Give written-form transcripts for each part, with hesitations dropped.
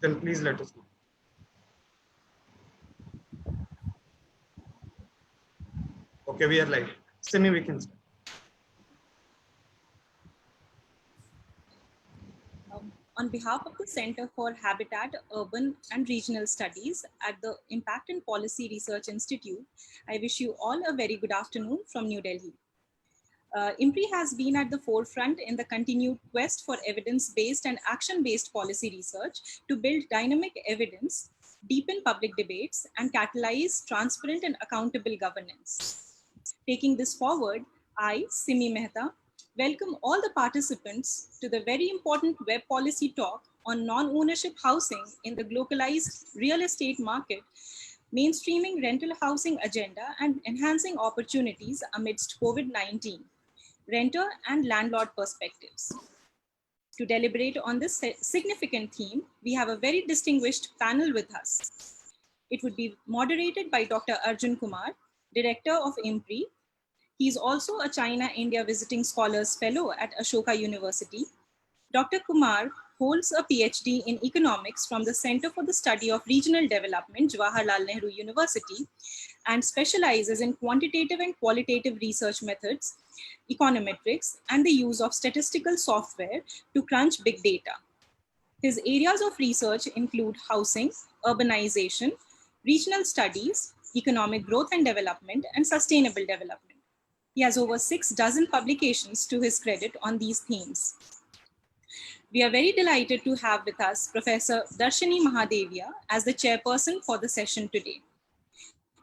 then please let us know. Okay, we are live. Simi, we can start. On behalf of the Center for Habitat, Urban and Regional Studies at the Impact and Policy Research Institute, I wish you all a very good afternoon from New Delhi. IMPRI has been at the forefront in the continued quest for evidence-based and action-based policy research to build dynamic evidence, deepen public debates, and catalyze transparent and accountable governance. Taking this forward, I, Simi Mehta, welcome all the participants to the very important web policy talk on non-ownership housing in the glocalized real estate market, mainstreaming rental housing agenda and enhancing opportunities amidst COVID-19, renter and landlord perspectives. To deliberate on this significant theme, we have a very distinguished panel with us. It would be moderated by Dr. Arjun Kumar, Director of IMPRI. He is also a China-India Visiting Scholars Fellow at Ashoka University. Dr. Kumar holds a PhD in economics from the Center for the Study of Regional Development, Jawaharlal Nehru University, and specializes in quantitative and qualitative research methods, econometrics, and the use of statistical software to crunch big data. His areas of research include housing, urbanization, regional studies, economic growth and development, and sustainable development. He has over 6 publications to his credit on these themes. We are very delighted to have with us Professor Darshini Mahadevia as the chairperson for the session today.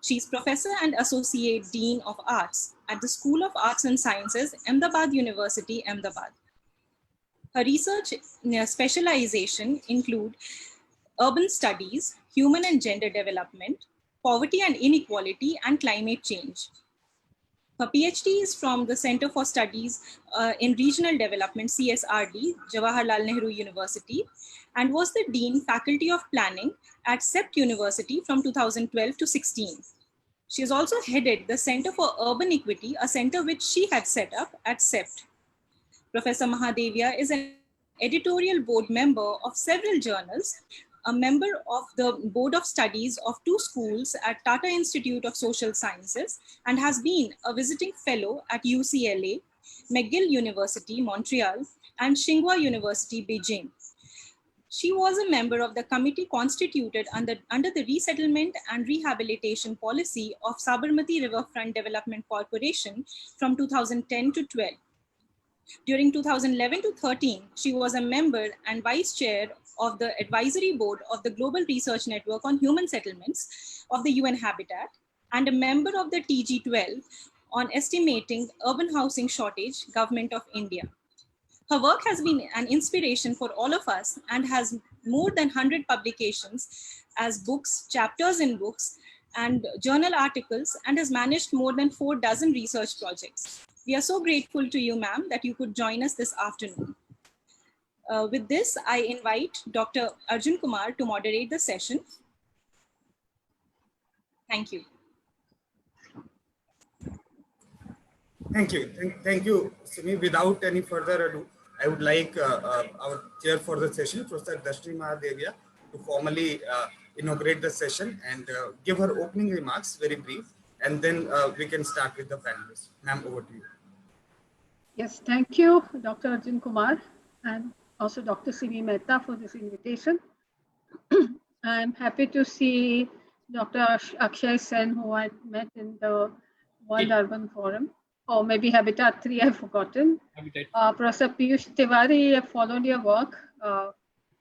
She is Professor and Associate Dean of Arts at the School of Arts and Sciences, Ahmedabad University, Ahmedabad. Her research specialization include urban studies, human and gender development, poverty and inequality, and climate change. Her PhD is from the Center for Studies in Regional Development, CSRD, Jawaharlal Nehru University, and was the Dean Faculty of Planning at CEPT University from 2012 to 16. She has also headed the Center for Urban Equity, a center which she had set up at CEPT. Professor Mahadevia is an editorial board member of several journals, a member of the Board of Studies of 2 schools at Tata Institute of Social Sciences, and has been a visiting fellow at UCLA, McGill University, Montreal, and Tsinghua University, Beijing. She was a member of the committee constituted under the Resettlement and Rehabilitation Policy of Sabarmati Riverfront Development Corporation from 2010 to 12. During 2011 to 13, she was a member and vice chair of the advisory board of the Global Research Network on Human Settlements of the UN Habitat, and a member of the TG12 on estimating urban housing shortage, Government of India. Her work has been an inspiration for all of us and has more than 100 publications as books, chapters in books, and journal articles, and has managed more than 4 dozen research projects. We are so grateful to you, ma'am, that you could join us this afternoon. With this, I invite Dr. Arjun Kumar to moderate the session. Thank you. Thank you. Thank you, Simi. Without any further ado, I would like our chair for the session, Professor Darshini Mahadevia, to formally inaugurate the session and give her opening remarks, very brief, and then we can start with the panelists. Ma'am, over to you. Yes, thank you, Dr. Arjun Kumar, and also Dr. Simi Mehta for this invitation. I'm happy to see Dr. Akshaya Sen, who I met in the World Urban Forum, or maybe Habitat 3, I've forgotten. Professor Piyush Tiwari, I followed your work,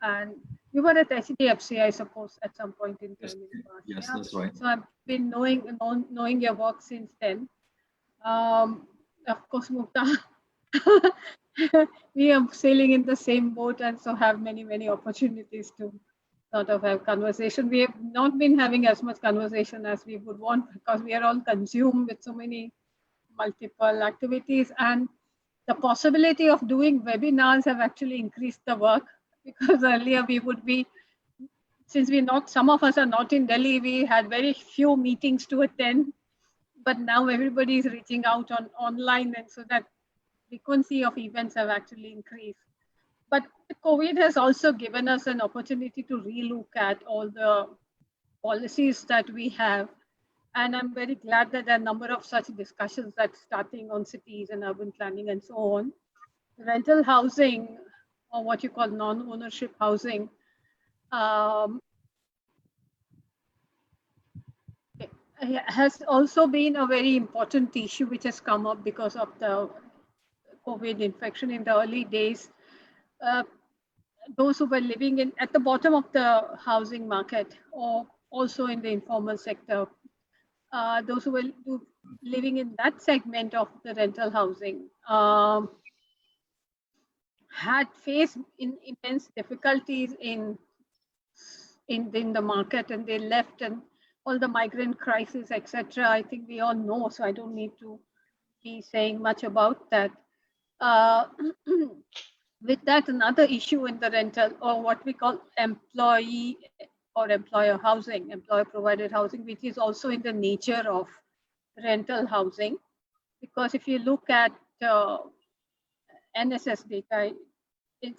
and you were at HDFC, I suppose, at some point in time. Yes, that's right. So I've been knowing your work since then. Of course, Mukta, we are sailing in the same boat, and so have many opportunities to sort of have conversation. We have not been having as much conversation as we would want, because we are all consumed with so many multiple activities, and the possibility of doing webinars have actually increased the work, because earlier we would be, since some of us are not in Delhi, we had very few meetings to attend, but now everybody is reaching out online, and so that frequency of events have actually increased. But COVID has also given us an opportunity to relook at all the policies that we have. And I'm very glad that there are a number of such discussions that's starting on cities and urban planning and so on. Rental housing, or what you call non-ownership housing, has also been a very important issue which has come up because of the COVID infection in the early days. Those who were living in at the bottom of the housing market or also in the informal sector, those who were living in that segment of the rental housing had faced immense difficulties in the market, and they left, and all the migrant crisis, etc. I think we all know, so I don't need to be saying much about that. With that, another issue in the rental, or what we call employee or employer housing, employer provided housing, which is also in the nature of rental housing. Because if you look at NSS data, it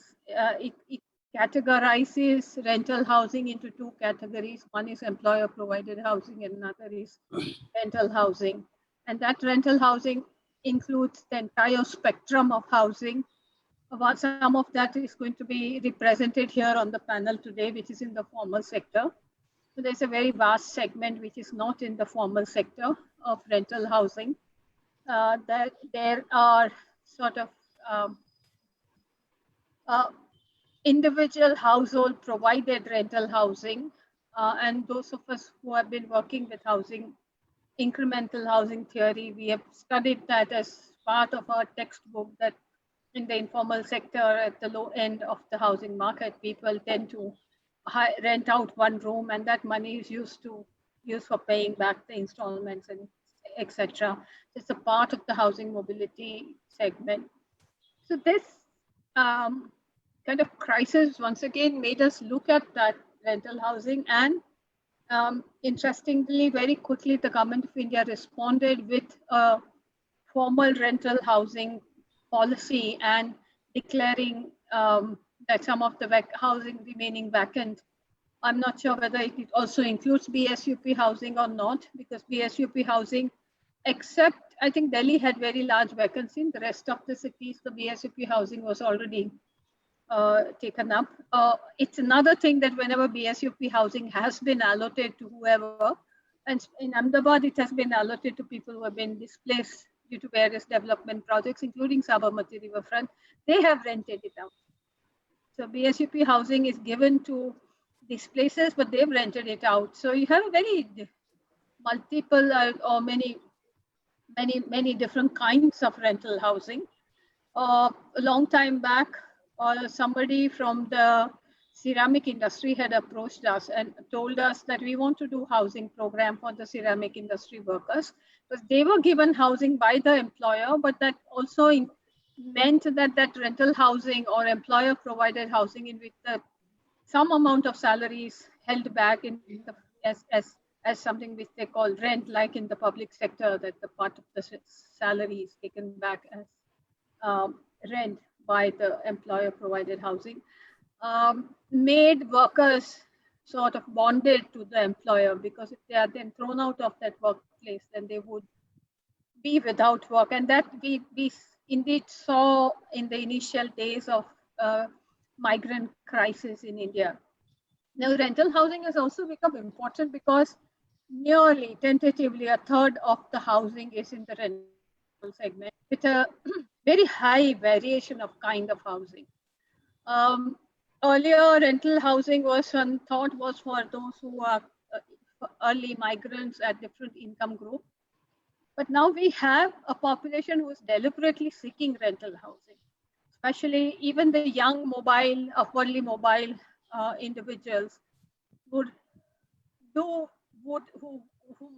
categorizes rental housing into two categories. One is employer provided housing and another is rental housing. And that rental housing includes the entire spectrum of housing. Some of that is going to be represented here on the panel today, which is in the formal sector. So there's a very vast segment which is not in the formal sector of rental housing. That there are sort of individual household provided rental housing. And those of us who have been working with housing, incremental housing theory, we have studied that as part of our textbook, that in the informal sector at the low end of the housing market, people tend to rent out one room, and that money is used for paying back the installments and etc. It's a part of the housing mobility segment. So this kind of crisis once again made us look at that rental housing, and interestingly, very quickly, the government of India responded with a formal rental housing policy and declaring that some of the housing remaining vacant. I'm not sure whether it also includes BSUP housing or not, because BSUP housing, except I think Delhi had very large vacancy. In the rest of the cities, the BSUP housing was already taken up. It's another thing that whenever BSUP housing has been allocated to whoever, and in Ahmedabad, it has been allocated to people who have been displaced due to various development projects, including Sabarmati Riverfront, they have rented it out. So BSUP housing is given to these places, but they've rented it out. So you have a very multiple or many different kinds of rental housing. A long time back, somebody from the ceramic industry had approached us and told us that we want to do housing program for the ceramic industry workers, because they were given housing by the employer, but that also meant that rental housing or employer provided housing in which some amount of salaries held back in the, as something which they call rent, like in the public sector, that the part of the salary is taken back as rent by the employer provided housing, made workers sort of bonded to the employer, because if they are then thrown out of that workplace, then they would be without work. And that we indeed saw in the initial days of migrant crisis in India. Now, rental housing has also become important because nearly, tentatively, a third of the housing is in the rental segment, with a very high variation of kind of housing. Earlier, rental housing was for those who are early migrants at different income group. But now we have a population who is deliberately seeking rental housing, especially even the young mobile, upwardly mobile individuals who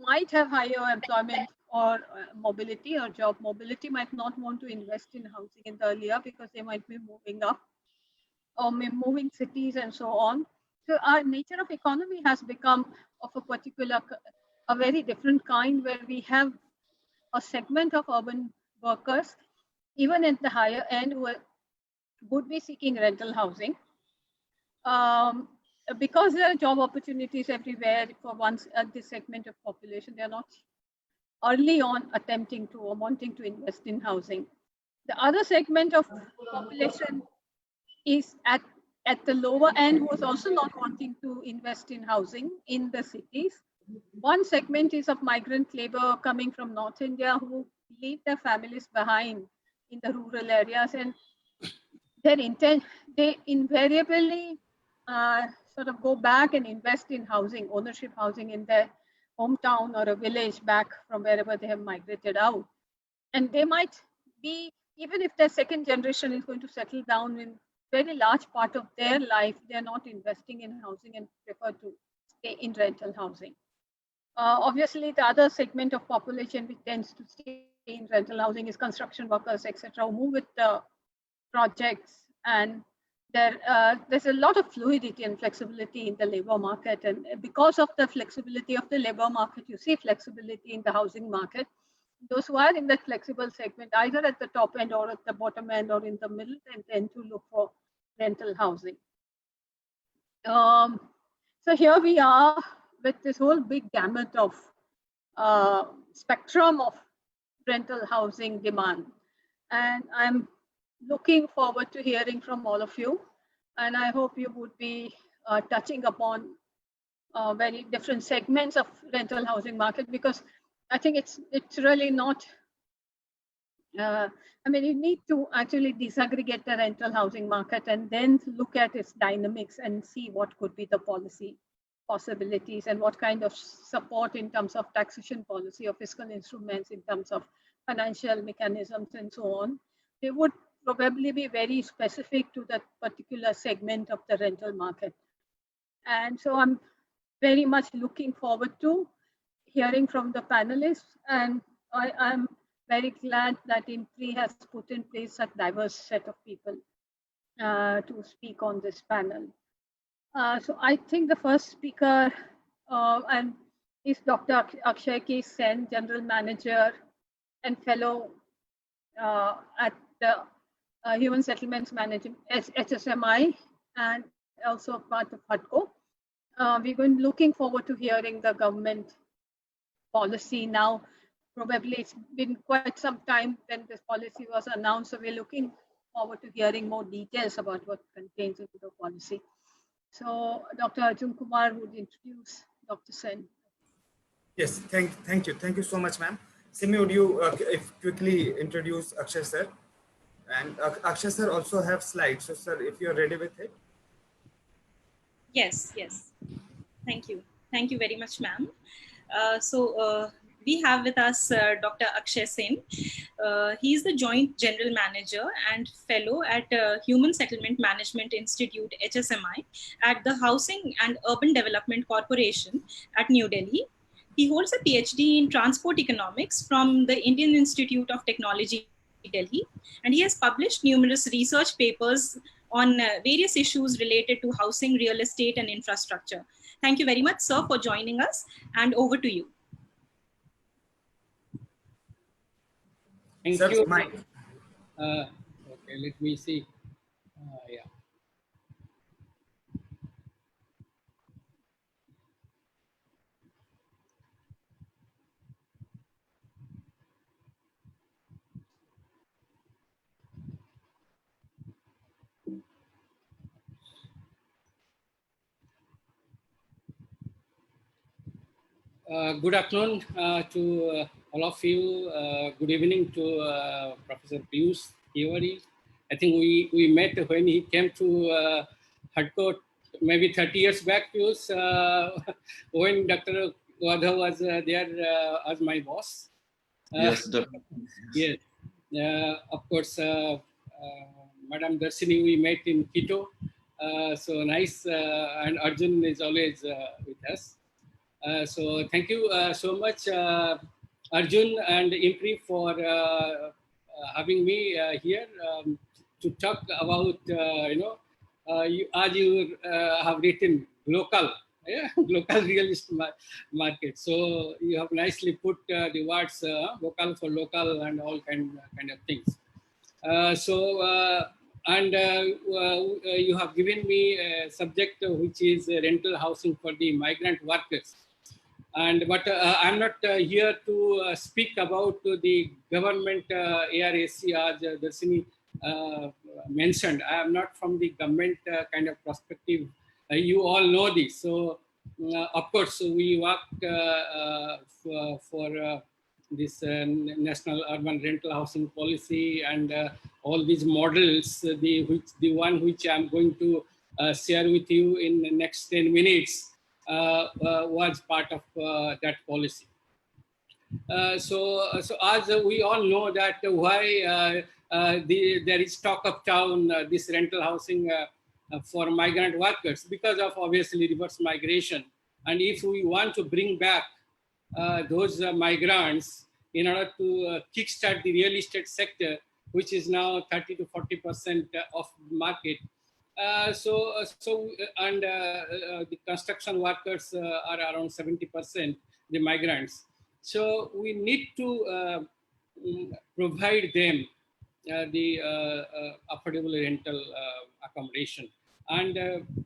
might have higher employment or mobility or job mobility, might not want to invest in housing in the earlier because they might be moving up or moving cities and so on. So our nature of economy has become of a very different kind, where we have a segment of urban workers, even at the higher end, who are would be seeking rental housing. Because there are job opportunities everywhere for once at this segment of population, they are not early on attempting to or wanting to invest in housing. The other segment of population is at the lower end, who is also not wanting to invest in housing in the cities. One segment is of migrant labor coming from North India who leave their families behind in the rural areas, and they invariably sort of go back and invest in housing, ownership housing in their hometown or a village back from wherever they have migrated out. And they might be, even if their second generation is going to settle down in very large part of their life, they're not investing in housing and prefer to stay in rental housing. Obviously, the other segment of population which tends to stay in rental housing is construction workers, etc., who move with the projects, and there's a lot of fluidity and flexibility in the labor market, and because of the flexibility of the labor market, you see flexibility in the housing market. Those who are in that flexible segment, either at the top end or at the bottom end or in the middle, and tend to look for rental housing. So here we are with this whole big gamut of spectrum of rental housing demand, and I'm looking forward to hearing from all of you, and I hope you would be touching upon very different segments of rental housing market, because I think it's really not, I mean, you need to actually disaggregate the rental housing market and then look at its dynamics and see what could be the policy possibilities and what kind of support in terms of taxation policy or fiscal instruments, in terms of financial mechanisms and so on. They would probably be very specific to that particular segment of the rental market. And so I'm very much looking forward to hearing from the panelists, and I'm very glad that IMPRI has put in place a diverse set of people to speak on this panel. So I think the first speaker is Dr. Akshaya K Sen, General Manager and Fellow at the Human Settlements Management, HSMI, and also part of HUDCO. We're looking forward to hearing the government policy now. Probably it's been quite some time when this policy was announced, so we're looking forward to hearing more details about what contains into the policy. So Dr. Arjun Kumar would introduce Dr. Sen. Yes, thank you so much, ma'am. Simi, would you quickly introduce Akshay sir? And Akshay sir also have slides. So sir, if you're ready with it. Yes. Thank you very much, ma'am. We have with us Dr. Akshaya Sen. He is the Joint General Manager and Fellow at Human Settlement Management Institute, HSMI, at the Housing and Urban Development Corporation at New Delhi. He holds a PhD in Transport Economics from the Indian Institute of Technology, Delhi, and he has published numerous research papers on various issues related to housing, real estate, and infrastructure. Thank you very much, sir, for joining us, and over to you. Thank you. Okay, let me see. Yeah. Good afternoon to all of you. Good evening to Professor Piyush Tiwari. I think we met when he came to HUDCO maybe 30 years back, Piyush, when Dr. Wadha was there as my boss. Yes, definitely. Yes. Of course, Madam Darshini, we met in Quito. So nice, and Arjun is always with us. So thank you so much, Arjun and IMPRI, for having me here to talk about, as you have written, local real estate market. So you have nicely put the words vocal for local and all kind of things. and you have given me a subject which is rental housing for the migrant workers. And but I'm not here to speak about the government ARAC, as Darshini mentioned. I am not from the government kind of perspective. You all know this. So of course we work for this national urban rental housing policy and all these models. The one which I'm going to share with you in the next 10 minutes. Was part of that policy. So as we all know that why there is talk of town, this rental housing for migrant workers, because of obviously reverse migration. And if we want to bring back those migrants in order to kickstart the real estate sector, which is now 30 to 40% of the market, and the construction workers are around 70%, the migrants. So we need to provide them the affordable rental accommodation. And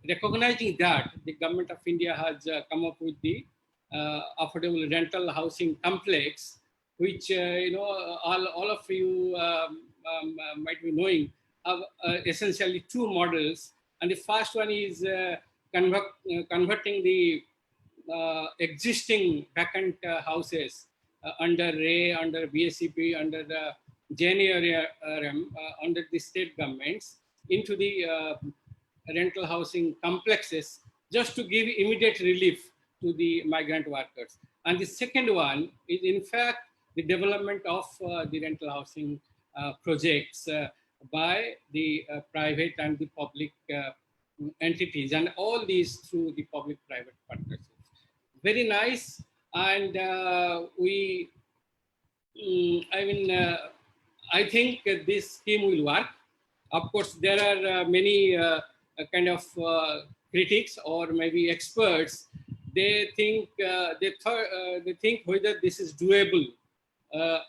recognizing that, the government of India has come up with the affordable rental housing complex, which all of you might be knowing, have essentially two models. And the first one is converting the existing vacant houses under RAY, under BSCP, under the JNRM, under the state governments into the rental housing complexes, just to give immediate relief to the migrant workers. And the second one is in fact the development of the rental housing projects by the private and the public entities, and all these through the public-private partnerships. Very nice, and I think this scheme will work. Of course, there are many kind of critics or maybe experts. They think they think whether this is doable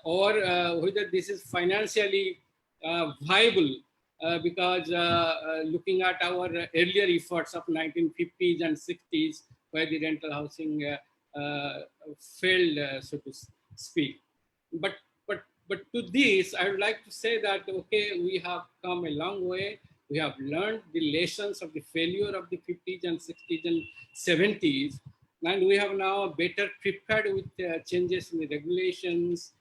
or whether this is financially viable, because looking at our earlier efforts of 1950s and 60s, where the rental housing failed, so to speak. But to this, I would like to say that, okay, we have come a long way. We have learned the lessons of the failure of the 50s and 60s and 70s. And we have now better prepared with changes in the regulations,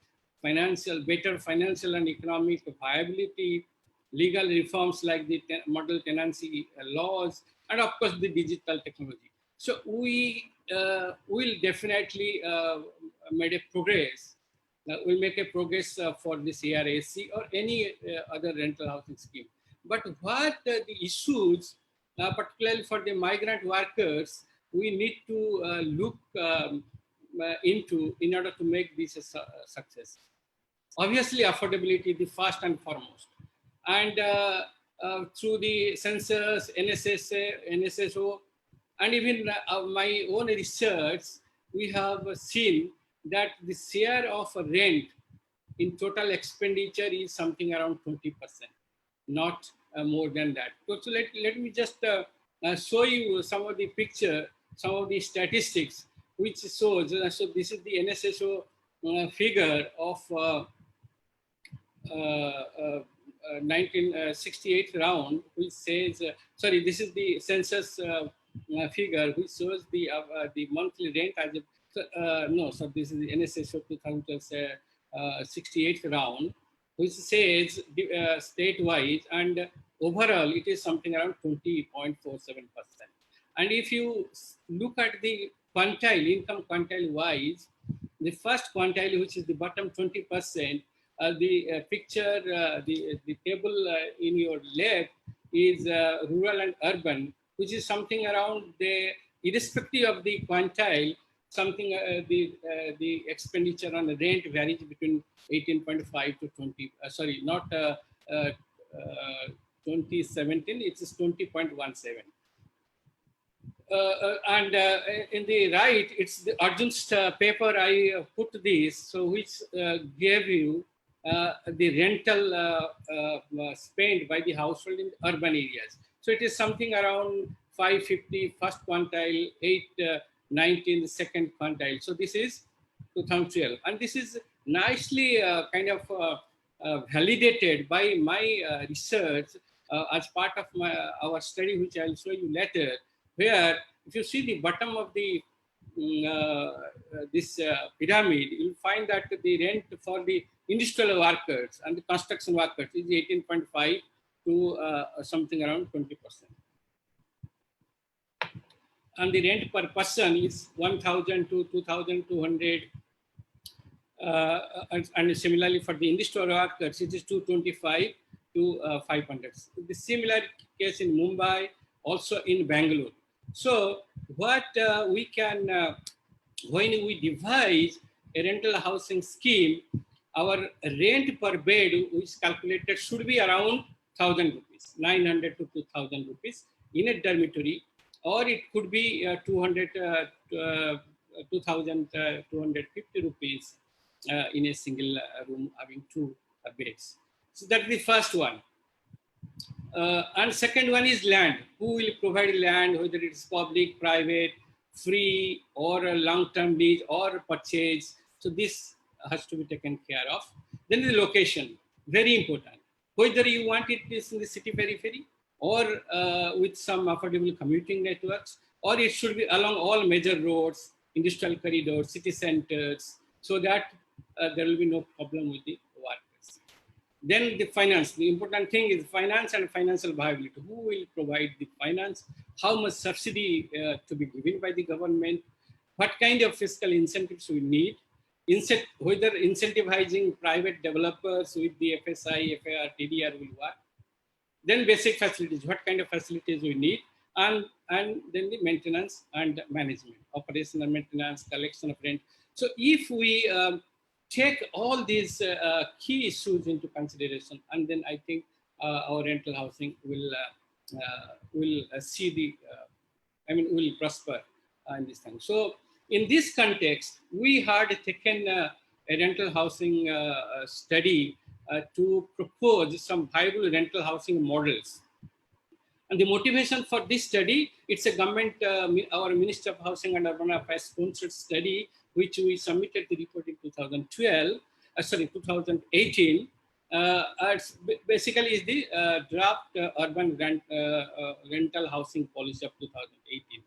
better financial and economic viability, legal reforms like the model tenancy laws, and of course the digital technology. So we will definitely make a progress. We'll make a progress for this ARAC or any other rental housing scheme. But what the issues, particularly for the migrant workers, we need to look into in order to make this a success. Obviously, affordability, the first and foremost. And through the census, NSSO, and even my own research, we have seen that the share of rent in total expenditure is something around 20%, not more than that. So let me just show you some of the picture, some of the statistics, which shows, so this is the NSSO figure of 1968 round, which says, sorry, this is the census figure, which shows the monthly rent as a, so this is the NSSO 2068 round, which says statewide, and overall it is something around 20.47%. And if you look at the quantile, income quantile wise, the first quantile, which is the bottom 20%, the picture, the table in your left is rural and urban, which is something around the, irrespective of the quantile, something the expenditure on the rent varies between 18.5 to 20. Sorry, not 2017. It is 20.17. And in the right, it's the Arjun's paper. I put this, so which gave you the rental spent by the household in urban areas. So it is something around 550 first quintile, 890 in the second quintile. So this is 2012, and this is nicely kind of validated by my research as part of our study, which I'll show you later, where if you see the bottom of the this pyramid, you'll find that the rent for the industrial workers and the construction workers is 18.5 to something around 20%. And the rent per person is 1,000 to 2,200. And similarly for the industrial workers, it is 225 to 500. The similar case in Mumbai, also in Bangalore. So what we can, when we devise a rental housing scheme, our rent per bed, which is calculated, should be around 1,000 rupees, 900 to 2,000 rupees in a dormitory, or it could be 2,250 rupees in a single room having 2 beds. So that's the first one. And second one is land. Who will provide land, whether it's public, private, free, or a long-term lease or purchase. So this has to be taken care of. Then the location, very important. Whether you want it is in the city periphery or with some affordable commuting networks, or it should be along all major roads, industrial corridors, city centers, so that there will be no problem with the workers. Then the finance, the important thing is finance and financial viability. Who will provide the finance? How much subsidy to be given by the government? What kind of fiscal incentives we need? Whether incentivizing private developers with the FSI, FAR, TDR will work. Then basic facilities, what kind of facilities we need, and then the maintenance and management, operational maintenance, collection of rent. So if we take all these key issues into consideration, and then I think our rental housing will see the, will prosper in this thing. So in this context, we had taken a rental housing study to propose some viable rental housing models. And the motivation for this study, it's a government, our Minister of Housing and Urban Affairs sponsored study, which we submitted the report in 2018. Basically is the draft urban rental housing policy of 2018.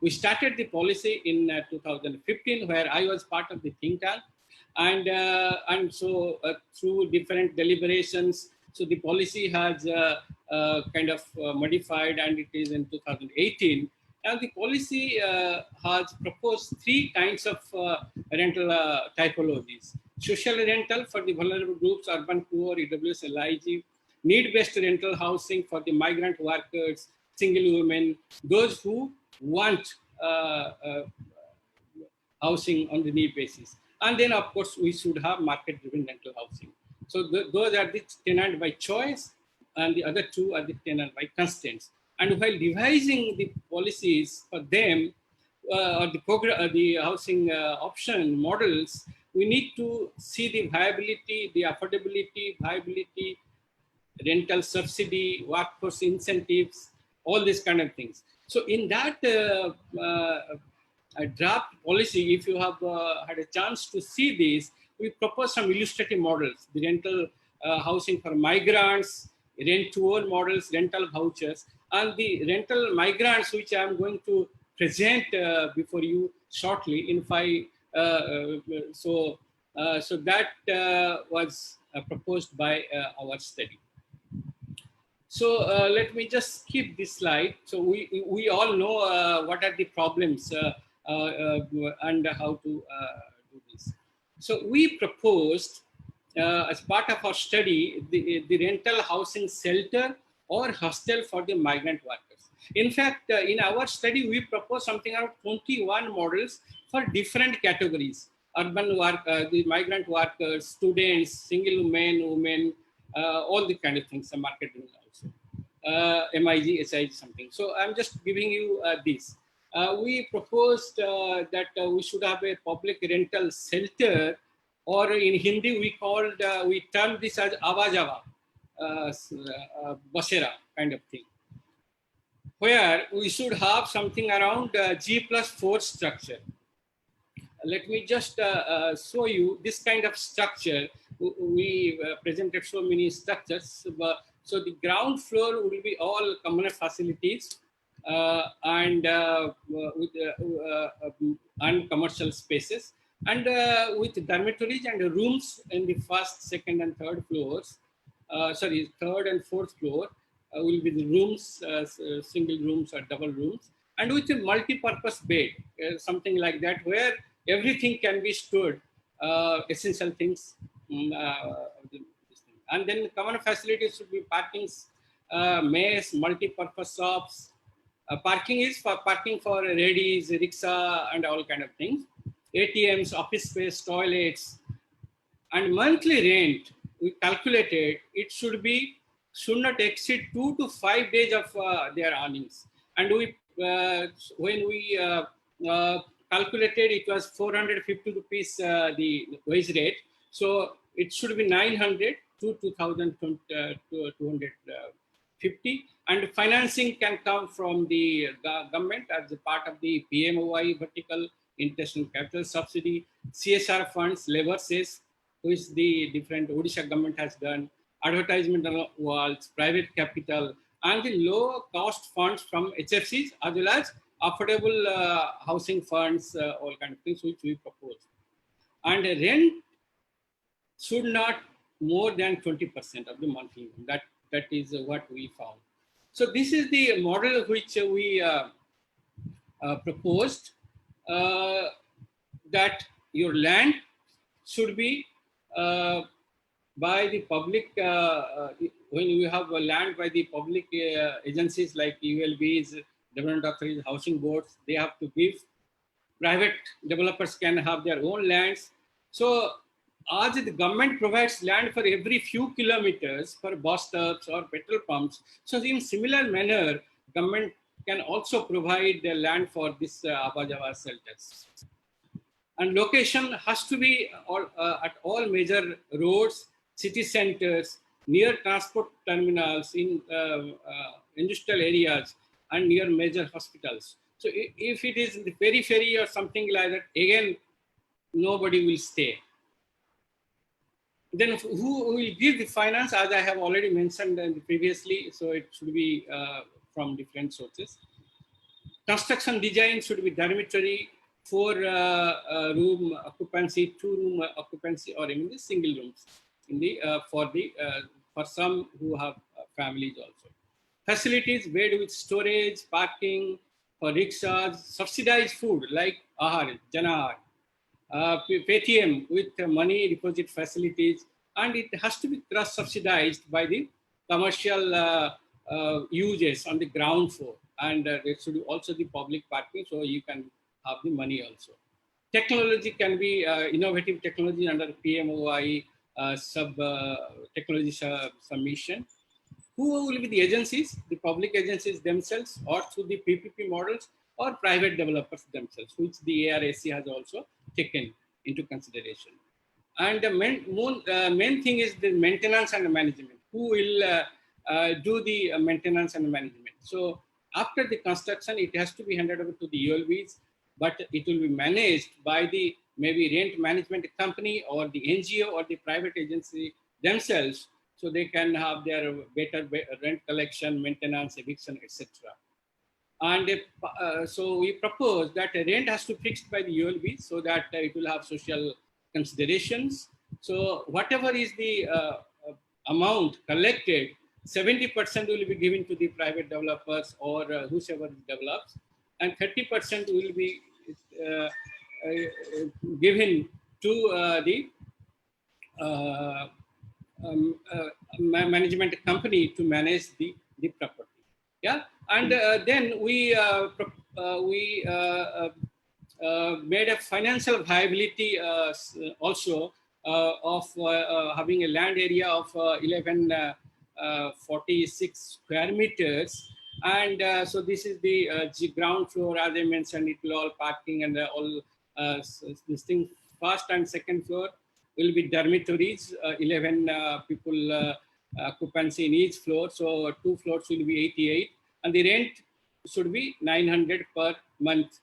We started the policy in 2015, where I was part of the think tank. And so through different deliberations, so the policy has kind of modified, and it is in 2018. And the policy has proposed 3 kinds of rental typologies. Social rental for the vulnerable groups, urban poor, EWS, LIG. Need-based rental housing for the migrant workers, single women, those who want housing on the need basis. And then, of course, we should have market-driven rental housing. So those are the tenant by choice, and the other 2 are the tenant by constraints. And while devising the policies for them, or the housing option models, we need to see the viability, the affordability, viability, rental subsidy, workforce incentives, all these kind of things. So in that draft policy, if you have had a chance to see this, we propose some illustrative models, the rental housing for migrants, rent-to-own models, rental vouchers, and the rental migrants, which I am going to present before you shortly in 5. So that was proposed by our study. So let me just skip this slide. So we all know what are the problems and how to do this. So we proposed as part of our study the rental housing shelter or hostel for the migrant workers. In fact, in our study, we proposed something around 21 models for different categories: urban work, the migrant workers, students, single men, women, all the kind of things, some market also. MIG, SIG, something. So I'm just giving you this. We proposed that we should have a public rental shelter or in Hindi we term this as Avajava, Basera kind of thing, where we should have something around G+4 structure. Let me just show you this kind of structure. We presented so many structures. So the ground floor will be all communal facilities and commercial spaces, and with dormitories and rooms in the first, second, and third floors. Third and fourth floor will be the rooms, single rooms or double rooms, and with a multi-purpose bed, something like that, where everything can be stored, essential things. And then common facilities should be parkings, mess, multi-purpose shops. Parking is for parking for ladies, rickshaw, and all kind of things. ATMs, office space, toilets, and monthly rent. We calculated it should not exceed 2 to 5 days of their earnings. And we when we calculated, it was 450 rupees the wage rate. So it should be 900 to 2,250. And financing can come from the government as a part of the PMOI vertical, international capital subsidy, CSR funds, labor cess, which the different Odisha government has done, advertisement walls, private capital, and the low cost funds from HFCs, as well as affordable housing funds, all kind of things which we propose. And rent should not more than 20% of the monthly income. That is what we found. So this is the model which we proposed, that your land should be by the public, when you have a land by the public agencies like ULBs, development authorities, housing boards, they have to give. Private developers can have their own lands. So as the government provides land for every few kilometers for bus stops or petrol pumps, so in similar manner, government can also provide the land for this Abajava shelters. And location has to be at all major roads, city centers, near transport terminals, in industrial areas, and near major hospitals. So if it is in the periphery or something like that, again, nobody will stay. Then who will give the finance, as I have already mentioned previously, so it should be from different sources. Construction design should be dormitory, 4-room occupancy, 2-room occupancy, or even the single rooms in the for some who have families also. Facilities, bed with storage, parking for rickshaws, subsidized food like Ahar, Janahar, PTM with money deposit facilities, and it has to be cross-subsidized by the commercial uses on the ground floor, and there should also be public parking, so you can have the money also. Technology can be innovative technology under PMOI technology submission. Who will be the agencies? The public agencies themselves, or through the PPP models, or private developers themselves, which the ARAC has also taken into consideration. And the main thing is the maintenance and management. Who will do the maintenance and management? So after the construction, it has to be handed over to the ULBs, but it will be managed by the maybe rent management company or the NGO or the private agency themselves, so they can have their better rent collection, maintenance, eviction, etc. And so we propose that rent has to be fixed by the ULB, so that it will have social considerations. So whatever is the amount collected, 70% will be given to the private developers or whosoever develops, and 30% will be given to the management company to manage the property. Yeah, and then we made a financial viability also of having a land area of 1146 square meters. And so this is the ground floor, as I mentioned, it will all parking and all this thing, first and second floor. will be dormitories, 11 people occupancy in each floor. So 2 floors will be 88, and the rent should be 900 per month,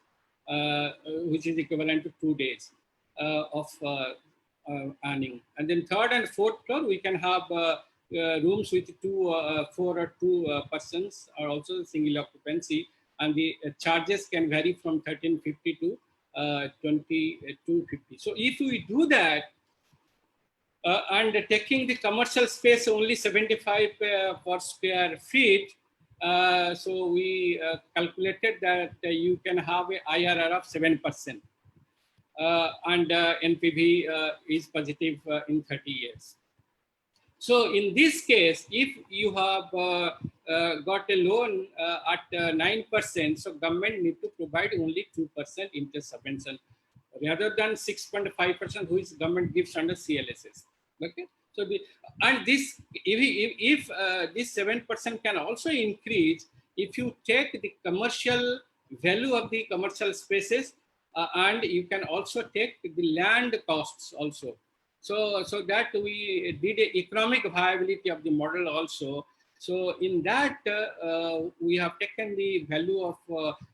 which is equivalent to 2 days of earning. And then 3rd and 4th floor, we can have rooms with 4 or 2 persons, or also single occupancy, and the charges can vary from 1350 to 2250. So if we do that, and taking the commercial space only 75 per square feet, so we calculated that you can have a IRR of 7%, and NPV is positive in 30 years. So in this case, if you have got a loan at 9%, so government need to provide only 2% interest subvention, rather than 6.5% which government gives under CLSS. Okay, so and this if this 7% can also increase if you take the commercial value of the commercial spaces, and you can also take the land costs also. So that we did a economic viability of the model also. So in that we have taken the value of,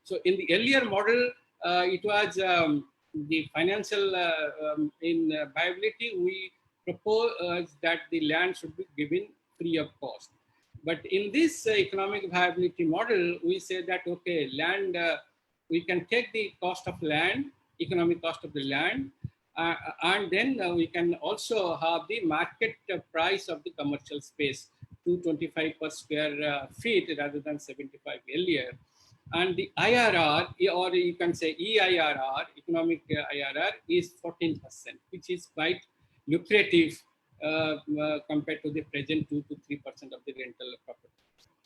so in the earlier model, it was the financial in viability, we propose that the land should be given free of cost. But in this economic viability model, we say that, okay, land, we can take the cost of land, economic cost of the land, and then we can also have the market price of the commercial space, 225 per square feet rather than 75 earlier. And the IRR, or you can say EIRR, economic IRR, is 14%, which is quite lucrative compared to the present 2 to 3% of the rental property.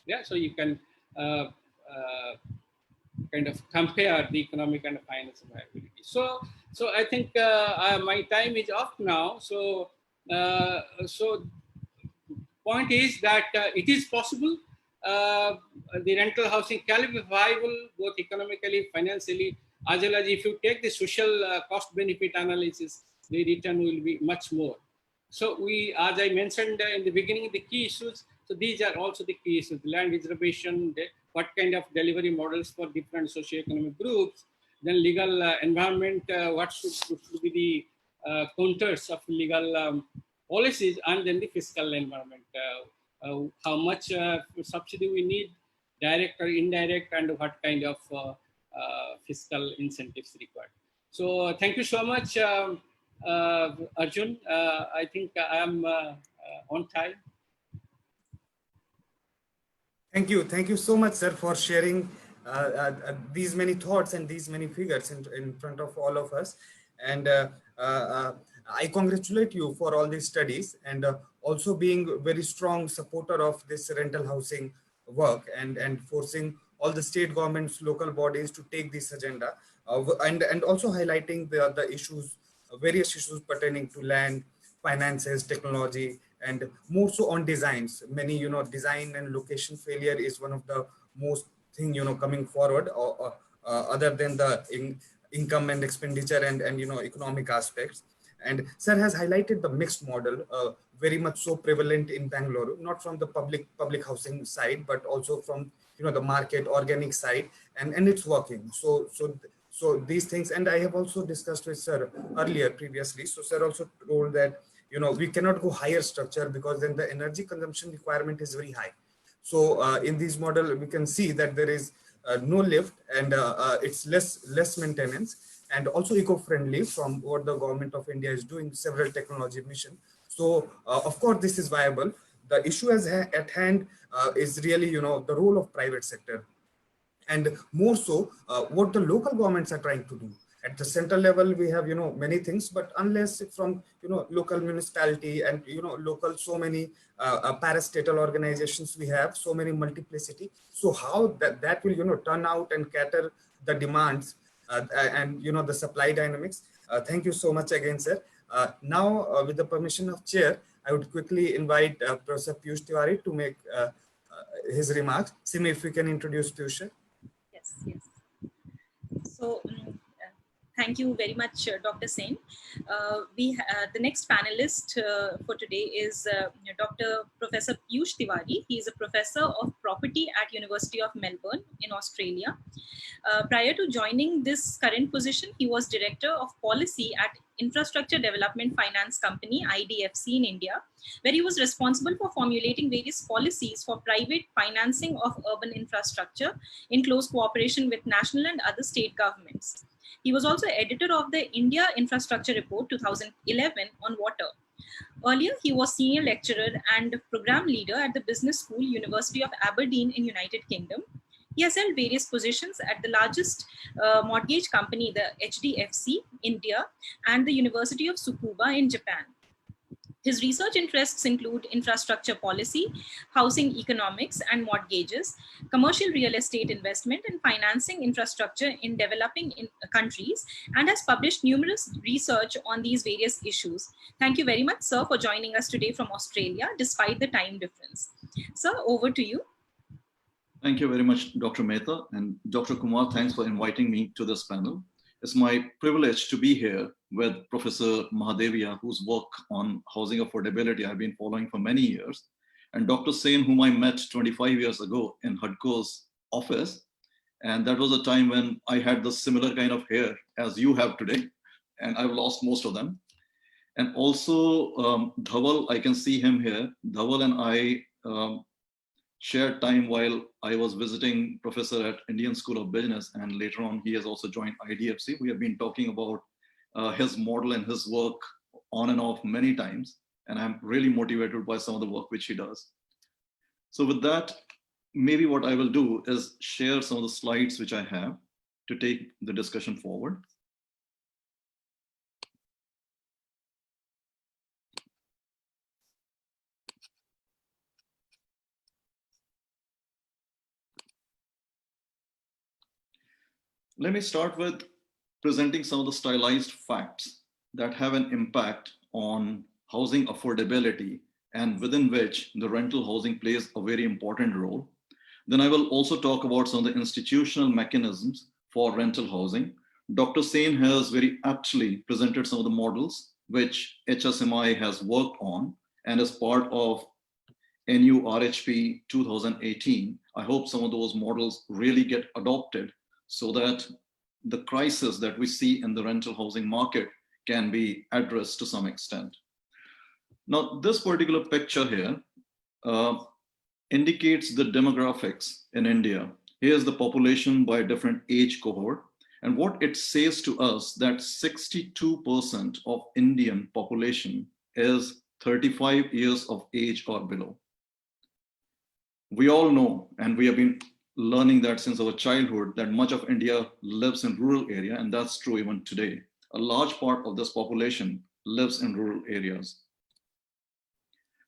Yeah, so you can kind of compare the economic and financial viability. So I think my time is off now. So point is that it is possible. The rental housing can be viable both economically, financially, as well as if you take the social cost benefit analysis, the return will be much more. So we, as I mentioned in the beginning, the key issues. So these are also the key issues: land reservation, what kind of delivery models for different socioeconomic groups, then legal environment, what should be the contours of legal policies, and then the fiscal environment, how much subsidy we need, direct or indirect, and what kind of fiscal incentives required. So thank you so much, Arjun. I think I am on time. Thank you so much, sir, for sharing these many thoughts and these many figures in front of all of us. And I congratulate you for all these studies, and also being very strong supporter of this rental housing work, and forcing all the state governments, local bodies to take this agenda, and also highlighting the issues, various issues pertaining to land, finances, technology, and more so on designs. Many, design and location failure is one of the most thing, coming forward, or other than the income and expenditure and economic aspects. And sir has highlighted the mixed model, very much so prevalent in Bangalore, not from the public housing side, but also from the market organic side, and it's working. So these things, and I have also discussed with sir earlier previously. So sir also told that we cannot go higher structure, because then the energy consumption requirement is very high. So in this model, we can see that there is no lift, and it's less maintenance, and also eco-friendly from what the government of India is doing, several technology mission. So of course this is viable. The issue at hand is really the role of private sector, and more so what the local governments are trying to do. At the central level, we have many things, but unless from local municipality and local, so many parastatal organizations we have, so many multiplicity. So how that will turn out and cater the demands and the supply dynamics. Thank you so much again, sir. Now with the permission of chair, I would quickly invite Professor Piyush Tiwari to make his remarks. Simi, if we can introduce Piyush. Yes. So Thank you very much, Dr. Sen. The next panelist for today is Dr. Professor Piyush Tiwari. He is a professor of property at University of Melbourne in Australia. Prior to joining this current position, he was director of policy at Infrastructure Development Finance Company, IDFC in India, where he was responsible for formulating various policies for private financing of urban infrastructure in close cooperation with national and other state governments. He was also editor of the India Infrastructure Report 2011 on water. Earlier, he was senior lecturer and program leader at the Business School, University of Aberdeen in United Kingdom. He has held various positions at the largest mortgage company, the HDFC, India, and the University of Tsukuba in Japan. His research interests include infrastructure policy, housing economics and mortgages, commercial real estate investment, and financing infrastructure in developing countries, and has published numerous research on these various issues. Thank you very much, sir, for joining us today from Australia, despite the time difference. Sir, over to you. Thank you very much, Dr. Mehta, and Dr. Kumar, thanks for inviting me to this panel. It's my privilege to be here with Professor Mahadevia, whose work on housing affordability I've been following for many years, and Dr. Sen, whom I met 25 years ago in HUDCO's office. And that was a time when I had the similar kind of hair as you have today, and I've lost most of them. And also Dhaval, I can see him here. Dhaval and I shared time while I was visiting professor at Indian School of Business, and later on he has also joined IDFC. We have been talking about his model and his work on and off many times, and I'm really motivated by some of the work which he does. So with that, maybe what I will do is share some of the slides which I have to take the discussion forward. Let me start with presenting some of the stylized facts that have an impact on housing affordability and within which the rental housing plays a very important role. Then I will also talk about some of the institutional mechanisms for rental housing. Dr. Sen has very aptly presented some of the models which HSMI has worked on and as part of NU RHP 2018. I hope some of those models really get adopted so that the crisis that we see in the rental housing market can be addressed to some extent. Now, this particular picture here indicates the demographics in India. Here's the population by different age cohort. And what it says to us that 62% of Indian population is 35 years of age or below. We all know, and we have been learning that since our childhood, that much of India lives in rural area, and that's true even today. A large part of this population lives in rural areas.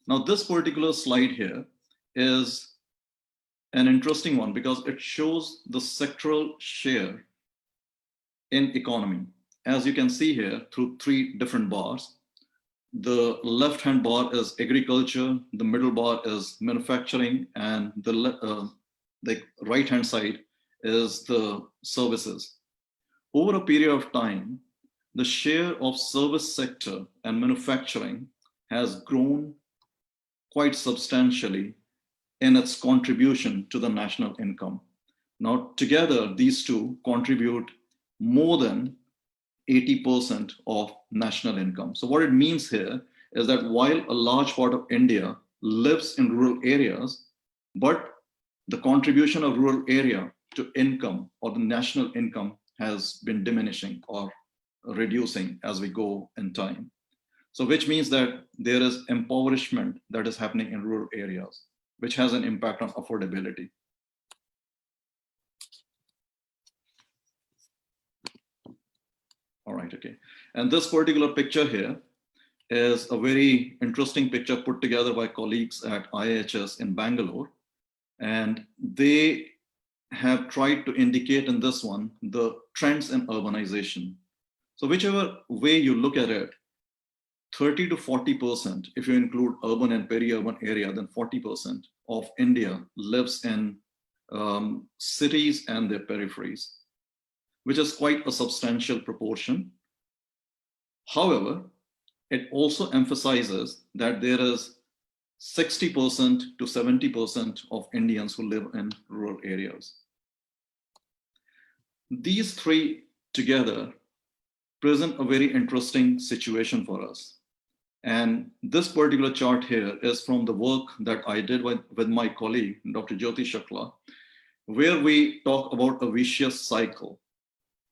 Now, this particular slide here is an interesting one because it shows the sectoral share in economy. As you can see here through three different bars, the left-hand bar is agriculture, the middle bar is manufacturing, and the right-hand side is the services. Over a period of time, the share of service sector and manufacturing has grown quite substantially in its contribution to the national income. Now, together, these two contribute more than 80% of national income. So what it means here is that while a large part of India lives in rural areas, but the contribution of rural area to income or the national income has been diminishing or reducing as we go in time. So which means that there is impoverishment that is happening in rural areas, which has an impact on affordability. All right, okay. And this particular picture here is a very interesting picture put together by colleagues at IHS in Bangalore. And they have tried to indicate in this one the trends in urbanization. So whichever way you look at it, 30 to 40%, if you include urban and peri-urban area, then 40% of India lives in cities and their peripheries. which is quite a substantial proportion. However, it also emphasizes that there is 60% to 70% of Indians who live in rural areas. These three together present a very interesting situation for us. And this particular chart here is from the work that I did with my colleague, Dr. Jyoti Shukla, where we talk about a vicious cycle.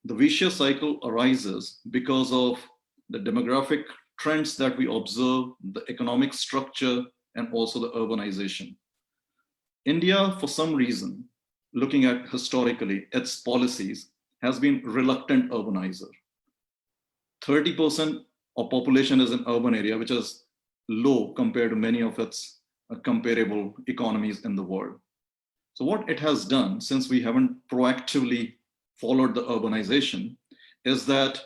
The vicious cycle arises because of the demographic trends that we observe, the economic structure, and also the urbanization. India, for some reason, looking at historically its policies, has been reluctant urbanizer. 30% of population is in urban area, which is low compared to many of its comparable economies in the world. So what it has done, since we haven't proactively followed the urbanization, is that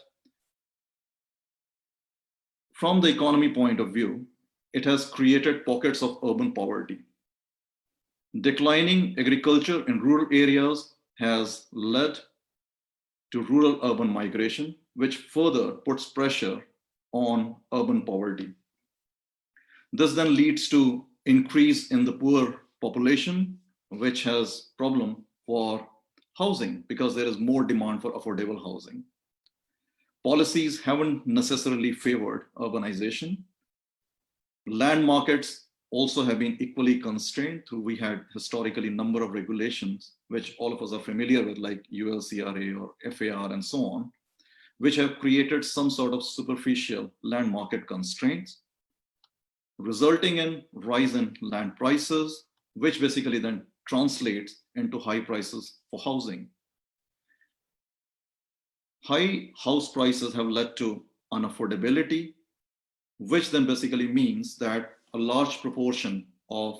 from the economy point of view, it has created pockets of urban poverty. Declining agriculture in rural areas has led to rural-urban migration, which further puts pressure on urban poverty. This then leads to increase in the poor population, which has problem for housing because there is more demand for affordable housing. Policies haven't necessarily favored urbanization. Land markets also have been equally constrained. We had historically a number of regulations, which all of us are familiar with, like ULCRA or FAR and so on, which have created some sort of superficial land market constraints, resulting in rise in land prices, which basically then translates into high prices for housing. High house prices have led to unaffordability, which then basically means that a large proportion of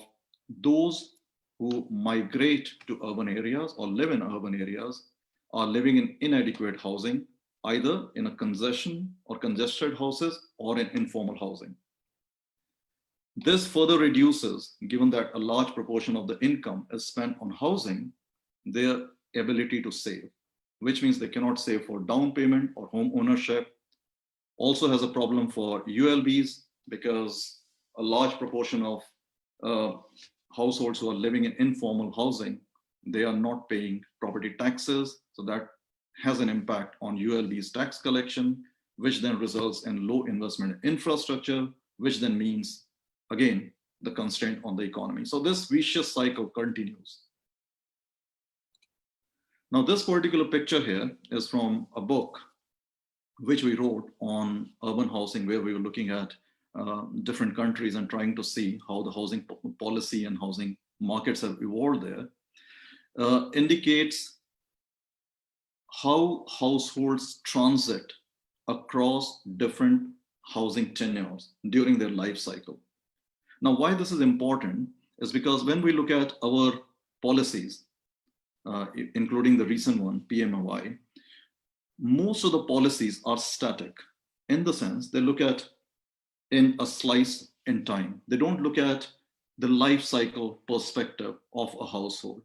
those who migrate to urban areas or live in urban areas are living in inadequate housing, either in a congestion or congested houses or in informal housing. This further reduces, given that a large proportion of the income is spent on housing, their ability to save, which means they cannot save for down payment or home ownership. Also has a problem for ULBs because a large proportion of households who are living in informal housing, they are not paying property taxes. So that has an impact on ULB's tax collection, which then results in low investment in infrastructure, which then means, again, the constraint on the economy. So this vicious cycle continues. Now, this particular picture here is from a book which we wrote on urban housing, where we were looking at different countries and trying to see how the housing policy and housing markets have evolved there, indicates how households transit across different housing tenures during their life cycle. Now, why this is important is because when we look at our policies, including the recent one, PMAY, most of the policies are static in the sense they look at in a slice in time. They don't look at the life cycle perspective of a household.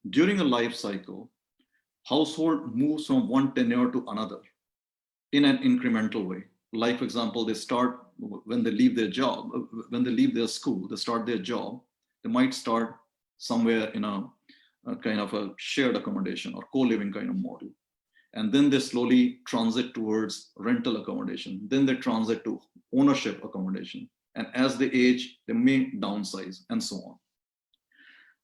During a life cycle, household moves from one tenure to another in an incremental way. Like, for example, they start when they leave their job, when they leave their school, they start their job, they might start somewhere in a kind of a shared accommodation or co-living kind of model. And then they slowly transit towards rental accommodation. Then they transit to ownership accommodation. And as they age, they may downsize and so on.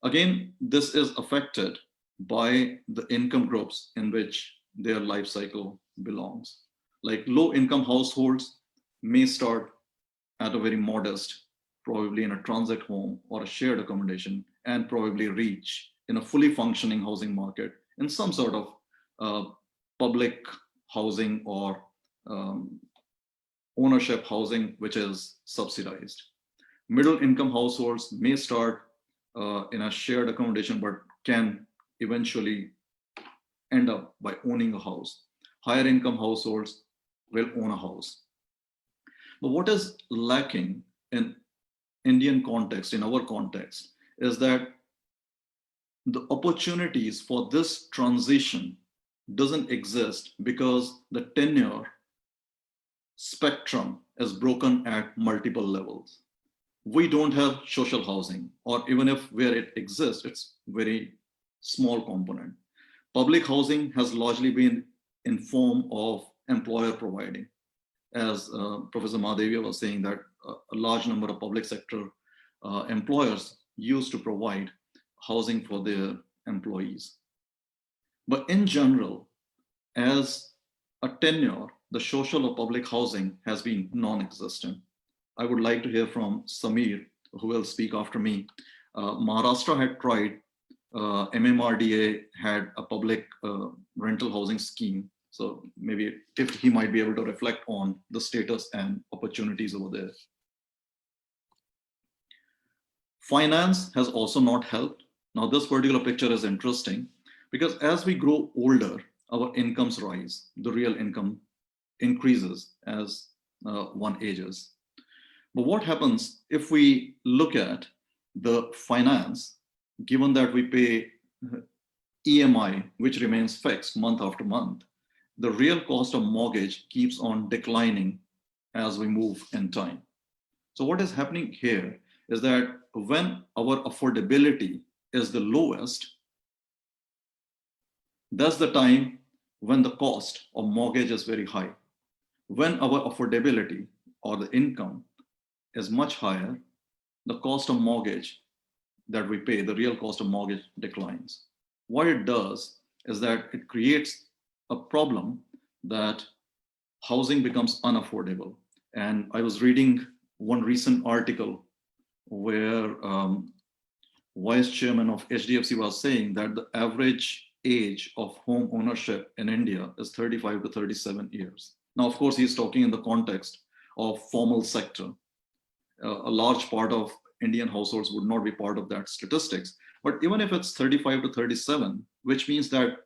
Again, this is affected by the income groups in which their life cycle belongs. Like low income households may start at a very modest, probably in a transit home or a shared accommodation, and probably reach in a fully functioning housing market in some sort of public housing or ownership housing, which is subsidized. Middle income households may start in a shared accommodation, but can eventually end up by owning a house. Higher income households will own a house. But what is lacking in Indian context, in our context, is that the opportunities for this transition doesn't exist because the tenure spectrum is broken at multiple levels. We don't have social housing, or even if where it exists, it's very small component. Public housing has largely been in form of employer providing. As Professor Mahadevia was saying, that a large number of public sector employers used to provide housing for their employees. But in general, as a tenure, the social or public housing has been non-existent. I would like to hear from Samir, who will speak after me. Maharashtra had tried, MMRDA had a public rental housing scheme. So maybe if he might be able to reflect on the status and opportunities over there. Finance has also not helped. Now this particular picture is interesting because as we grow older, our incomes rise, the real income increases as one ages. But what happens if we look at the finance, given that we pay EMI, which remains fixed month after month, the real cost of mortgage keeps on declining as we move in time. So what is happening here is that when our affordability is the lowest, that's the time when the cost of mortgage is very high. When our affordability or the income is much higher, the cost of mortgage that we pay, the real cost of mortgage declines. What it does is that it creates a problem that housing becomes unaffordable. And I was reading one recent article where Vice Chairman of HDFC was saying that the average age of home ownership in India is 35 to 37 years. Now, of course, he's talking in the context of formal sector. A large part of Indian households would not be part of that statistics. But even if it's 35 to 37, which means that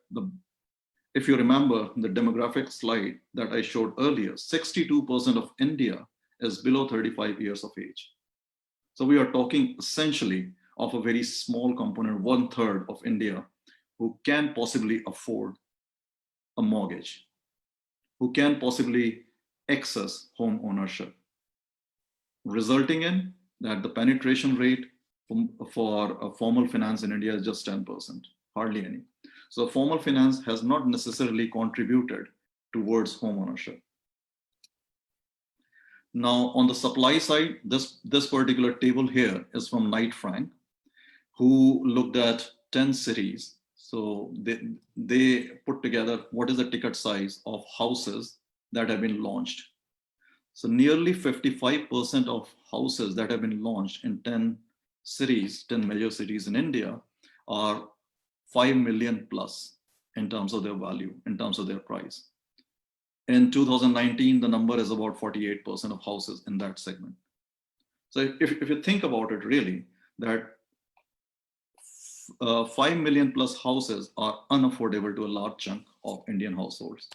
if you remember the demographic slide that I showed earlier, 62% of India is below 35 years of age. So we are talking essentially of a very small component, 1/3 of India, who can possibly afford a mortgage, who can possibly access home ownership, resulting in that the penetration rate for formal finance in India is just 10%, hardly any. So formal finance has not necessarily contributed towards home ownership. Now, on the supply side, this particular table here is from Knight Frank, who looked at 10 cities. So they put together what is the ticket size of houses that have been launched. So nearly 55% of houses that have been launched in 10 cities, 10 major cities in India, are 5 million plus in terms of their value, in terms of their price. In 2019, the number is about 48% of houses in that segment. So if you think about it really, that 5 million plus houses are unaffordable to a large chunk of Indian households.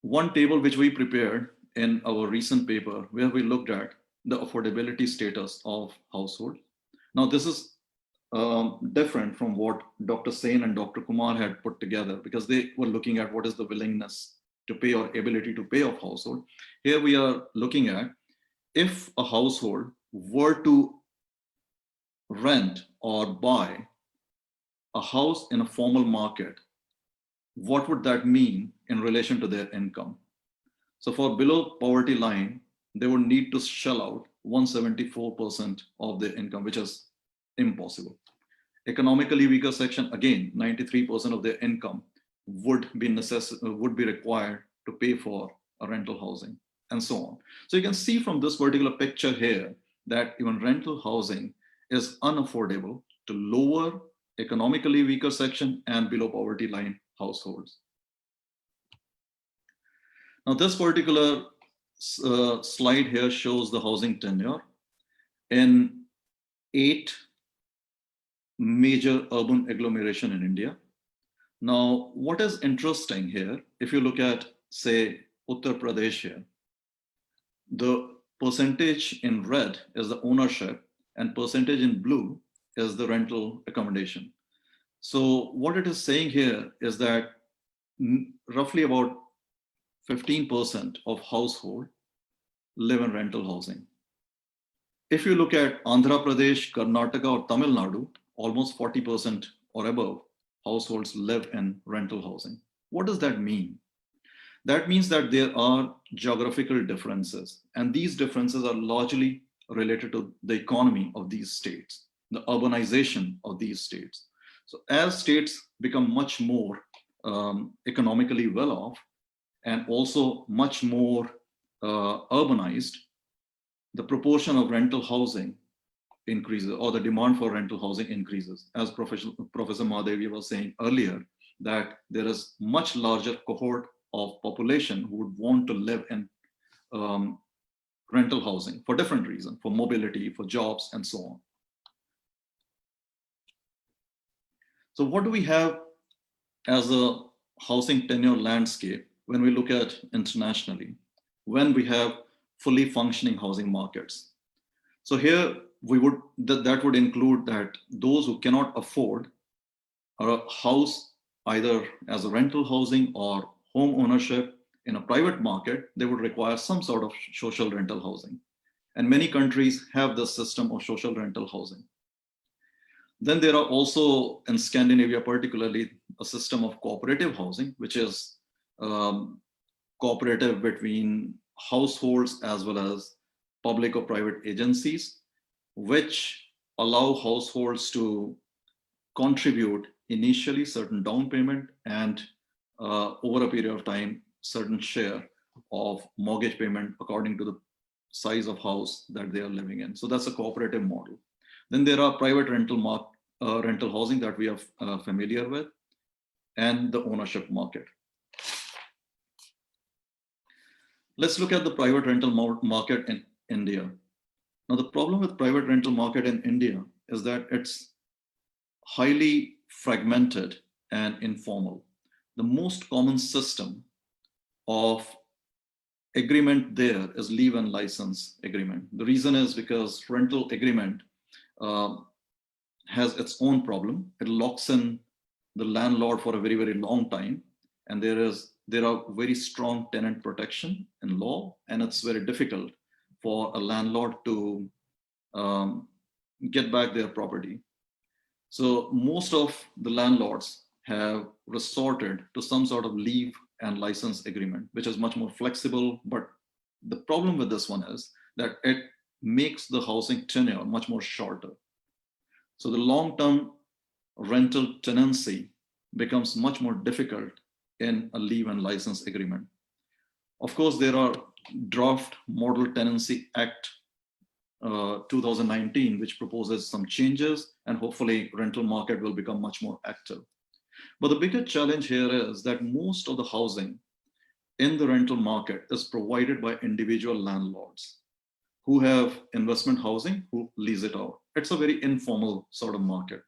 One table which we prepared in our recent paper where we looked at the affordability status of household. Now this is different from what Dr. Sen and Dr. Kumar had put together because they were looking at what is the willingness to pay or ability to pay of household. Here we are looking at if a household were to rent or buy a house in a formal market, what would that mean in relation to their income? So for below poverty line, they would need to shell out 174% of their income, which is impossible. Economically weaker section, again, 93% of their income would be required to pay for a rental housing and so on. So you can see from this particular picture here that even rental housing is unaffordable to lower economically weaker section and below poverty line households. Now this particular slide here shows the housing tenure in 8 major urban agglomeration in India. Now, what is interesting here, if you look at, say, Uttar Pradesh here, the percentage in red is the ownership and percentage in blue is the rental accommodation. So what it is saying here is that roughly about 15% of households live in rental housing. If you look at Andhra Pradesh, Karnataka, or Tamil Nadu, almost 40% or above households live in rental housing. What does that mean? That means that there are geographical differences, and these differences are largely related to the economy of these states, the urbanization of these states. So as states become much more economically well off and also much more urbanized, the proportion of rental housing increases, or the demand for rental housing increases. As Professor Mahadevia was saying earlier, that there is much larger cohort of population who would want to live in rental housing for different reasons, for mobility, for jobs, and so on. So what do we have as a housing tenure landscape when we look at internationally, when we have fully functioning housing markets? So here we would, that would include that those who cannot afford a house either as a rental housing or home ownership in a private market, they would require some sort of social rental housing. And many countries have the system of social rental housing. Then there are also, in Scandinavia particularly, a system of cooperative housing, which is cooperative between households as well as public or private agencies, which allow households to contribute initially certain down payment and over a period of time, certain share of mortgage payment according to the size of house that they are living in. So that's a cooperative model. Then there are private rental housing that we are familiar with, and the ownership market. Let's look at the private rental market in India. Now, the problem with private rental market in India is that it's highly fragmented and informal. The most common system of agreement there is leave and license agreement. The reason is because rental agreement has its own problem. It locks in the landlord for a very, very long time. And there are very strong tenant protection in law, and it's very difficult for a landlord to get back their property. So most of the landlords have resorted to some sort of leave and license agreement, which is much more flexible. But the problem with this one is that it makes the housing tenure much more shorter. So the long-term rental tenancy becomes much more difficult in a leave and license agreement. Of course, there are Draft Model Tenancy Act 2019, which proposes some changes, and hopefully rental market will become much more active. But the bigger challenge here is that most of the housing in the rental market is provided by individual landlords who have investment housing, who lease it out. It's a very informal sort of market.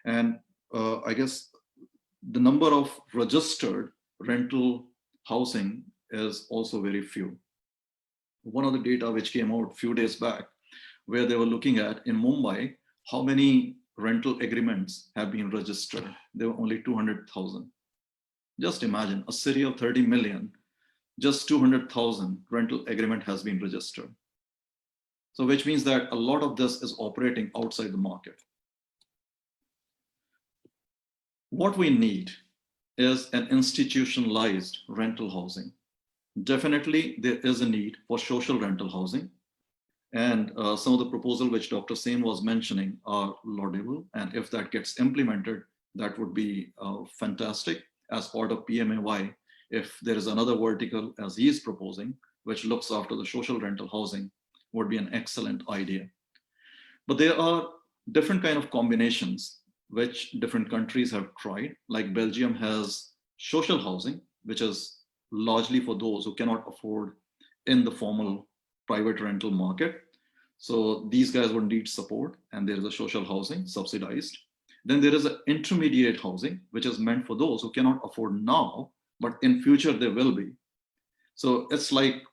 And I guess the number of registered rental housing is also very few. One of the data which came out a few days back, where they were looking at in Mumbai, how many rental agreements have been registered. There were only 200,000. Just imagine, a city of 30 million, just 200,000 rental agreement has been registered. So which means that a lot of this is operating outside the market. What we need is an institutionalized rental housing. Definitely, there is a need for social rental housing. And some of the proposals which Dr. Sen was mentioning are laudable. And if that gets implemented, that would be fantastic as part of PMAY. If there is another vertical, as he is proposing, which looks after the social rental housing, would be an excellent idea. But there are different kind of combinations which different countries have tried. Like Belgium has social housing, which is largely for those who cannot afford in the formal private rental market. So these guys would need support, and there is a social housing subsidized. Then there is an intermediate housing, which is meant for those who cannot afford now, but in future there will be. So it's like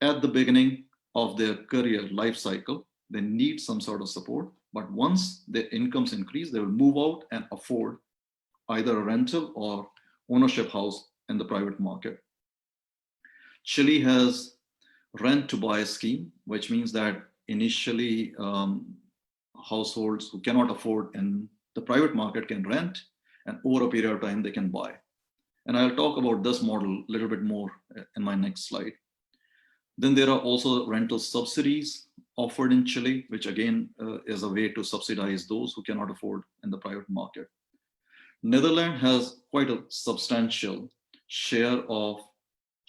at the beginning of their career life cycle, they need some sort of support. But once their incomes increase, they will move out and afford either a rental or ownership house in the private market. Chile has rent to buy scheme, which means that initially households who cannot afford in the private market can rent, and over a period of time they can buy. And I'll talk about this model a little bit more in my next slide. Then there are also rental subsidies offered in Chile, which again is a way to subsidize those who cannot afford in the private market. Netherlands has quite a substantial share of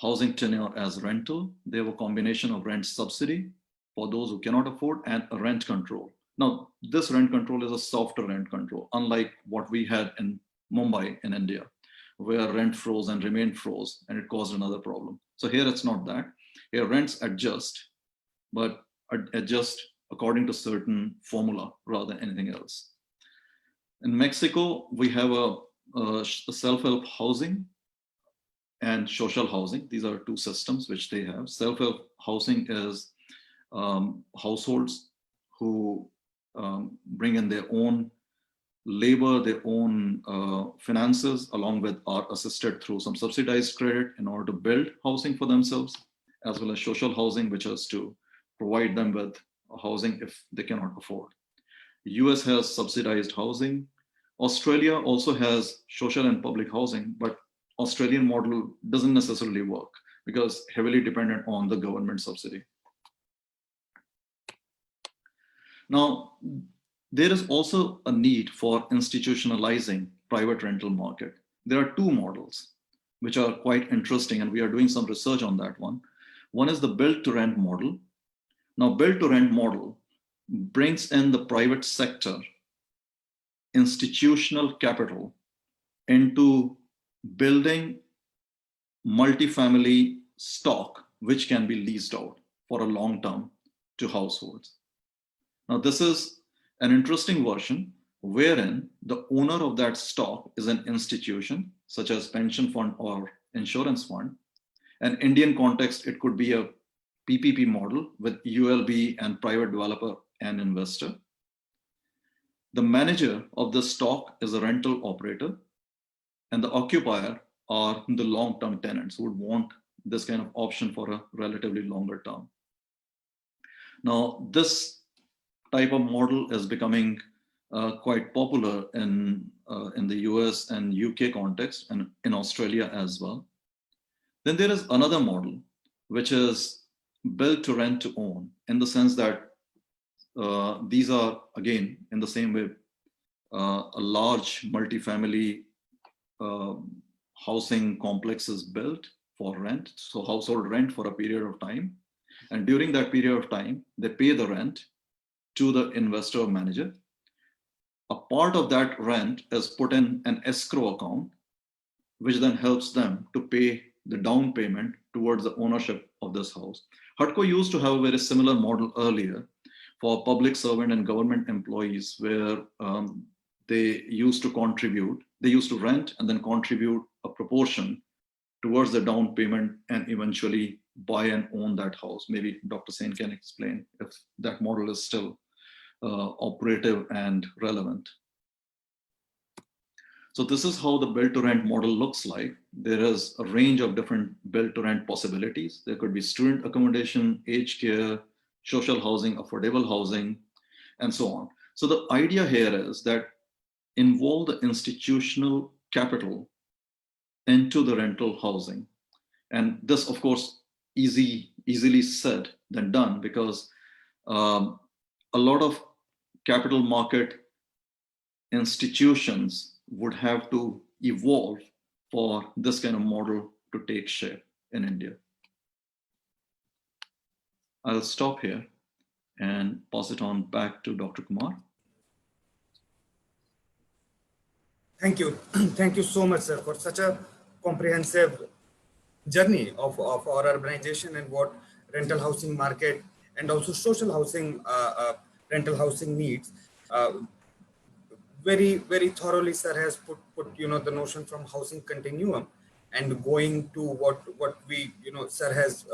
housing tenure as rental. They have a combination of rent subsidy for those who cannot afford and a rent control. Now, this rent control is a softer rent control, unlike what we had in Mumbai in India, where rent froze and remained froze, and it caused another problem. So here it's not that. Here rents adjust, but adjust according to certain formula rather than anything else. In Mexico, we have a self-help housing and social housing. These are two systems which they have. Self-help housing is households who bring in their own labor, their own finances, along with are assisted through some subsidized credit in order to build housing for themselves, as well as social housing, which is to provide them with housing if they cannot afford. US has subsidized housing. Australia also has social and public housing, but Australian model doesn't necessarily work because heavily dependent on the government subsidy. Now, there is also a need for institutionalizing private rental market. There are two models which are quite interesting, and we are doing some research on that one. One is the build to rent model. Now, build to rent model brings in the private sector institutional capital into building multifamily stock, which can be leased out for a long term to households. Now, this is an interesting version wherein the owner of that stock is an institution, such as pension fund or insurance fund. In Indian context, it could be a PPP model with ULB and private developer and investor. The manager of the stock is a rental operator, and the occupier are the long-term tenants who would want this kind of option for a relatively longer term. Now, this type of model is becoming quite popular in the US and UK context and in Australia as well. Then there is another model, which is built to rent to own, in the sense that these are, again, in the same way, a large multifamily housing complex is built for rent, so household rent for a period of time. And during that period of time, they pay the rent to the investor or manager. A part of that rent is put in an escrow account, which then helps them to pay the down payment towards the ownership of this house. HUDCO used to have a very similar model earlier for public servant and government employees, where they used to contribute, they used to rent and then contribute a proportion towards the down payment and eventually buy and own that house. Maybe Dr. Sen can explain if that model is still operative and relevant. So this is how the build to rent model looks like. There is a range of different build to rent possibilities. There could be student accommodation, aged care, social housing, affordable housing, and so on. So the idea here is that involve the institutional capital into the rental housing. And this, of course, easily said than done, because a lot of capital market institutions would have to evolve for this kind of model to take shape in India. I'll stop here and pass it on back to Dr. Kumar. Thank you. Thank you so much, sir, for such a comprehensive journey of our urbanization and what rental housing market and also social housing, rental housing needs. Very thoroughly, sir has put the notion from housing continuum and going to what we sir has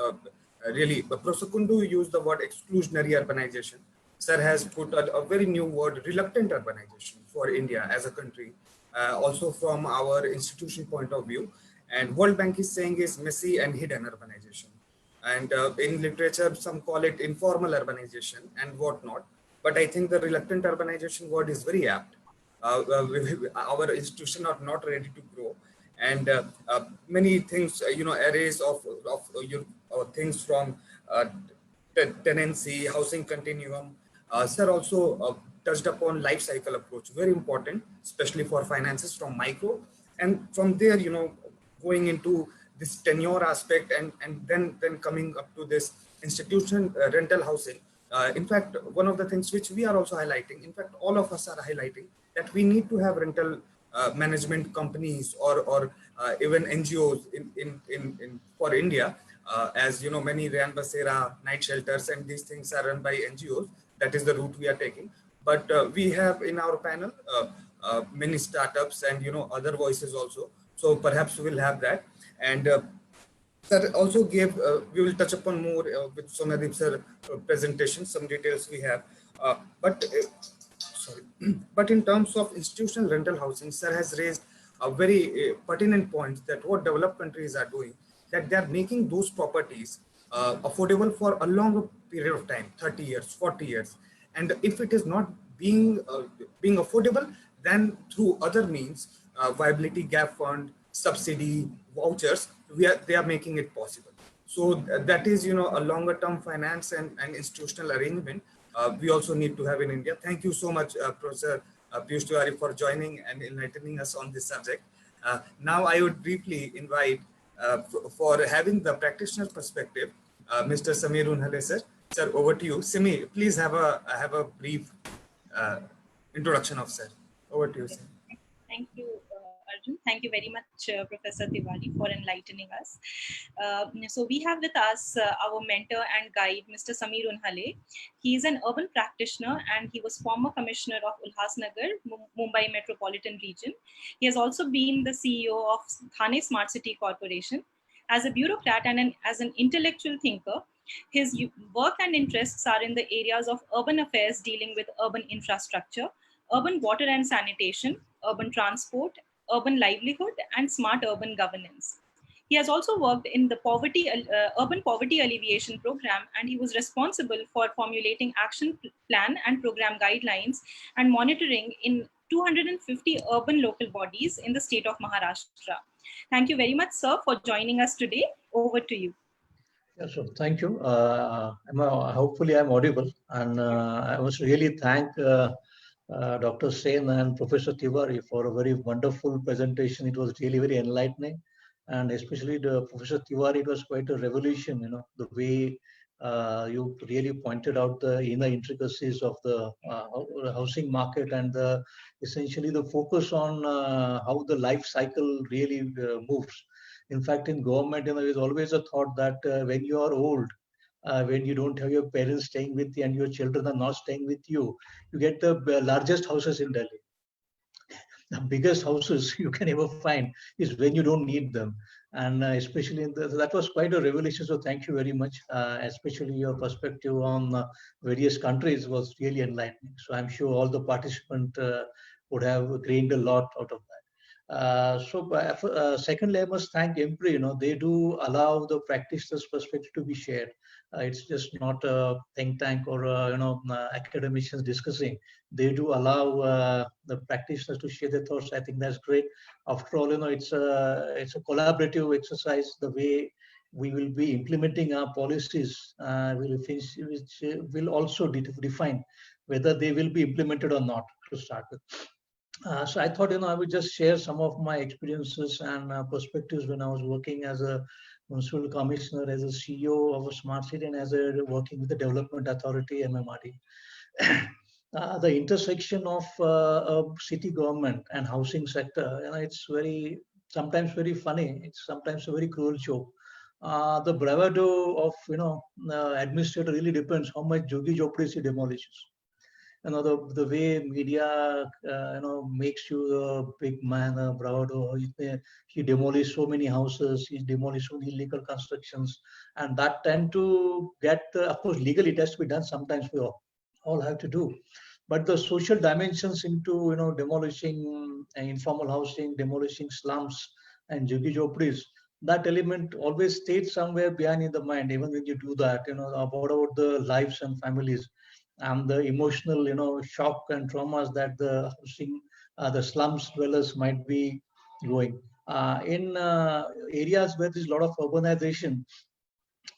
really. But Professor Kundu used the word exclusionary urbanization. Sir has put a very new word, reluctant urbanization for India as a country, also from our institution point of view. And World Bank is saying is messy and hidden urbanization. And in literature, some call it informal urbanization and whatnot. But I think the reluctant urbanization word is very apt. Our institutions are not ready to grow. And many things, arrays of things from tenancy, housing continuum. Sir also touched upon life cycle approach, very important, especially for finances from micro. And from there, going into this tenure aspect and then coming up to this institution rental housing. In fact, one of the things which we are also highlighting, in fact, all of us are highlighting that we need to have rental management companies or even NGOs in for India. As you know, many Rayan Basera, night shelters, and these things are run by NGOs. That is the route we are taking. But we have in our panel many startups and other voices also. So perhaps we will have that. And sir also gave, we will touch upon more with Somadeep sir presentation, some details we have. But sorry, but in terms of institutional rental housing, sir has raised a very pertinent point that what developed countries are doing, that they are making those properties affordable for a longer period of time, 30 years, 40 years. And if it is not being affordable, then through other means, viability gap fund, subsidy, vouchers, they are making it possible. So that is, a longer term finance and institutional arrangement we also need to have in India. Thank you so much, Professor Piyush Tiwari, for joining and enlightening us on this subject. Now I would briefly invite for having the practitioner perspective, Mr. Sameer Unhale, sir. Sir, over to you. Simi, please have a brief introduction of sir. Over to you, sir. Thank you, Arjun. Thank you very much, Professor Tiwari, for enlightening us. So we have with us our mentor and guide, Mr. Sameer Unhale. He is an urban practitioner and he was former commissioner of Ulhasnagar, Mumbai Metropolitan Region. He has also been the CEO of Thane Smart City Corporation. As a bureaucrat and as an intellectual thinker, his work and interests are in the areas of urban affairs dealing with urban infrastructure, urban water and sanitation, urban transport, urban livelihood, and smart urban governance. He has also worked in the urban poverty alleviation program, and he was responsible for formulating action plan and program guidelines and monitoring in 250 urban local bodies in the state of Maharashtra. Thank you very much, sir, for joining us today. Over to you. Yeah, so thank you. Hopefully I'm audible, and I must really thank Dr. Sen and Professor Tiwari for a very wonderful presentation. It was really very enlightening, and especially the Professor Tiwari, it was quite a revolution, the way you really pointed out the inner intricacies of the housing market and essentially the focus on how the life cycle really moves. In fact, in government, there's always a thought that when you are old, when you don't have your parents staying with you and your children are not staying with you, you get the largest houses in Delhi. The biggest houses you can ever find is when you don't need them. And especially that was quite a revelation. So thank you very much. Especially your perspective on various countries was really enlightening. So I'm sure all the participants would have gained a lot out of that. Secondly, I must thank IMPRI. They do allow the practitioners' perspective to be shared. It's just not a think tank or academicians discussing. They do allow the practitioners to share their thoughts. I think that's great. After all, it's a collaborative exercise. The way we will be implementing our policies which will also define whether they will be implemented or not to start with. So I thought, I would just share some of my experiences and perspectives when I was working as a municipal commissioner, as a CEO of a smart city, and as working with the Development Authority, MMRD. The intersection of city government and housing sector, it's sometimes very funny. It's sometimes a very cruel joke. The bravado of administrator really depends how much Joggi Jopdis he demolishes. The way media makes you a big man, a bravado. He demolished so many houses, he demolished so many illegal constructions, and that tend to get of course legally it has to be done sometimes for all. all have to do. But the social dimensions into demolishing informal housing, demolishing slums and jhuggi jhopris, that element always stays somewhere behind in the mind. Even when you do that, about the lives and families and the emotional shock and traumas that the housing, the slums dwellers might be going in areas where there's a lot of urbanization.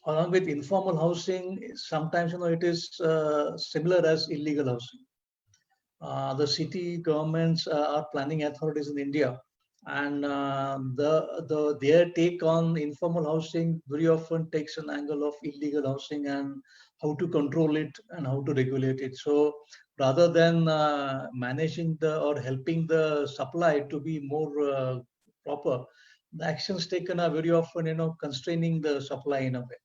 Along with informal housing, sometimes it is similar as illegal housing. The city governments are planning authorities in India, and their take on informal housing very often takes an angle of illegal housing and how to control it and how to regulate it. So rather than managing or helping the supply to be more proper, the actions taken are very often constraining the supply in a way.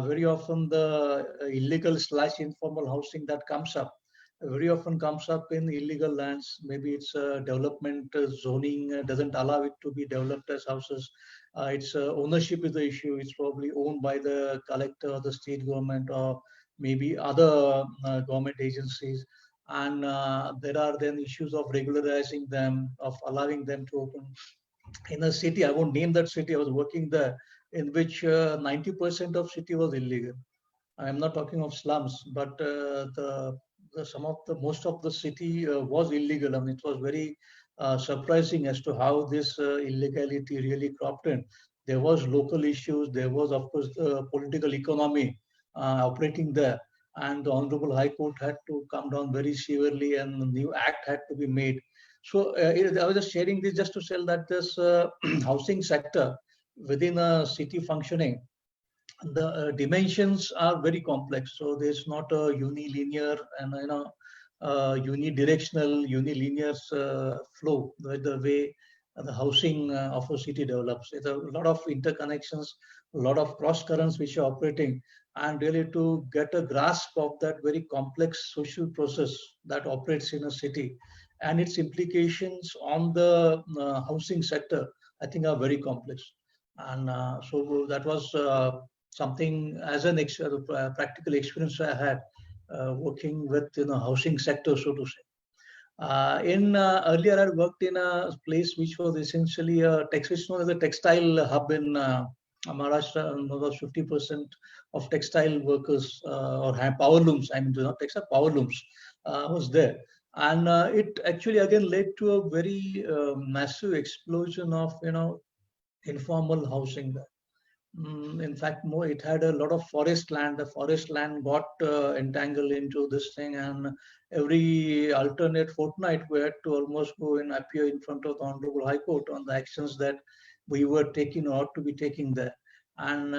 Very often the illegal / informal housing that comes up very often comes up in illegal lands. Maybe it's development zoning doesn't allow it to be developed as houses. It's ownership is the issue. It's probably owned by the collector, the state government, or maybe other government agencies. And there are then issues of regularizing them, of allowing them to open. In a city, I won't name that city, I was working there, in which 90% of city was illegal. I'm not talking of slums, but most of the city was illegal. I mean, it was very surprising as to how this illegality really cropped in. There was local issues. There was, of course, the political economy operating there, and the Honorable High Court had to come down very severely, and a new act had to be made. So I was just sharing this just to tell that this housing sector within a city functioning, the dimensions are very complex. So there's not a unilinear and unidirectional, unilinear flow the way the housing of a city develops. It's a lot of interconnections, a lot of cross currents which are operating, and really to get a grasp of that very complex social process that operates in a city and its implications on the housing sector, I think are very complex. And so that was something as an practical experience I had working with housing sector, so to say. Earlier, I worked in a place which was essentially which is known as a textile hub in Maharashtra. About 50% of textile workers or power looms, I mean, not textile, power looms was there. And it actually again led to a very massive explosion of informal housing there. In fact, more it had a lot of forest land. The forest land got entangled into this thing, and every alternate fortnight we had to almost go and appear in front of the Honorable High Court on the actions that we were taking or to be taking there. And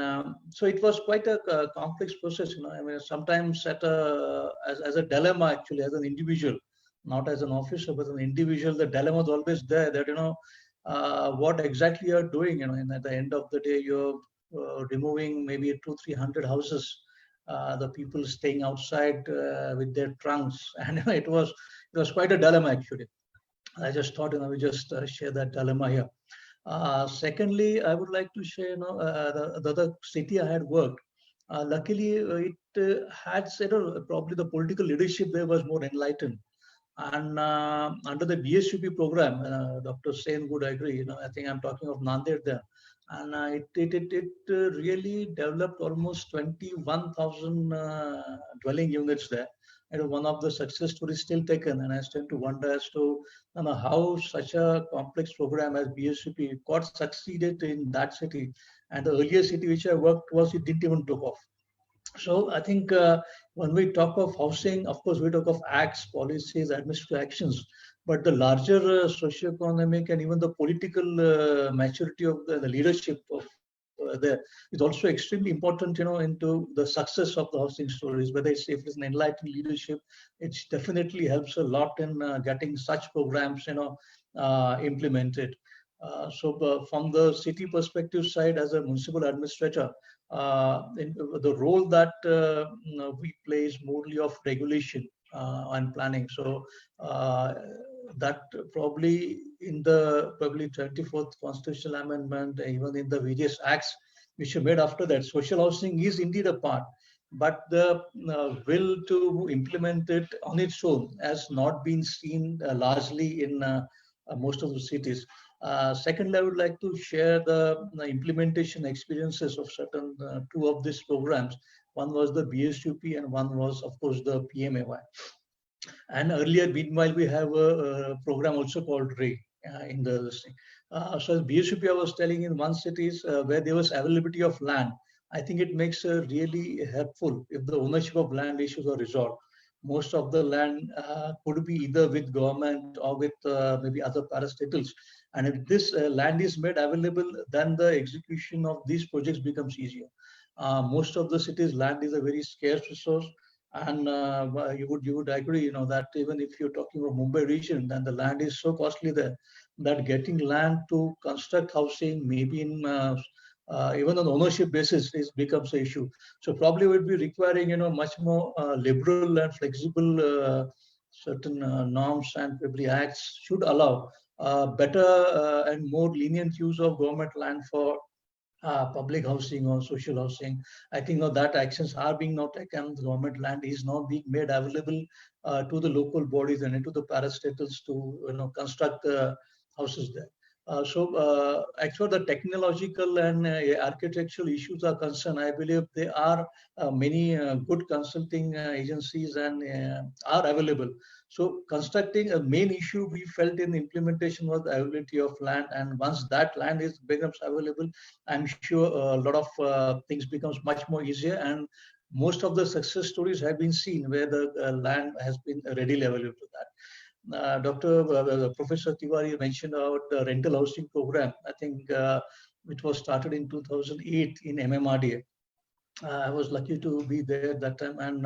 so it was quite a complex process. I mean, sometimes as a dilemma, actually, as an individual, not as an officer, but as an individual, the dilemma is always there that what exactly you're doing. And at the end of the day, you're removing maybe 200-300 houses, the people staying outside with their trunks, and it was quite a dilemma actually. I just thought we just share that dilemma here. Secondly, I would like to share the other city I had worked. Luckily, it had probably the political leadership there was more enlightened. And under the BSUP program, Dr. Sen would agree. I think I'm talking of Nanded there. And it really developed almost 21,000 dwelling units there. And one of the success stories still taken. And I tend to wonder as to how such a complex program as BSUP got succeeded in that city. And the earlier city which I worked was, it didn't even took off. So I think when we talk of housing, of course, we talk of acts, policies, administrative actions, but the larger socioeconomic and even the political maturity of the leadership of there is also extremely important, into the success of the housing stories. Whether if it's an enlightened leadership, it definitely helps a lot in getting such programs, implemented. So from the city perspective side, as a municipal administrator, the role that we play is mostly of regulation and planning. So that probably in the 24th constitutional amendment, even in the various acts which are made after that, social housing is indeed a part. but the will to implement it on its own has not been seen largely in most of the cities. Secondly, I would like to share the implementation experiences of certain two of these programs. One was the BSUP and one was, of course, the PMAY. And earlier, meanwhile, we have a program also called RAY in the thing. So as BSUP, I was telling in one cities where there was availability of land, I think it makes really helpful if the ownership of land issues are resolved. Most of the land could be either with government or with maybe other parastatals. And if this land is made available, then the execution of these projects becomes easier. Most of the cities' land is a very scarce resource. And you would agree, that even if you're talking about Mumbai region, then the land is so costly there that getting land to construct housing, maybe in even on ownership basis, is becomes an issue. So probably would be requiring, much more liberal and flexible certain norms, and probably acts should allow better and more lenient use of government land for public housing or social housing. I think that actions are being now taken. The government land is now being made available to the local bodies and into the parastatals to construct houses there. As far the technological and architectural issues are concerned, I believe there are many good consulting agencies and are available. So constructing a main issue we felt in implementation was the availability of land, and once that land becomes available, I'm sure a lot of things becomes much more easier, and most of the success stories have been seen where the land has been readily available to that. Professor Tiwari mentioned about the rental housing program. I think it was started in 2008 in MMRDA. I was lucky to be there at that time, and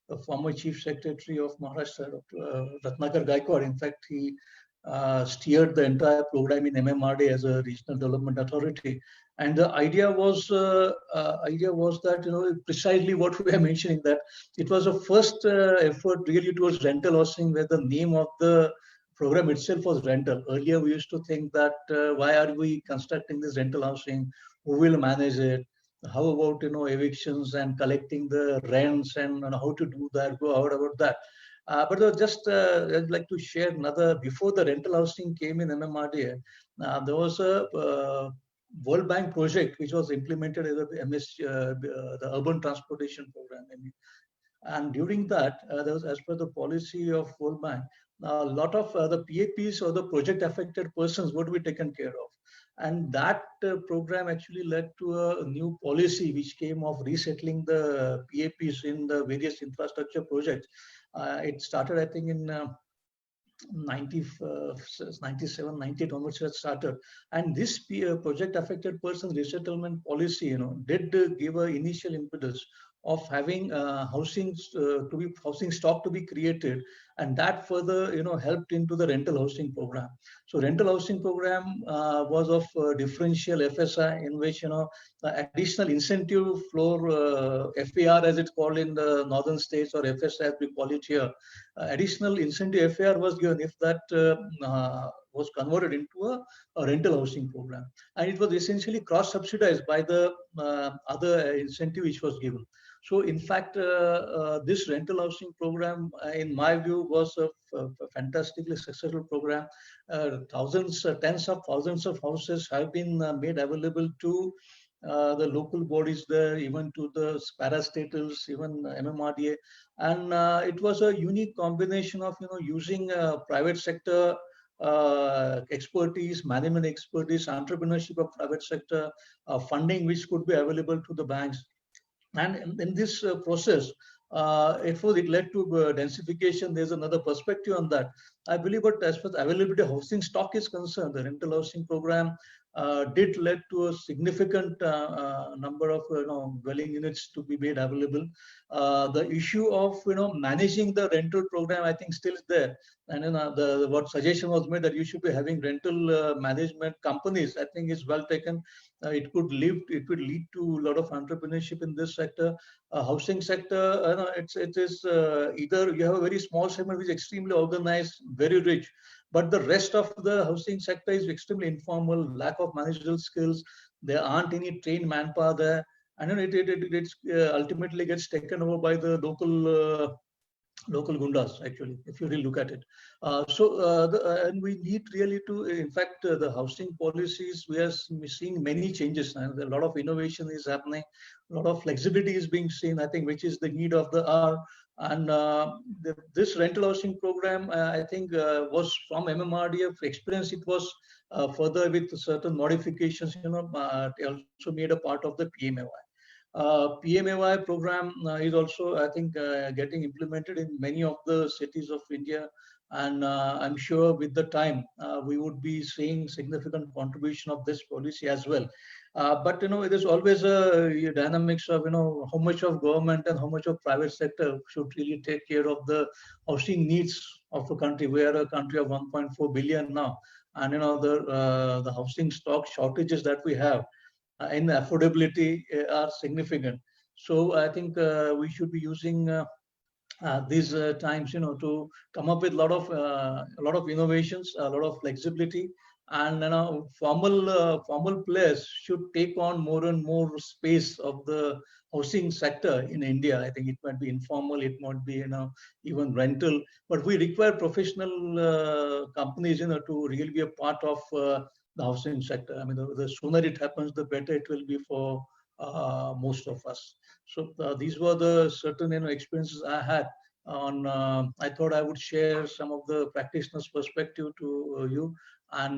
the former Chief Secretary of Maharashtra, Dr. Ratnakar Gaikwad, in fact, he steered the entire program in MMRDA as a regional development authority. And the idea was that precisely what we are mentioning, that it was a first effort really towards rental housing, where the name of the program itself was rental. Earlier, we used to think that why are we constructing this rental housing? Who will manage it? How about evictions and collecting the rents, and how to do that? Go out about that. But I'd like to share another. Before the rental housing came in MMRDA, there was a World Bank project which was implemented as the Urban Transportation Program. And during that, there was, as per the policy of World Bank, a lot of the PAPs or the project affected persons would be taken care of. And that program actually led to a new policy which came of resettling the PAPs in the various infrastructure projects. It started, I think, in 97, 98 onwards it started. And this project affected persons resettlement policy, did give an initial impetus of having housing stock to be created, and that further helped into the rental housing program. So rental housing program was of differential FSI, in which additional incentive floor FAR, as it's called in the northern states, or FSI as we call it here. Additional incentive FAR was given if that was converted into a rental housing program, and it was essentially cross subsidized by the other incentive which was given. So in fact, this rental housing program, in my view, was a fantastically successful program. Tens of thousands of houses have been made available to the local bodies there, even to the parastatals, even MMRDA. And it was a unique combination of using private sector expertise, management expertise, entrepreneurship of private sector, funding which could be available to the banks. And in this process, it led to densification. There's another perspective on that, I believe. But as far as availability of housing stock is concerned, the rental housing program did lead to a significant number of dwelling units to be made available. The issue of managing the rental program, I think, still is there. And what suggestion was made that you should be having rental management companies, I think, is well taken. It could lead to a lot of entrepreneurship in this sector. Housing sector, it is either you have a very small segment which is extremely organized, very rich, but the rest of the housing sector is extremely informal, lack of managerial skills. There aren't any trained manpower there. and then it ultimately gets taken over by the local gundas, actually, if you really look at it. And we need really to, in fact, the housing policies, we are seeing many changes, and a lot of innovation is happening, a lot of flexibility is being seen, I think, which is the need of the hour. And this rental housing program, I think, was from MMRDF experience. It was further with certain modifications, it also made a part of the PMAY. PMAY program is also, I think, getting implemented in many of the cities of India. And I'm sure with the time, we would be seeing significant contribution of this policy as well. But, it is always a dynamics of, how much of government and how much of private sector should really take care of the housing needs of the country. We are a country of 1.4 billion now. And, the housing stock shortages that we have in affordability are significant. So I think we should be using these times, to come up with a lot of innovations, a lot of flexibility, and formal players should take on more and more space of the housing sector in India. I think it might be informal, it might be even rental, but we require professional companies, to really be a part of the housing sector. I mean, the sooner it happens, the better it will be for most of us. So these were the certain experiences I had on. I thought I would share some of the practitioners' perspective to you, and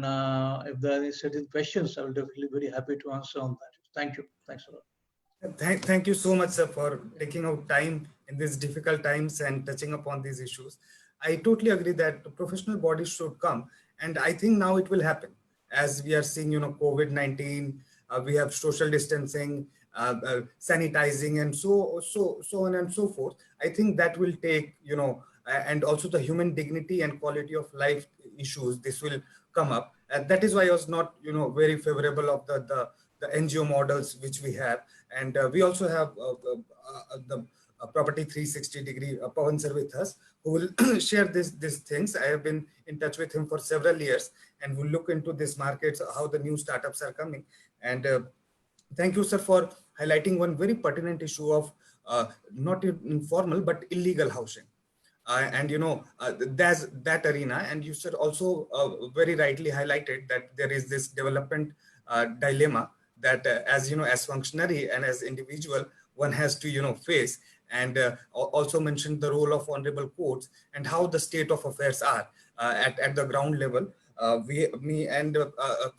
if there are any certain questions, I will definitely be very happy to answer on that. Thank you. Thanks a lot. Thank you so much, sir, for taking out time in these difficult times and touching upon these issues. I totally agree that professional bodies should come, and I think now it will happen. As we are seeing, COVID-19, we have social distancing, sanitizing, and so on and so forth. I think that will take, and also the human dignity and quality of life issues, this will come up. That is why I was not, very favorable of the NGO models which we have. And we also have the Property 360 degree Pawan sir with us, who will share these things. I have been in touch with him for several years, and we'll look into these markets, how the new startups are coming. And thank you, sir, for highlighting one very pertinent issue of not informal but illegal housing. And there's that arena, and you sir also very rightly highlighted that there is this development dilemma that as functionary and as individual, one has to face, and also mentioned the role of honorable courts and how the state of affairs are at the ground level. Me and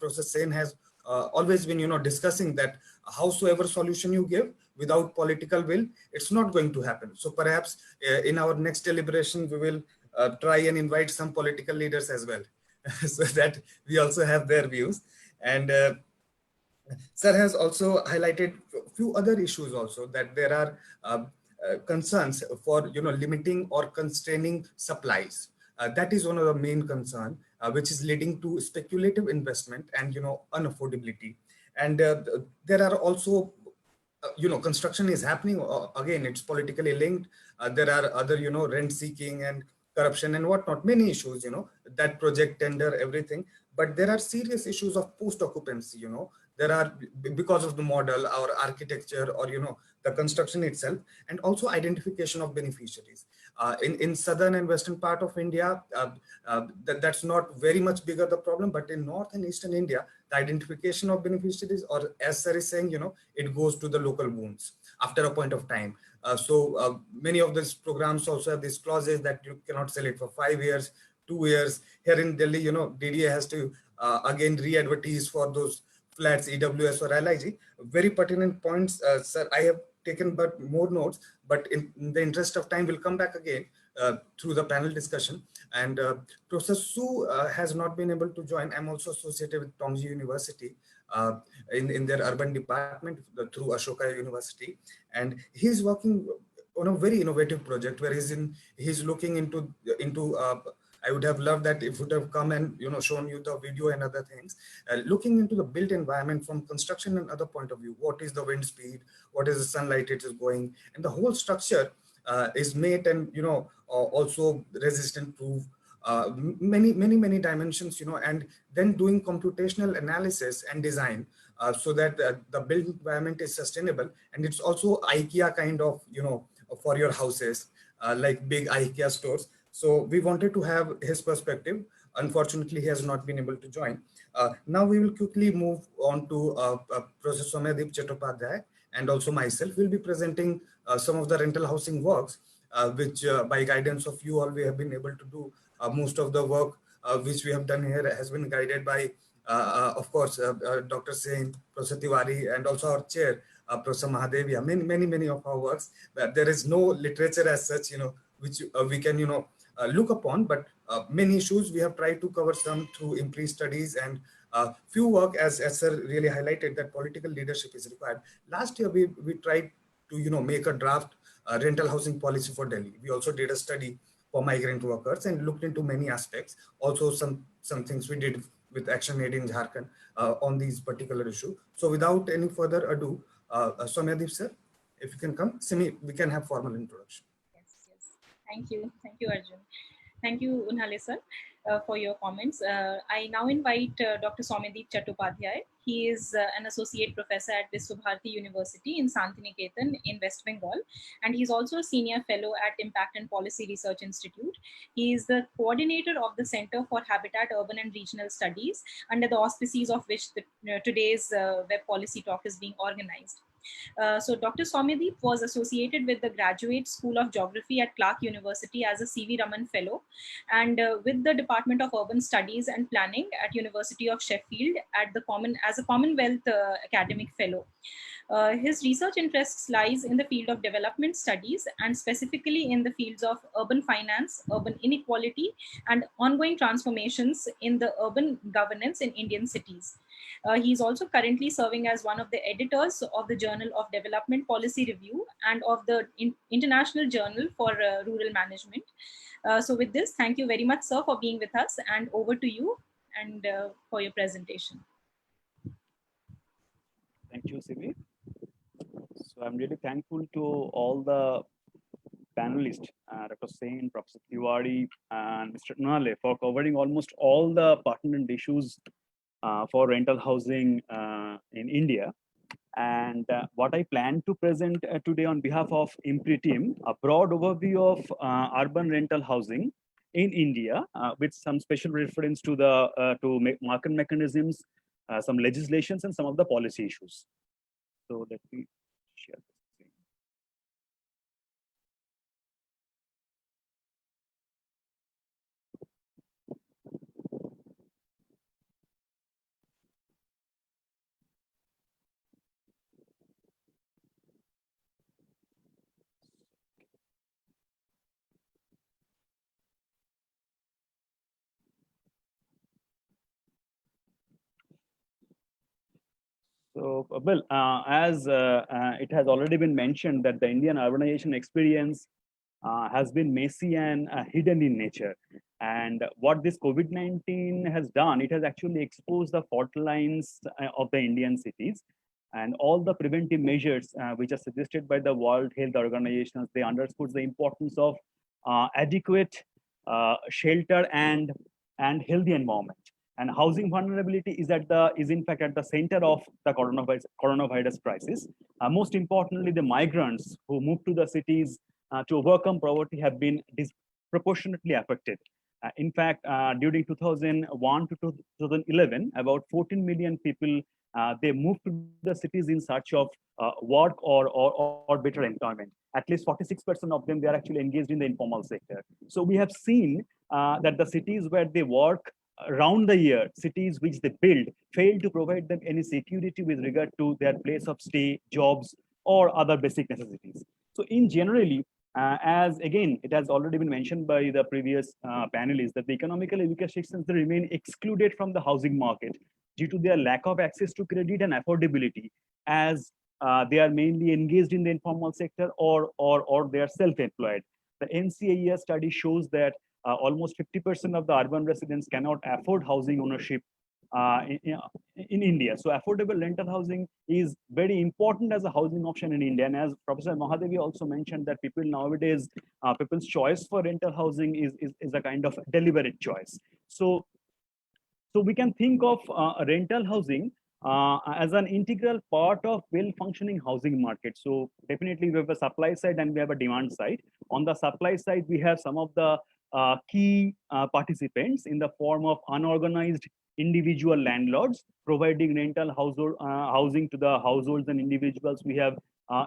Professor Sen has always been discussing that howsoever solution you give, without political will, it's not going to happen. So perhaps in our next deliberation, we will try and invite some political leaders as well, so that we also have their views. And sir has also highlighted a few other issues also, that there are concerns for limiting or constraining supplies. That is one of the main concern, which is leading to speculative investment and unaffordability. And there are also construction is happening, again, it's politically linked. There are other rent seeking and corruption and whatnot, many issues, that project tender, everything. But there are serious issues of post occupancy. There are, because of the model or architecture or the construction itself, and also identification of beneficiaries. In southern and western part of India, that's not very much bigger the problem, but in north and eastern India, the identification of beneficiaries, or as sir is saying, it goes to the local wounds after a point of time. So many of these programs also have these clauses that you cannot sell it for 5 years, 2 years. Here in Delhi, DDA has to again re-advertise for those flats, EWS or LIG. Very pertinent points, sir. I have taken but more notes, but in the interest of time, we'll come back again through the panel discussion. And Professor Su has not been able to join. I'm also associated with Tongji University in their urban department through Ashoka University. And he's working on a very innovative project where he's looking into I would have loved that if it would have come and shown you the video and other things, looking into the built environment from construction and other point of view. What is the wind speed? What is the sunlight it is going? And the whole structure is made and also resistant proof. Many dimensions, and then doing computational analysis and design so that the built environment is sustainable. And it's also IKEA kind of, for your houses, like big IKEA stores. So we wanted to have his perspective. Unfortunately, he has not been able to join. Now we will quickly move on to Professor Soumyadeep Chattopadhyay, and also myself will be presenting some of the rental housing works, which by guidance of you all, we have been able to do. Most of the work which we have done here has been guided by, of course, Dr. Sen, Professor Tiwari, and also our chair, Professor Mahadevia. Many of our works. But there is no literature as such, which we can, look upon. But many issues we have tried to cover some through IMPRI studies, and few work, as sir really highlighted, that political leadership is required. Last year we tried to make a draft rental housing policy for Delhi. We also did a study for migrant workers and looked into many aspects. Also some things we did with Action Aid in Jharkhand on these particular issue. So without any further ado, Soumyadeep sir, if you can come, Simi, we can have formal introduction. Yes. Thank you, Arjun. Thank you, Unhale sir, for your comments. I now invite Dr. Soumyadeep Chattopadhyay. He is an associate professor at Vishwabharati University in Santiniketan in West Bengal, and he's also a senior fellow at Impact and Policy Research Institute. He is the coordinator of the Center for Habitat, Urban and Regional Studies, under the auspices of which today's web policy talk is being organized. So Dr. Soumyadeep was associated with the Graduate School of Geography at Clark University as a C.V. Raman Fellow, and with the Department of Urban Studies and Planning at University of Sheffield as a Commonwealth Academic Fellow. His research interests lies in the field of development studies, and specifically in the fields of urban finance, urban inequality, and ongoing transformations in the urban governance in Indian cities. He's also currently serving as one of the editors of the Journal of Development Policy Review and of the International Journal for Rural Management. So with this, thank you very much, sir, for being with us, and over to you and for your presentation. Thank you, Sivi. So I'm really thankful to all the panelists, Dr. Sen, Professor Tiwari, and Mr. Nale, for covering almost all the pertinent issues for rental housing in India. And what I plan to present today on behalf of IMPRI team, a broad overview of urban rental housing in India, with some special reference to the market mechanisms, some legislations, and some of the policy issues. So let me share this thing. So, well, as it has already been mentioned that the Indian urbanization experience has been messy and hidden in nature. And what this COVID-19 has done, it has actually exposed the fault lines of the Indian cities, and all the preventive measures which are suggested by the World Health Organization. They underscore the importance of adequate shelter and healthy environment. And housing vulnerability is in fact at the center of the coronavirus crisis. Most importantly, the migrants who move to the cities to overcome poverty have been disproportionately affected. In fact, during 2001 to 2011, about 14 million people they moved to the cities in search of work or better employment. At least 46% of them, they are actually engaged in the informal sector. So we have seen that the cities where they work around the year, cities which they build, fail to provide them any security with regard to their place of stay, jobs, or other basic necessities. So in generally, as again, it has already been mentioned by the previous panelists, that the economically weaker sections remain excluded from the housing market due to their lack of access to credit and affordability, as they are mainly engaged in the informal sector or they are self-employed. The NCAER study shows that almost 50% of the urban residents cannot afford housing ownership in India. So affordable rental housing is very important as a housing option in India. And as Professor Mahadevia also mentioned, that people nowadays, people's choice for rental housing is a kind of deliberate choice. So we can think of rental housing as an integral part of well-functioning housing market. So definitely we have a supply side and we have a demand side. On the supply side, we have some of the key participants in the form of unorganized individual landlords providing rental housing to the households and individuals. We have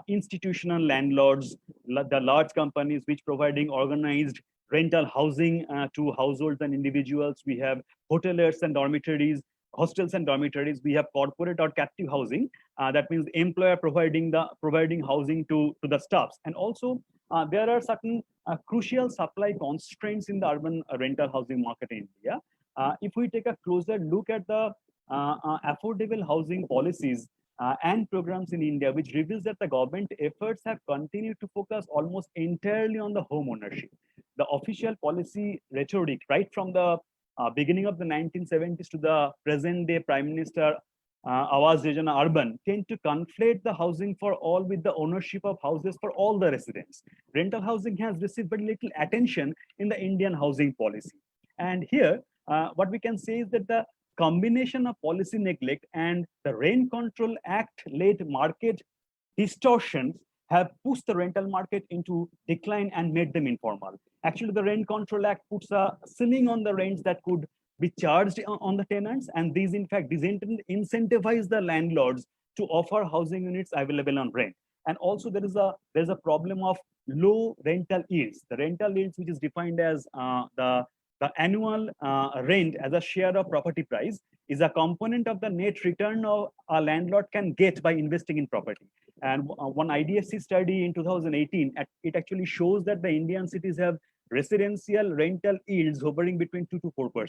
institutional landlords, the large companies which providing organized rental housing to households and individuals. We have hoteliers and dormitories, hostels and dormitories. We have corporate or captive housing. That means the employer providing housing to the staffs. And also there are certain crucial supply constraints in the urban rental housing market in India. If we take a closer look at the affordable housing policies and programs in India, which reveals that the government efforts have continued to focus almost entirely on the home ownership. The official policy rhetoric, right from the beginning of the 1970s to the present day Prime Minister Awas Yojana Urban, tend to conflate the housing for all with the ownership of houses for all the residents. Rental housing has received very little attention in the Indian housing policy. And here, what we can say is that the combination of policy neglect and the Rent Control Act-led market distortions have pushed the rental market into decline and made them informal. Actually, the Rent Control Act puts a ceiling on the rents that could be charged on the tenants, and these in fact incentivize the landlords to offer housing units available on rent. And also there's a problem of low rental yields. The rental yields, which is defined as the annual rent as a share of property price, is a component of the net return of a landlord can get by investing in property. And one IDFC study in 2018, it actually shows that the Indian cities have residential rental yields hovering between 2 to 4%.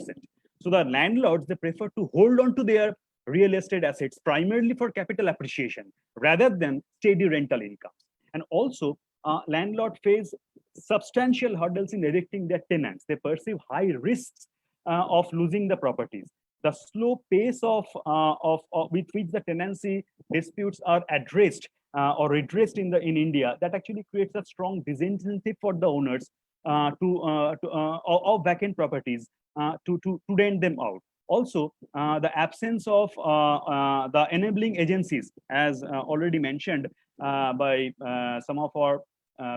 So the landlords, they prefer to hold on to their real estate assets primarily for capital appreciation rather than steady rental incomes. And also, landlords face substantial hurdles in erecting their tenants. They perceive high risks of losing the properties. The slow pace of with which the tenancy disputes are addressed or redressed in India, that actually creates a strong disincentive for the owners of vacant properties to rent them out. Also, the absence of the enabling agencies, as already mentioned by some of our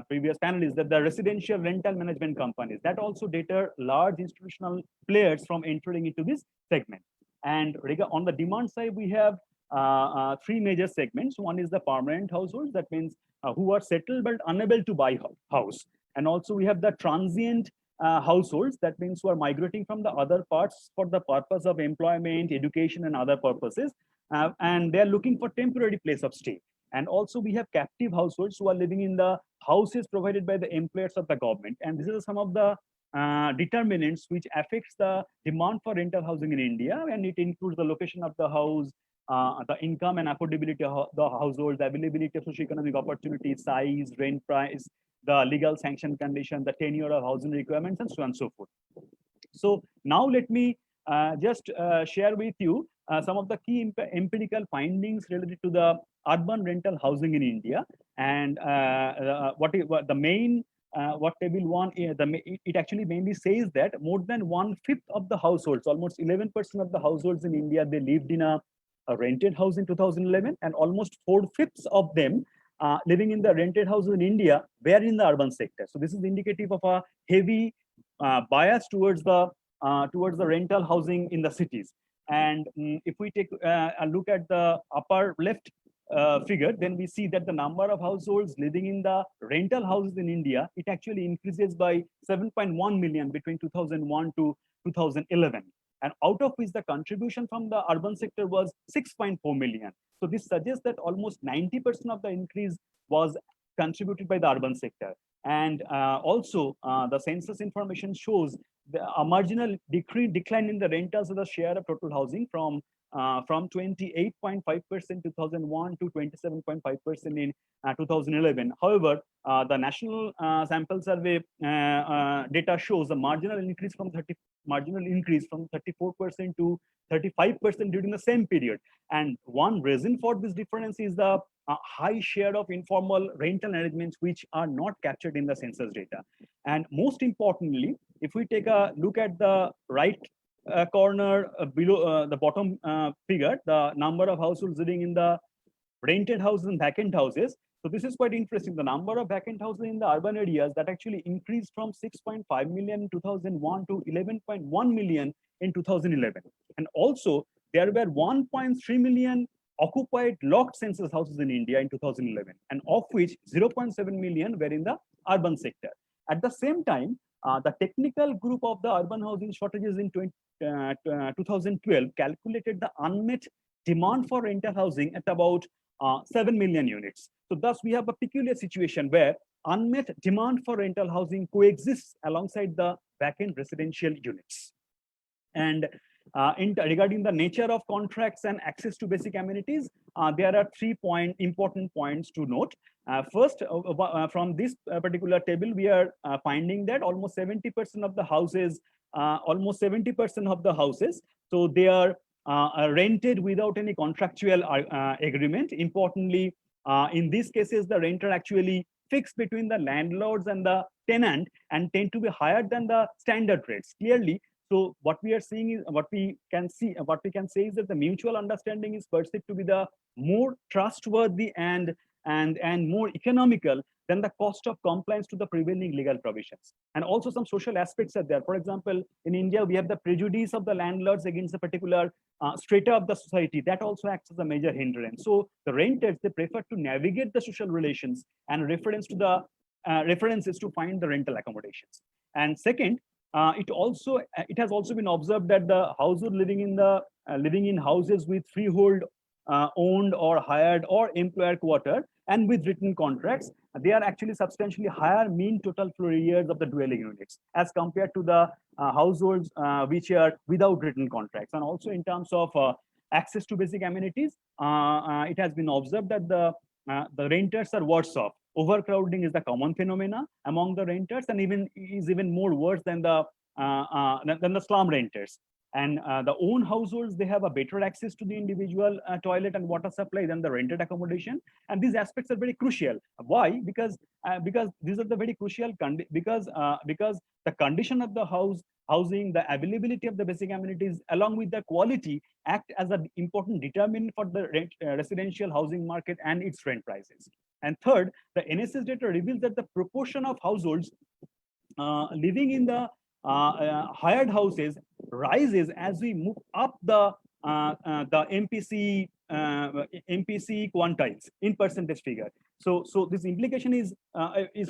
previous panelists, that the residential rental management companies that also deter large institutional players from entering into this segment. And on the demand side, we have three major segments. One is the permanent households, that means who are settled but unable to buy house. And also we have the transient households, that means who are migrating from the other parts for the purpose of employment, education, and other purposes, and they're looking for temporary place of stay. And also we have captive households who are living in the houses provided by the employers of the government. And this is some of the determinants which affects the demand for rental housing in India, and it includes the location of the house, the income and affordability of the household, the availability of socioeconomic opportunities, size, rent price, the legal sanction condition, the tenure of housing requirements, and so on and so forth. So now let me just share with you some of the key empirical findings related to the urban rental housing in India. And what the main what table one, it actually mainly says that more than 1/5 of the households, almost 11% of the households in India, they lived in a rented house in 2011, and almost 4/5 of them living in the rented houses in India were in the urban sector. So this is indicative of a heavy bias towards the rental housing in the cities. And if we take a look at the upper left figure, then we see that the number of households living in the rental houses in India, it actually increases by 7.1 million between 2001 to 2011. And out of which the contribution from the urban sector was 6.4 million. So this suggests that almost 90% of the increase was contributed by the urban sector. And also the census information shows a marginal decline in the rentals as a share of total housing from 28.5% 2001 to 27.5% in 2011. However, the national sample survey data shows a marginal increase from 34% to 35% during the same period. And one reason for this difference is the high share of informal rental arrangements which are not captured in the census data. And most importantly, if we take a look at the right corner below the bottom figure, the number of households living in the rented houses and vacant houses. So this is quite interesting. The number of vacant houses in the urban areas that actually increased from 6.5 million in 2001 to 11.1 million in 2011. And also there were 1.3 million occupied locked census houses in India in 2011, and of which 0.7 million were in the urban sector. At the same time, the technical group of the urban housing shortages in 2012 calculated the unmet demand for rental housing at about 7 million units. So thus we have a peculiar situation where unmet demand for rental housing coexists alongside the vacant residential units. And regarding the nature of contracts and access to basic amenities, there are 3 important points to note. First, from this particular table, we are finding that almost 70% of the houses, so they are rented without any contractual agreement. Importantly, in these cases, the rent are actually fixed between the landlords and the tenant and tend to be higher than the standard rates. Clearly, so what we are seeing is what we can say is that the mutual understanding is perceived to be the more trustworthy and more economical than the cost of compliance to the prevailing legal provisions. And also some social aspects are there. For example, in India, we have the prejudice of the landlords against a particular strata of the society. That also acts as a major hindrance. So the renters, they prefer to navigate the social relations and references to find the rental accommodations. And second, it has also been observed that the household living in houses with freehold owned or hired or employer quarter and with written contracts, they are actually substantially higher mean total floor areas of the dwelling units as compared to the households which are without written contracts. And also in terms of access to basic amenities, it has been observed that the renters are worse off. Overcrowding is the common phenomena among the renters, and is even more worse than the slum renters. And the own households, they have a better access to the individual toilet and water supply than the rented accommodation. And these aspects are very crucial. Why? Because these are the very crucial because the condition of the housing, the availability of the basic amenities, along with the quality, act as an important determinant for the residential housing market and its rent prices. And third, the NSS data reveals that the proportion of households living in the hired houses rises as we move up the MPC quantiles in percentage figure. So this implication is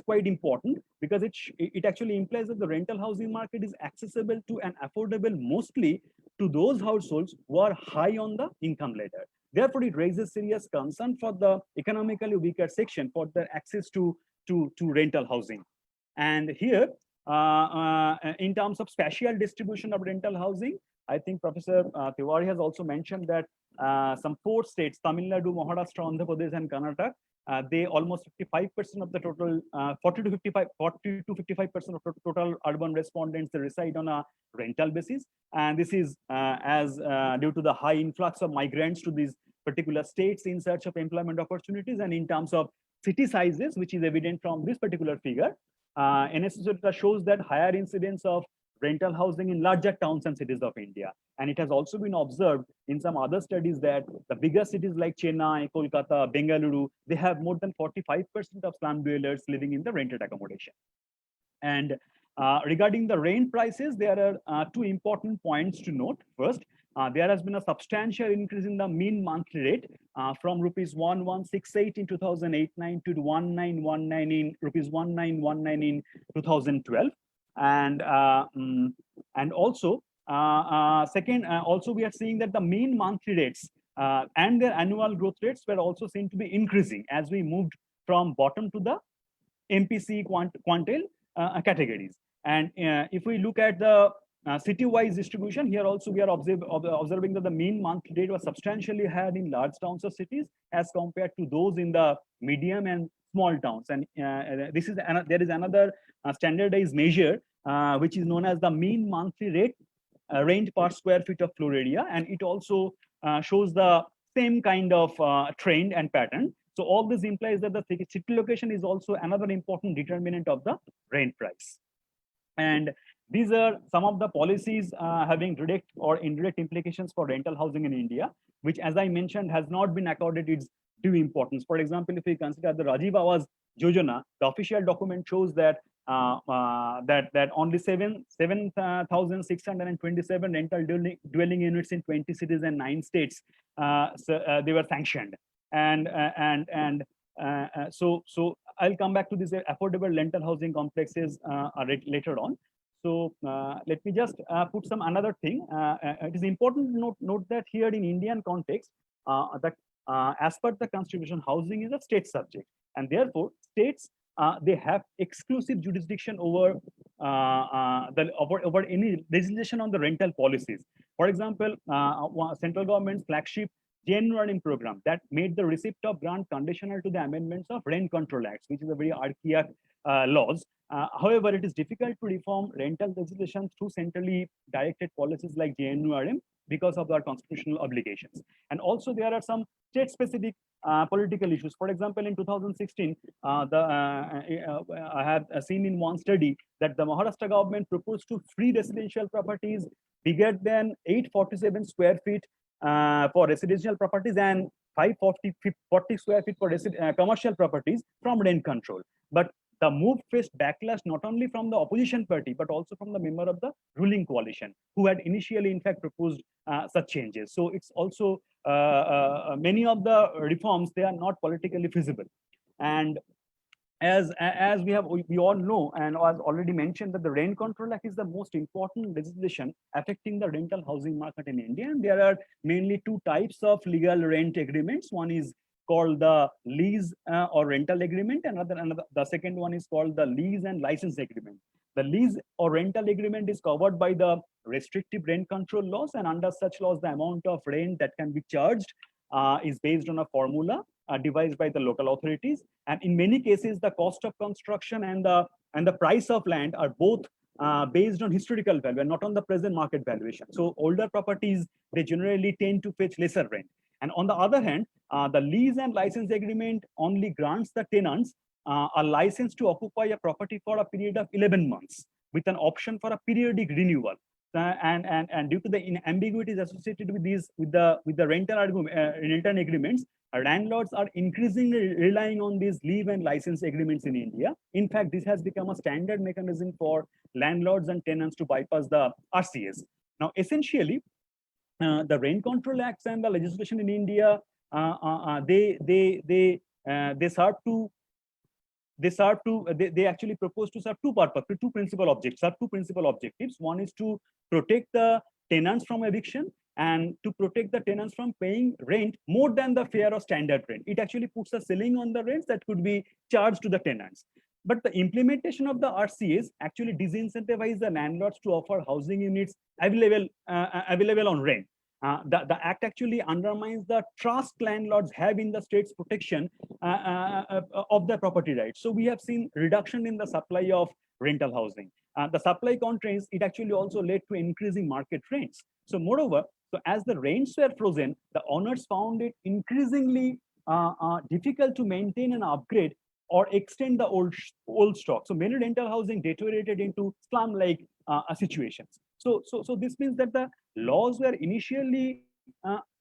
quite important because it actually implies that the rental housing market is accessible to and affordable mostly to those households who are high on the income ladder. Therefore, it raises serious concern for the economically weaker section for their access to rental housing. And here, in terms of spatial distribution of rental housing, I think Professor Tiwari has also mentioned that some 4 states, Tamil Nadu, Maharashtra, Andhra Pradesh, and Karnataka, they almost 55% of the total, 40 to 55% of total urban respondents, they reside on a rental basis. And this is due to the high influx of migrants to these particular states in search of employment opportunities. And in terms of city sizes, which is evident from this particular figure, NSS data shows that higher incidence of rental housing in larger towns and cities of India. And it has also been observed in some other studies that the bigger cities like Chennai, Kolkata, Bengaluru, they have more than 45% of slum dwellers living in the rented accommodation. And regarding the rent prices, there are 2 important points to note. First, there has been a substantial increase in the mean monthly rate from rupees 1168 in 2008-9 to 1919 in rupees 1919 in 2012. And also second, also we are seeing that the mean monthly rates and their annual growth rates were also seen to be increasing as we moved from bottom to the MPC quantile categories. And if we look at the city-wise distribution, here also we are observing that the mean monthly rate was substantially higher in large towns or cities as compared to those in the medium and small towns. And there is another standardized measure which is known as the mean monthly rent per square feet of floor area, and it also shows the same kind of trend and pattern. So all this implies that the city location is also another important determinant of the rent price. And These are some of the policies having direct or indirect implications for rental housing in India, which, as I mentioned, has not been accorded its due importance. For example, if we consider the Rajiv Awas Yojana, the official document shows that that only 7,627 rental dwelling units in 20 cities and 9 states they were sanctioned, so I'll come back to this affordable rental housing complexes later on. So let me just put some another thing. It is important to note that here in Indian context, that as per the Constitution, housing is a state subject, and therefore states they have exclusive jurisdiction over over any legislation on the rental policies. For example, central government's flagship January program that made the receipt of grant conditional to the amendments of Rent Control Acts, which is a very archaic laws. However, it is difficult to reform rental legislation through centrally directed policies like JNURM because of our constitutional obligations. And also there are some state-specific political issues. For example, in 2016, I have seen in one study that the Maharashtra government proposed to free residential properties bigger than 847 square feet for residential properties and 540 square feet for commercial properties from rent control. But the move faced backlash not only from the opposition party, but also from the member of the ruling coalition, who had initially, in fact, proposed such changes. So it's also many of the reforms, they are not politically feasible. And as we all know, and as already mentioned, that the Rent Control Act is the most important legislation affecting the rental housing market in India. And there are mainly two types of legal rent agreements. One is called the lease or rental agreement, and the second one is called the lease and license agreement. The lease or rental agreement is covered by the restrictive rent control laws, and under such laws, the amount of rent that can be charged is based on a formula devised by the local authorities. And in many cases, the cost of construction and the price of land are both based on historical value and not on the present market valuation. So older properties, they generally tend to fetch lesser rent. And on the other hand, the lease and license agreement only grants the tenants a license to occupy a property for a period of 11 months with an option for a periodic renewal. And due to the ambiguities associated with these, with the rental agreements, landlords are increasingly relying on these lease and license agreements in India. In fact, this has become a standard mechanism for landlords and tenants to bypass the RCS. Now, essentially, the Rent Control Acts and the legislation in India, they actually propose to serve two principal objectives. One is to protect the tenants from eviction, and to protect the tenants from paying rent more than the fair or standard rent. It actually puts a ceiling on the rents that could be charged to the tenants. But the implementation of the RCS actually disincentivizes the landlords to offer housing units available on rent. The act actually undermines the trust landlords have in the state's protection of their property rights. So we have seen reduction in the supply of rental housing. The supply constraints, it actually also led to increasing market rents. So moreover, so as the rents were frozen, the owners found it increasingly difficult to maintain and upgrade or extend the old stock. So many rental housing deteriorated into slum-like situations. So this means that the laws were initially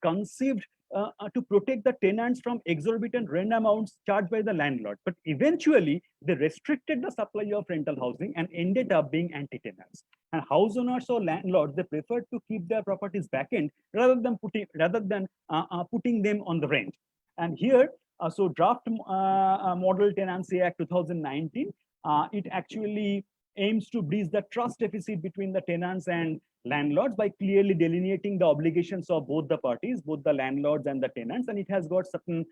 conceived to protect the tenants from exorbitant rent amounts charged by the landlord. But eventually, they restricted the supply of rental housing and ended up being anti-tenants. And house owners or landlords, they preferred to keep their properties vacant rather than putting them on the rent. And here, so Draft Model Tenancy Act 2019, it actually aims to bridge the trust deficit between the tenants and landlords by clearly delineating the obligations of both the parties, both the landlords and the tenants. And it has got certain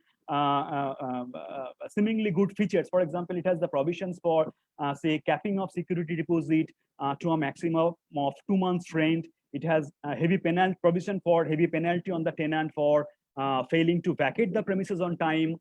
seemingly good features. For example, it has the provisions for, say, capping of security deposit to a maximum of 2 months rent. It has a heavy penalty provision for heavy penalty on the tenant for failing to vacate the premises on time.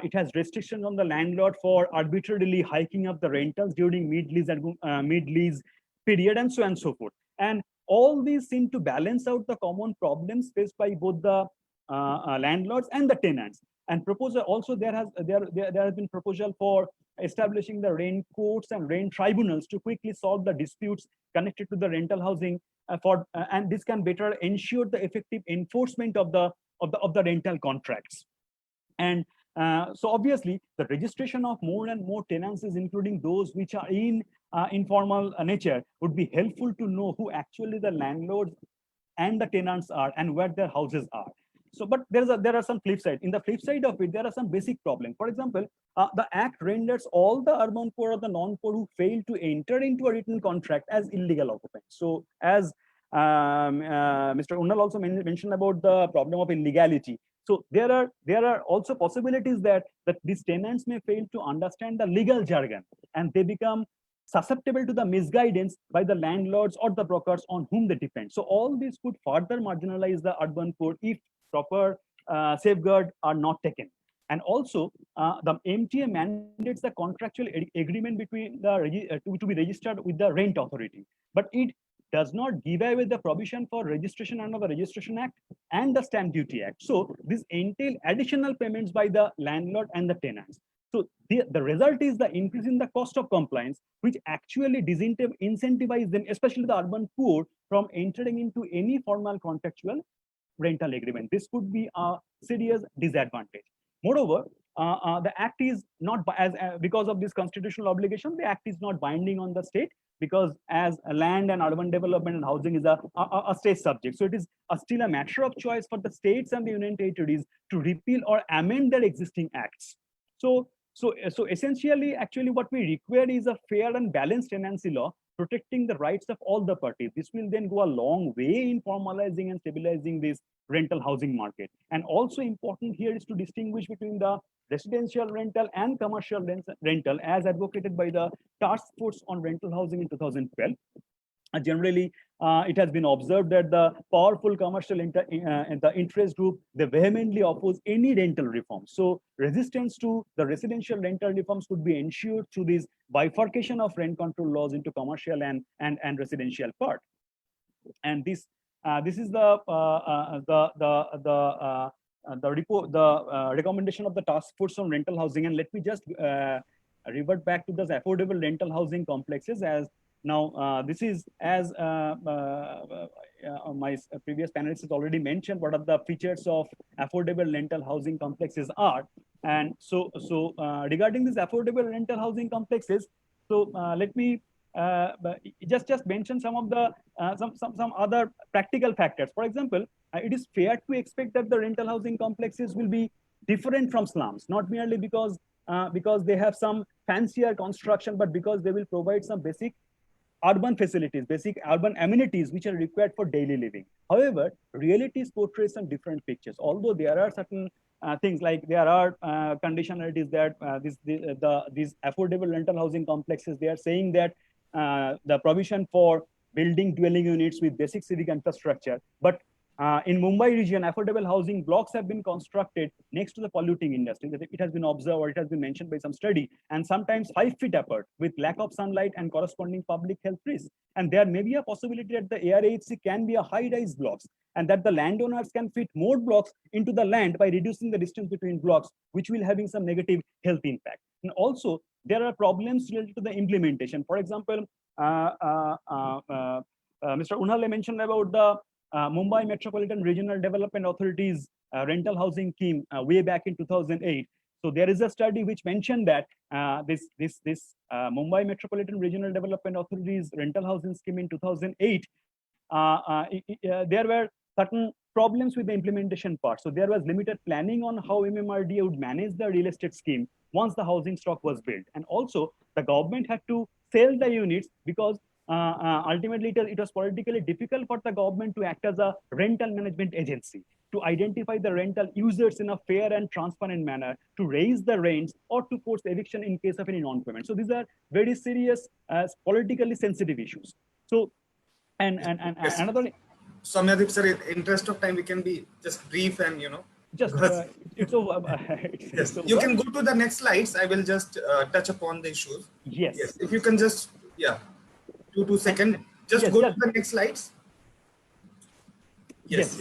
It has restrictions on the landlord for arbitrarily hiking up the rentals during mid-lease period, and so on and so forth. And all these seem to balance out the common problems faced by both the landlords and the tenants. And proposal also there has been proposal for establishing the rent courts and rent tribunals to quickly solve the disputes connected to the rental housing and this can better ensure the effective enforcement of the rental contracts. And so obviously the registration of more and more tenancies, including those which are in informal nature, would be helpful to know who actually the landlords and the tenants are and where their houses are. So, but there are some flip side. In the flip side of it, there are some basic problems. For example, the Act renders all the urban poor or the non-poor who fail to enter into a written contract as illegal occupants. So, as Mr. Unnal also mentioned about the problem of illegality. So there are also possibilities that these tenants may fail to understand the legal jargon and they become susceptible to the misguidance by the landlords or the brokers on whom they depend. So all this could further marginalize the urban poor if proper safeguards are not taken. And also, the MTA mandates the contractual agreement between the to be registered with the rent authority, but it does not give away the provision for registration under the Registration Act and the Stamp Duty Act. So this entail additional payments by the landlord and the tenants. So the result is the increase in the cost of compliance, which actually incentivize them, especially the urban poor, from entering into any formal contractual rental agreement. This could be a serious disadvantage. Moreover, the Act is not, because of this constitutional obligation, the Act is not binding on the state, because as land and urban development and housing is a state subject. So it is still a matter of choice for the states and the union territories to repeal or amend their existing acts. So essentially, actually what we require is a fair and balanced tenancy law protecting the rights of all the parties. This will then go a long way in formalizing and stabilizing this rental housing market. And also important here is to distinguish between the residential rental and commercial rental as advocated by the Task Force on Rental Housing in 2012. Generally, it has been observed that the powerful commercial the interest group, they vehemently oppose any rental reform. So resistance to the residential rental reforms could be ensured through this bifurcation of rent control laws into commercial and residential part. And this is the recommendation of the Task Force on Rental Housing. And let me just revert back to those affordable rental housing complexes. As now, this is as my previous panelists has already mentioned what are the features of affordable rental housing complexes are. And so regarding these affordable rental housing complexes, so let me just mention some of the some other practical factors. For example, it is fair to expect that the rental housing complexes will be different from slums, not merely because they have some fancier construction, but because they will provide some basic urban facilities, basic urban amenities which are required for daily living. However, realities portray some different pictures. Although there are certain things like there are conditionalities that these affordable rental housing complexes, they are saying that the provision for building dwelling units with basic civic infrastructure, but in Mumbai region, affordable housing blocks have been constructed next to the polluting industry. It has been observed, or it has been mentioned by some study, and sometimes 5 feet apart with lack of sunlight and corresponding public health risks. And there may be a possibility that the ARHC can be a high-rise blocks, and that the landowners can fit more blocks into the land by reducing the distance between blocks, which will having some negative health impact. And also, there are problems related to the implementation. For example, Mr. Unhale mentioned about the Mumbai Metropolitan Regional Development Authority's rental housing scheme way back in 2008. So there is a study which mentioned that this Mumbai Metropolitan Regional Development Authority's rental housing scheme in 2008, there were certain problems with the implementation part. So there was limited planning on how MMRDA would manage the real estate scheme once the housing stock was built. And also the government had to sell the units because ultimately it was politically difficult for the government to act as a rental management agency to identify the rental users in a fair and transparent manner, to raise the rents or to force eviction in case of any non-payment. So these are very serious politically sensitive issues. So Yes. another. So Mahadevia sir, in interest of time, we can be just brief and just it's over. Yes, you can go to the next slides. I will just touch upon the issues. Yes. Yes, if you can just 2 seconds, just go to the next slides. Yes.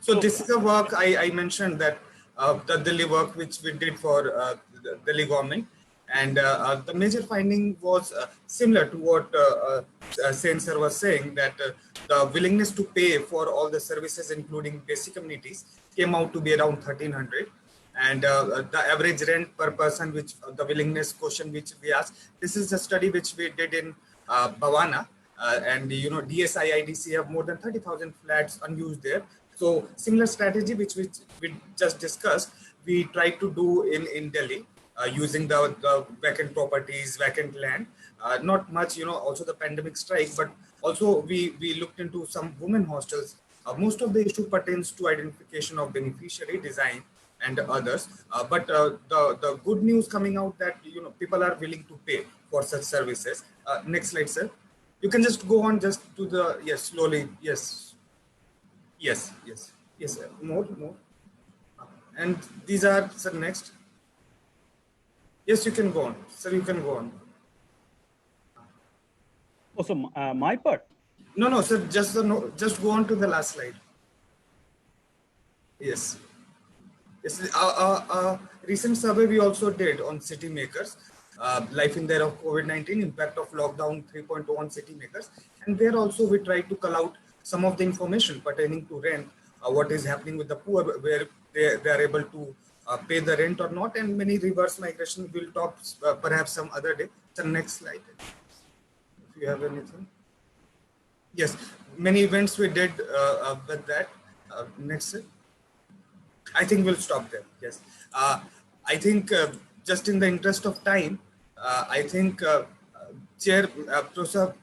So this is a work I mentioned that the Delhi work which we did for the Delhi government. And the major finding was similar to what Sen sir was saying, that the willingness to pay for all the services, including basic amenities, came out to be around 1,300. And the average rent per person, which the willingness question which we asked, this is a study which we did in Bhavana. And DSI, IDC have more than 30,000 flats unused there. So similar strategy which we just discussed, we try to do in Delhi using the vacant properties, vacant land. Not much, also the pandemic strike, but also we looked into some women hostels. Most of the issue pertains to identification of beneficiary, design, and others. But the good news coming out that people are willing to pay for such services. Next slide, sir. You can just go on just to the, yes, slowly, yes. Yes, sir. More. And these are, sir, next. Yes, you can go on. Sir, you can go on. Oh, so my part? No, sir, just go on to the last slide. Yes. Recent survey we also did on city makers, life in there of COVID-19, impact of lockdown 3.0 on city makers. And there also we try to call out some of the information pertaining to rent, what is happening with the poor, where they are able to pay the rent or not, and many reverse migration. We'll talk perhaps some other day. The next slide, if you have anything. Yes, many events we did with that. Next slide. I think we'll stop there. Yes, I think just in the interest of time, I think Chair Professor,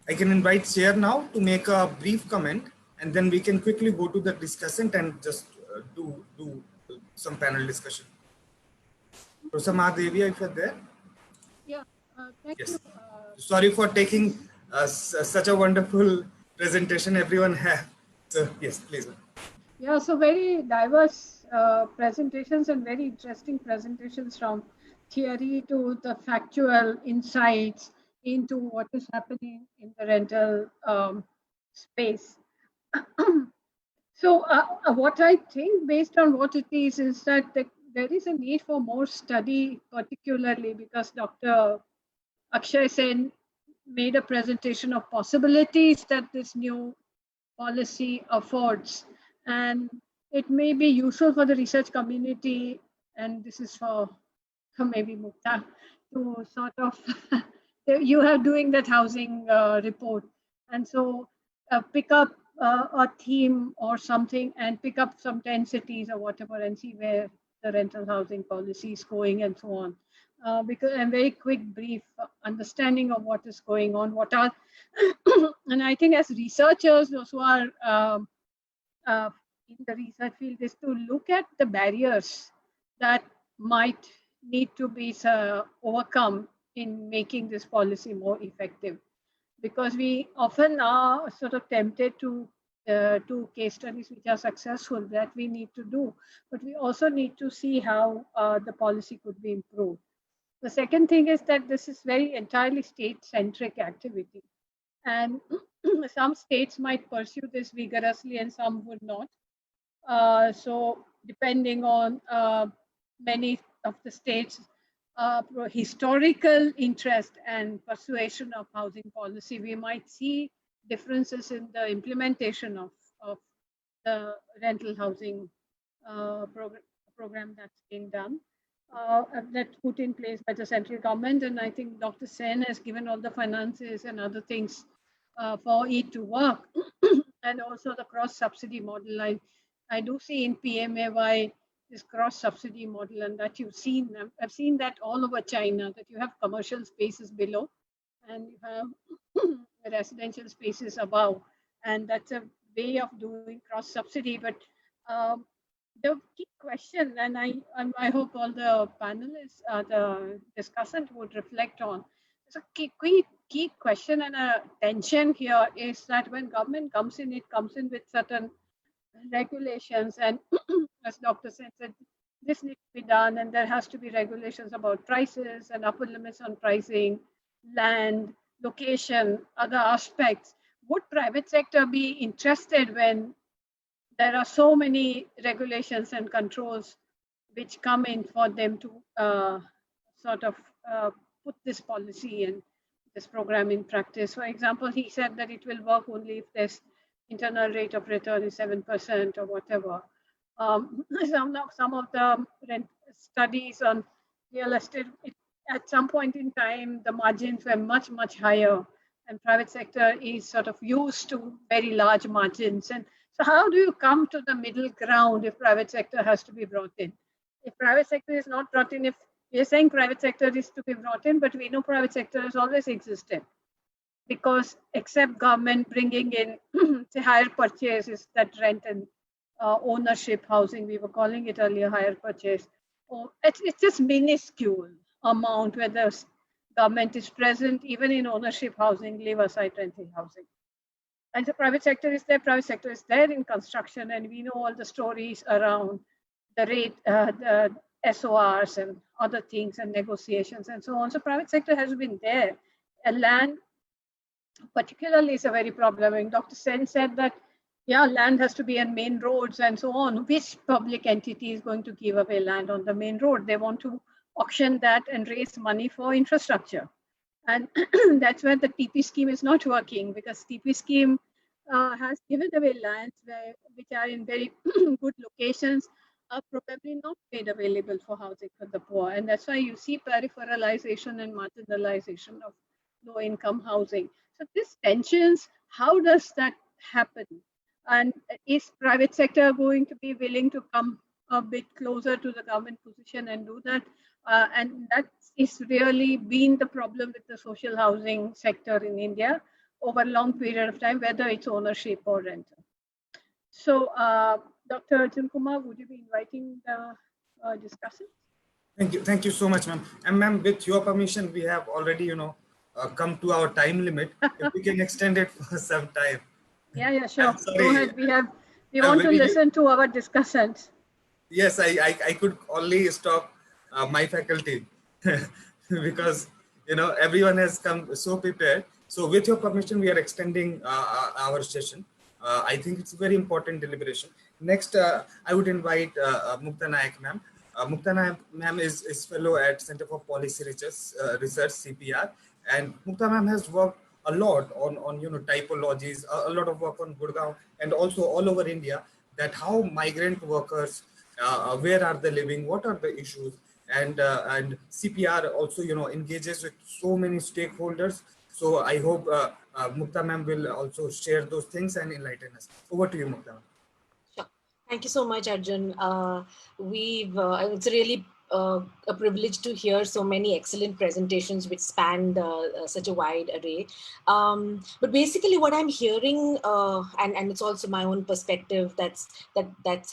I can invite Chair now to make a brief comment, and then we can quickly go to the discussant and just do some panel discussion. Professor Mahadevia, if you're there. Yeah, thank Yes. you. Sorry for taking such a wonderful presentation everyone had. So yes, please. Yeah, so very diverse presentations and very interesting presentations, from theory to the factual insights into what is happening in the rental space. So what I think, based on what it is that there is a need for more study, particularly because Dr. Akshaya Sen made a presentation of possibilities that this new policy affords, and it may be useful for the research community, and this is for maybe Mukta, to sort of you are doing that housing report, and so pick up a theme or something and pick up some 10 cities or whatever and see where the rental housing policy is going and so on. Because a very quick brief understanding of what is going on, what are and I think as researchers, those who are in the research field, is to look at the barriers that might need to be overcome in making this policy more effective, because we often are sort of tempted to case studies which are successful that we need to do, but we also need to see how the policy could be improved. The second thing is that this is very entirely state-centric activity, and some states might pursue this vigorously and some would not. So depending on many of the states' historical interest and persuasion of housing policy, we might see differences in the implementation of the rental housing program that's being done. That's put in place by the central government, and I think Dr. Sen has given all the finances and other things for it to work, and also the cross-subsidy model. I do see in PMAY this cross-subsidy model, and that you've seen. I've seen that all over China, that you have commercial spaces below and you have residential spaces above, and that's a way of doing cross-subsidy. But the key question, and I hope all the panelists, the discussant would reflect on, so key question and a tension here is that when government comes in, it comes in with certain regulations, and as Dr. Sen said, this needs to be done, and there has to be regulations about prices and upper limits on pricing, land, location, other aspects. Would private sector be interested when there are so many regulations and controls which come in for them to sort of put this policy and this program in practice. For example, he said that it will work only if this internal rate of return is 7% or whatever. Some of the studies on real estate, at some point in time, the margins were much, much higher, and private sector is sort of used to very large margins. And so how do you come to the middle ground if private sector has to be brought in? If private sector is not brought in, if we're saying private sector is to be brought in, but we know private sector has always existed, because except government bringing in say higher purchases, that rent and ownership housing, we were calling it earlier higher purchase, it's just minuscule amount where the government is present, even in ownership housing, leave aside rental housing. And the private sector is there in construction, and we know all the stories around the rate, the SORs and other things and negotiations and so on. So private sector has been there. And land particularly is a very problem. And Dr. Sen said that, yeah, land has to be on main roads and so on. Which public entity is going to give away land on the main road? They want to auction that and raise money for infrastructure. And that's where the TP scheme is not working, because TP scheme has given away lands which are in very good locations, are probably not made available for housing for the poor. And that's why you see peripheralization and marginalization of low-income housing. So these tensions, how does that happen? And is private sector going to be willing to come a bit closer to the government position and do that? And that is really been the problem with the social housing sector in India over a long period of time, whether it's ownership or rental. So, Dr. Arjun Kumar, would you be inviting the discussion? Thank you so much, ma'am. And ma'am, with your permission, we have already, come to our time limit. If we can extend it for some time. Yeah, sure. Go ahead. We want to listen to our discussants. Yes, I could only stop my faculty because everyone has come so prepared. So with your permission, we are extending our session. I think it's a very important deliberation. Next, I would invite Mukta Nayak ma'am. Mukta Nayak ma'am is fellow at Center for Policy Research CPR, and Mukta ma'am has worked a lot on typologies, a lot of work on Gurgaon and also all over India, that how migrant workers, where are they living, what are the issues, and CPR also engages with so many stakeholders. So I hope Mukta ma'am will also share those things and enlighten us. Over to you, Mukta. Sure. Thank you so much, Arjun. It's really a privilege to hear so many excellent presentations which spanned such a wide array. But basically what I'm hearing, and it's also my own perspective that's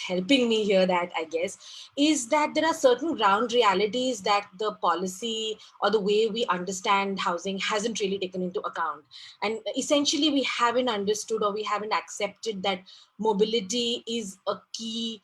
helping me hear that, I guess, is that there are certain ground realities that the policy or the way we understand housing hasn't really taken into account. And essentially we haven't understood, or we haven't accepted that mobility is a key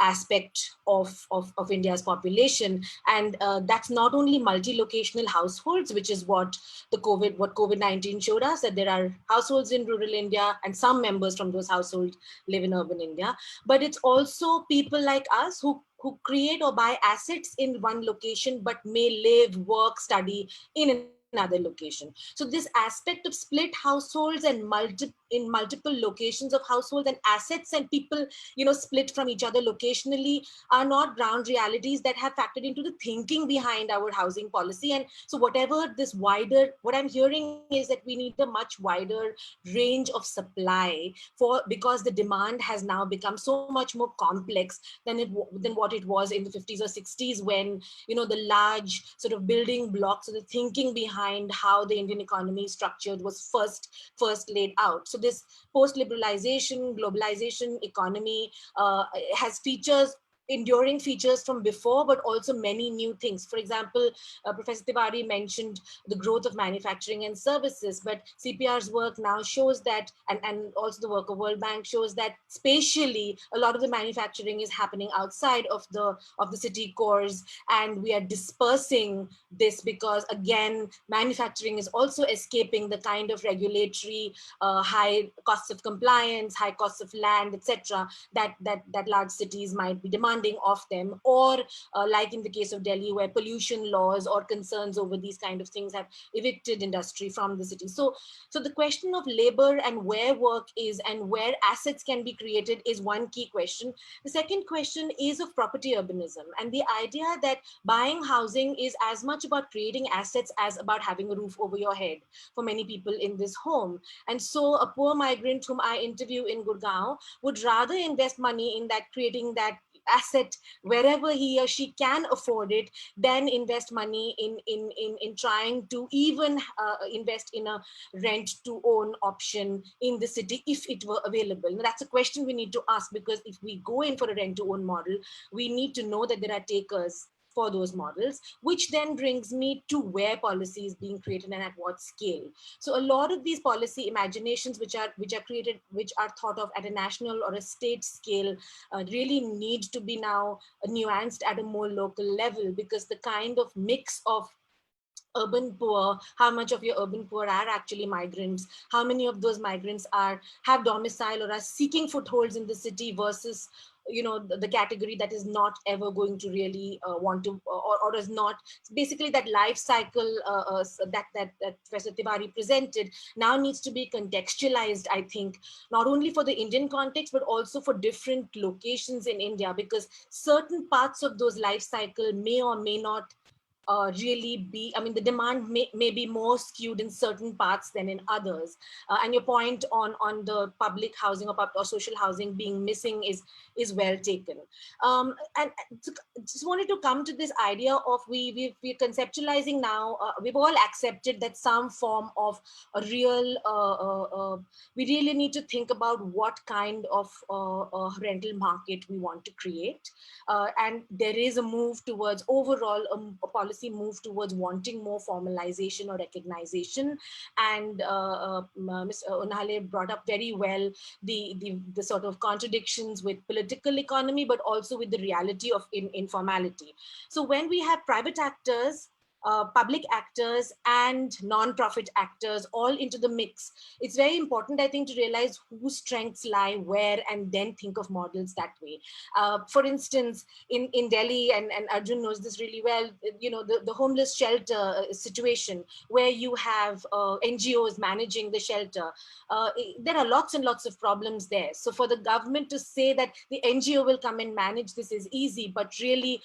aspect of India's population, and that's not only multi-locational households, which is what COVID-19 showed us, that there are households in rural India and some members from those households live in urban India, but it's also people like us who create or buy assets in one location but may live, work, study in another location. So this aspect of split households and multiple locations of households and assets and people, split from each other locationally, are not ground realities that have factored into the thinking behind our housing policy. And so what I'm hearing is that we need a much wider range of supply because the demand has now become so much more complex than what it was in the 50s or 60s, when, the large sort of building blocks of the thinking behind how the Indian economy is structured was first laid out. So this post-liberalization, globalization economy has features enduring features from before, but also many new things. For example, Professor Tiwari mentioned the growth of manufacturing and services, but CPR's work now shows that, and also the work of World Bank shows that spatially, a lot of the manufacturing is happening outside of the city cores, and we are dispersing this because, again, manufacturing is also escaping the kind of regulatory high costs of compliance, high costs of land, etc., that large cities might be demanding of them, or like in the case of Delhi, where pollution laws or concerns over these kind of things have evicted industry from the city. So the question of labor and where work is and where assets can be created is one key question. The second question is of property urbanism, and the idea that buying housing is as much about creating assets as about having a roof over your head for many people in this home. And so a poor migrant whom I interview in Gurgaon would rather invest money in that, creating that asset wherever he or she can afford it, than invest money in trying to even invest in a rent to own option in the city if it were available. Now, that's a question we need to ask, because if we go in for a rent to own model, we need to know that there are takers for those models, which then brings me to where policy is being created and at what scale. So a lot of these policy imaginations which are created, which are thought of at a national or a state scale, really need to be now nuanced at a more local level, because the kind of mix of urban poor, how much of your urban poor are actually migrants, how many of those migrants have domicile or are seeking footholds in the city, versus the category that is not ever going to really want to, or is not, basically that life cycle that Professor Tiwari presented now needs to be contextualized, I think, not only for the Indian context, but also for different locations in India, because certain parts of those life cycle may or may not really be, I mean, the demand may be more skewed in certain parts than in others. And your point on the public housing or social housing being missing is well taken. And just wanted to come to this idea of we're conceptualizing now, we've all accepted that some form of a real, we really need to think about what kind of rental market we want to create. And there is a move towards overall a policy move towards wanting more formalization or recognition. And Ms. Unhale brought up very well the sort of contradictions with political economy, but also with the reality of informality. So when we have private actors, public actors and non-profit actors all into the mix, it's very important, I think, to realize whose strengths lie where, and then think of models that way. For instance, in Delhi, and Arjun knows this really well, the homeless shelter situation, where you have NGOs managing the shelter, there are lots and lots of problems there. So for the government to say that the NGO will come and manage this is easy, but really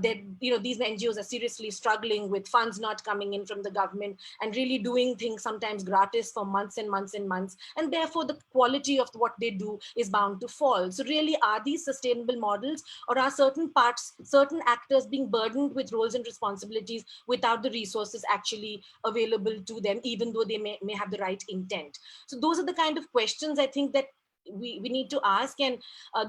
these NGOs are seriously struggling with funds not coming in from the government, and really doing things sometimes gratis for months and months and months, and therefore the quality of what they do is bound to fall. So really, are these sustainable models, or are certain actors being burdened with roles and responsibilities without the resources actually available to them, even though they may have the right intent? So those are the kind of questions I think that we need to ask, and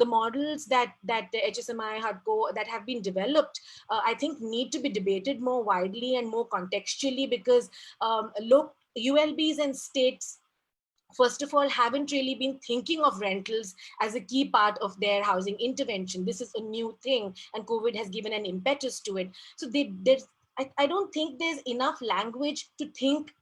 the models that the HSMI, HUDCO that have been developed, I think need to be debated more widely and more contextually, because look, ULBs and states, first of all, haven't really been thinking of rentals as a key part of their housing intervention. This is a new thing, and COVID has given an impetus to it. So I don't think there's enough language to think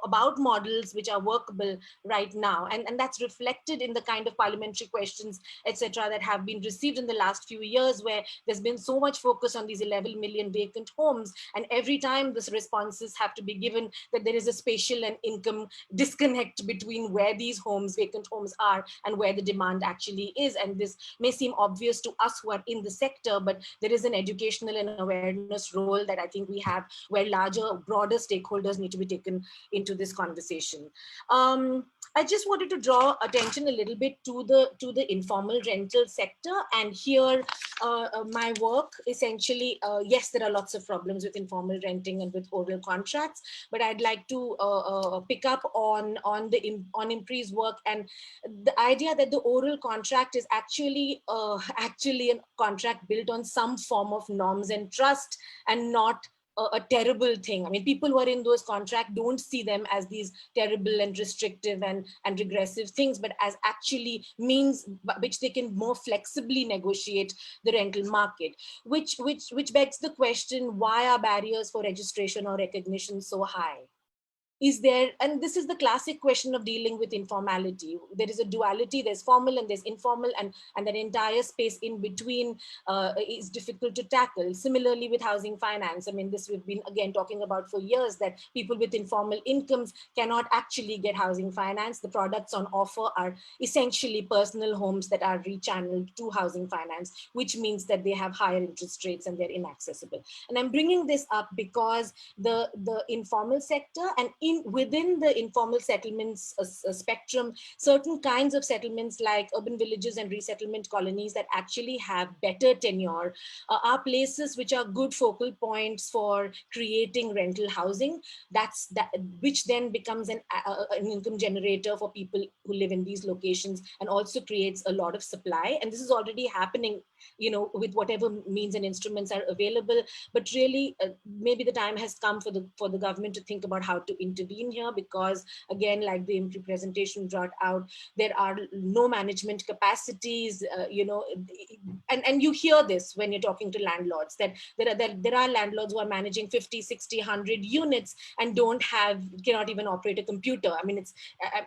about models which are workable right now, and that's reflected in the kind of parliamentary questions, etc., that have been received in the last few years, where there's been so much focus on these 11 million vacant homes, and every time these responses have to be given that there is a spatial and income disconnect between where these vacant homes are and where the demand actually is. And this may seem obvious to us who are in the sector, but there is an educational and awareness role that I think we have, where larger, broader stakeholders need to be taken into this conversation. I just wanted to draw attention a little bit to the informal rental sector, and here my work essentially, yes, there are lots of problems with informal renting and with oral contracts, but I'd like to pick up on IMPRI's work and the idea that the oral contract is actually actually a contract built on some form of norms and trust, and not a terrible thing. I mean, people who are in those contracts don't see them as these terrible and restrictive and regressive things, but as actually means which they can more flexibly negotiate the rental market, which begs the question, why are barriers for registration or recognition so high? Is there, and this is the classic question of dealing with informality. There is a duality, there's formal and there's informal, and that entire space in between is difficult to tackle. Similarly with housing finance, I mean, this we've been again talking about for years, that people with informal incomes cannot actually get housing finance. The products on offer are essentially personal homes that are rechanneled to housing finance, which means that they have higher interest rates and they're inaccessible. And I'm bringing this up because the informal sector, and within the informal settlements spectrum, certain kinds of settlements like urban villages and resettlement colonies that actually have better tenure are places which are good focal points for creating rental housing, which then becomes an income generator for people who live in these locations, and also creates a lot of supply. And this is already happening, you know, with whatever means and instruments are available. But really, maybe the time has come for the government to think about how to intervene here, because again, like the IMPRI presentation brought out, there are no management capacities, you know, and you hear this when you're talking to landlords, that there are landlords who are managing 50, 60, 100 units and cannot even operate a computer. I mean,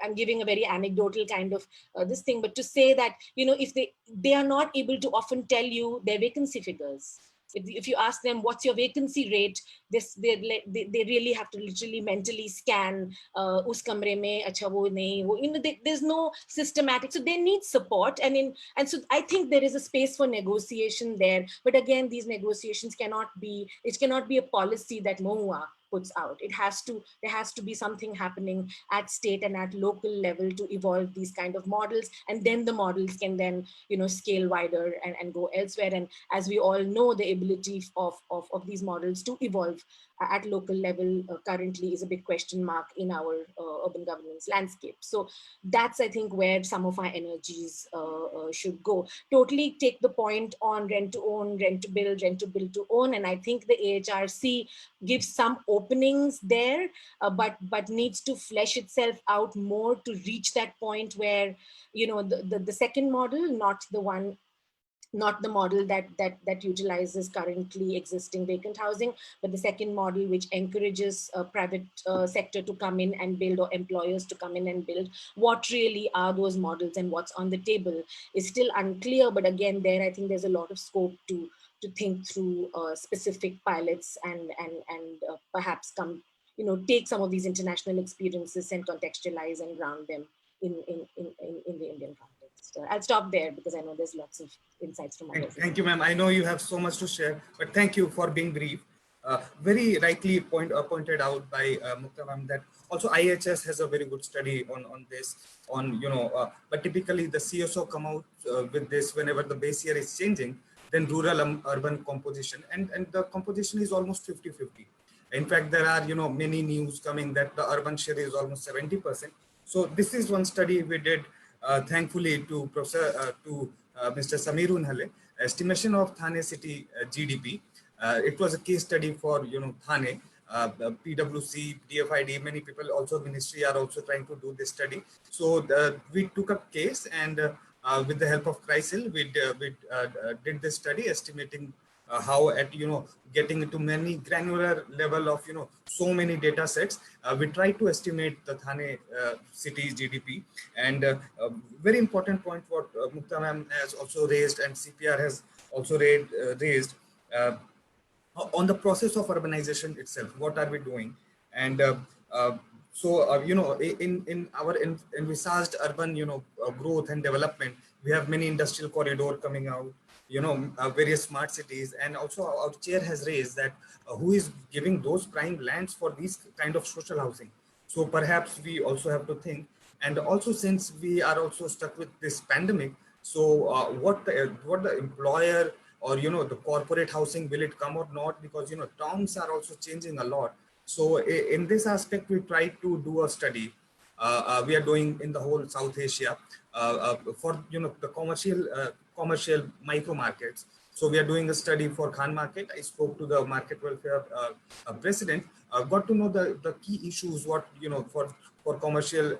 I'm giving a very anecdotal kind of this thing, but to say that, you know, if they are not able to often tell you their vacancy figures. If you ask them, what's your vacancy rate, they really have to literally mentally scan, us kamre mein, acha wo nahi, wo, you know, there's no systematic, so they need support. And so I think there is a space for negotiation there. But again, these negotiations cannot be a policy that MOHUA puts out. There has to be something happening at state and at local level to evolve these kind of models, and then the models can then, you know, scale wider and go elsewhere. And as we all know, the ability of these models to evolve at local level currently is a big question mark in our urban governance landscape. So that's, I think, where some of our energies should go. Totally take the point on rent to own, rent to build to own. And I think the AHRC gives some openings there, but needs to flesh itself out more to reach that point where, you know, the second model, not the model that utilizes currently existing vacant housing, but the second model which encourages private sector to come in and build, or employers to come in and build. What really are those models and what's on the table is still unclear. But again, there I think there's a lot of scope to think through specific pilots and perhaps take some of these international experiences and contextualize and ground them in the Indian context. I'll stop there because I know there's lots of insights from others. Thank you, ma'am. I know you have so much to share, but thank you for being brief. Very rightly pointed out by Mukta ma'am that also IHS has a very good study on this, but typically the CSO come out with this whenever the base year is changing, then rural urban composition, and the composition is almost 50-50. In fact, there are many news coming that the urban share is almost 70%. So this is one study we did, thankfully, to Mr. Sameer Unhale, estimation of Thane city GDP. It was a case study for Thane, PwC, DFID, many people also ministry are also trying to do this study. So we took a case and with the help of CRISIL, we did this study estimating how at getting into many granular level of so many data sets, we try to estimate the Thane city's GDP. And very important point what Mukta ma'am has also raised and CPR has also raised on the process of urbanization itself. What are we doing? And in our envisaged urban growth and development, we have many industrial corridor coming out, various smart cities, and also our chair has raised that who is giving those prime lands for these kind of social housing. So perhaps we also have to think, and also since we are also stuck with this pandemic, so what the employer or the corporate housing, will it come or not? Because terms are also changing a lot. So in this aspect, we try to do a study. We are doing in the whole South Asia for the commercial micro markets. So we are doing a study for Khan market. I spoke to the market welfare president, got to know the key issues, what for commercial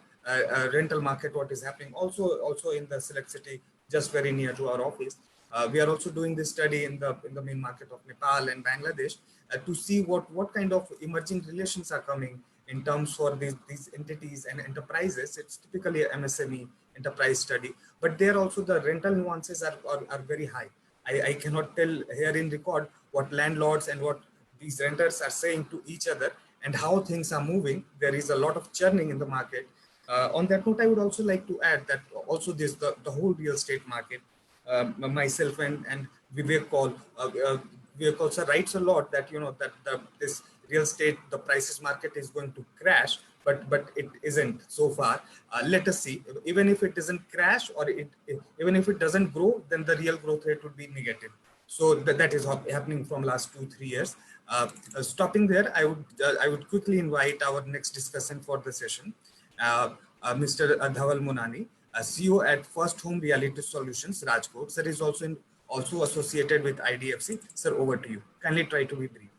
rental market, what is happening. Also in the select city, just very near to our office. We are also doing this study in the main market of Nepal and Bangladesh to see what kind of emerging relations are coming in terms for these entities and enterprises. It's typically a MSME enterprise study, but there also the rental nuances are very high. I cannot tell here in record what landlords and what these renters are saying to each other and how things are moving. There is a lot of churning in the market. On that note, I would also like to add that also the whole real estate market, myself and Vivek also writes a lot that this real estate, the prices market is going to crash, but it isn't so far. Let us see. Even if it doesn't crash, or even if it doesn't grow, then the real growth rate would be negative. So that is happening from last 2-3 years. Stopping there, I would quickly invite our next discussant for the session, Mr. Dhaval Munani, CEO at First Home Reality Solutions, Rajkot. Sir is also associated with IDFC. Sir, over to you. Kindly try to be brief.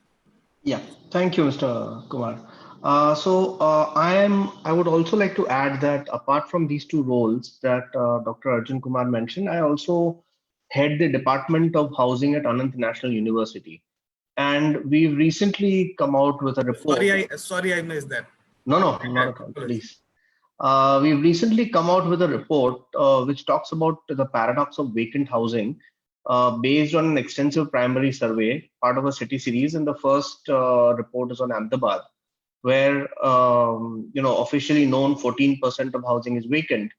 Yeah, thank you, Mr. Kumar. I would also like to add that apart from these two roles that Dr. Arjun Kumar mentioned, I also head the Department of Housing at Anant National University. And we've recently come out with a report. Sorry, I missed that. No, not at all, please. We've recently come out with a report which talks about the paradox of vacant housing, based on an extensive primary survey, part of a city series. And the first report is on Ahmedabad, where officially known 14% of housing is vacant.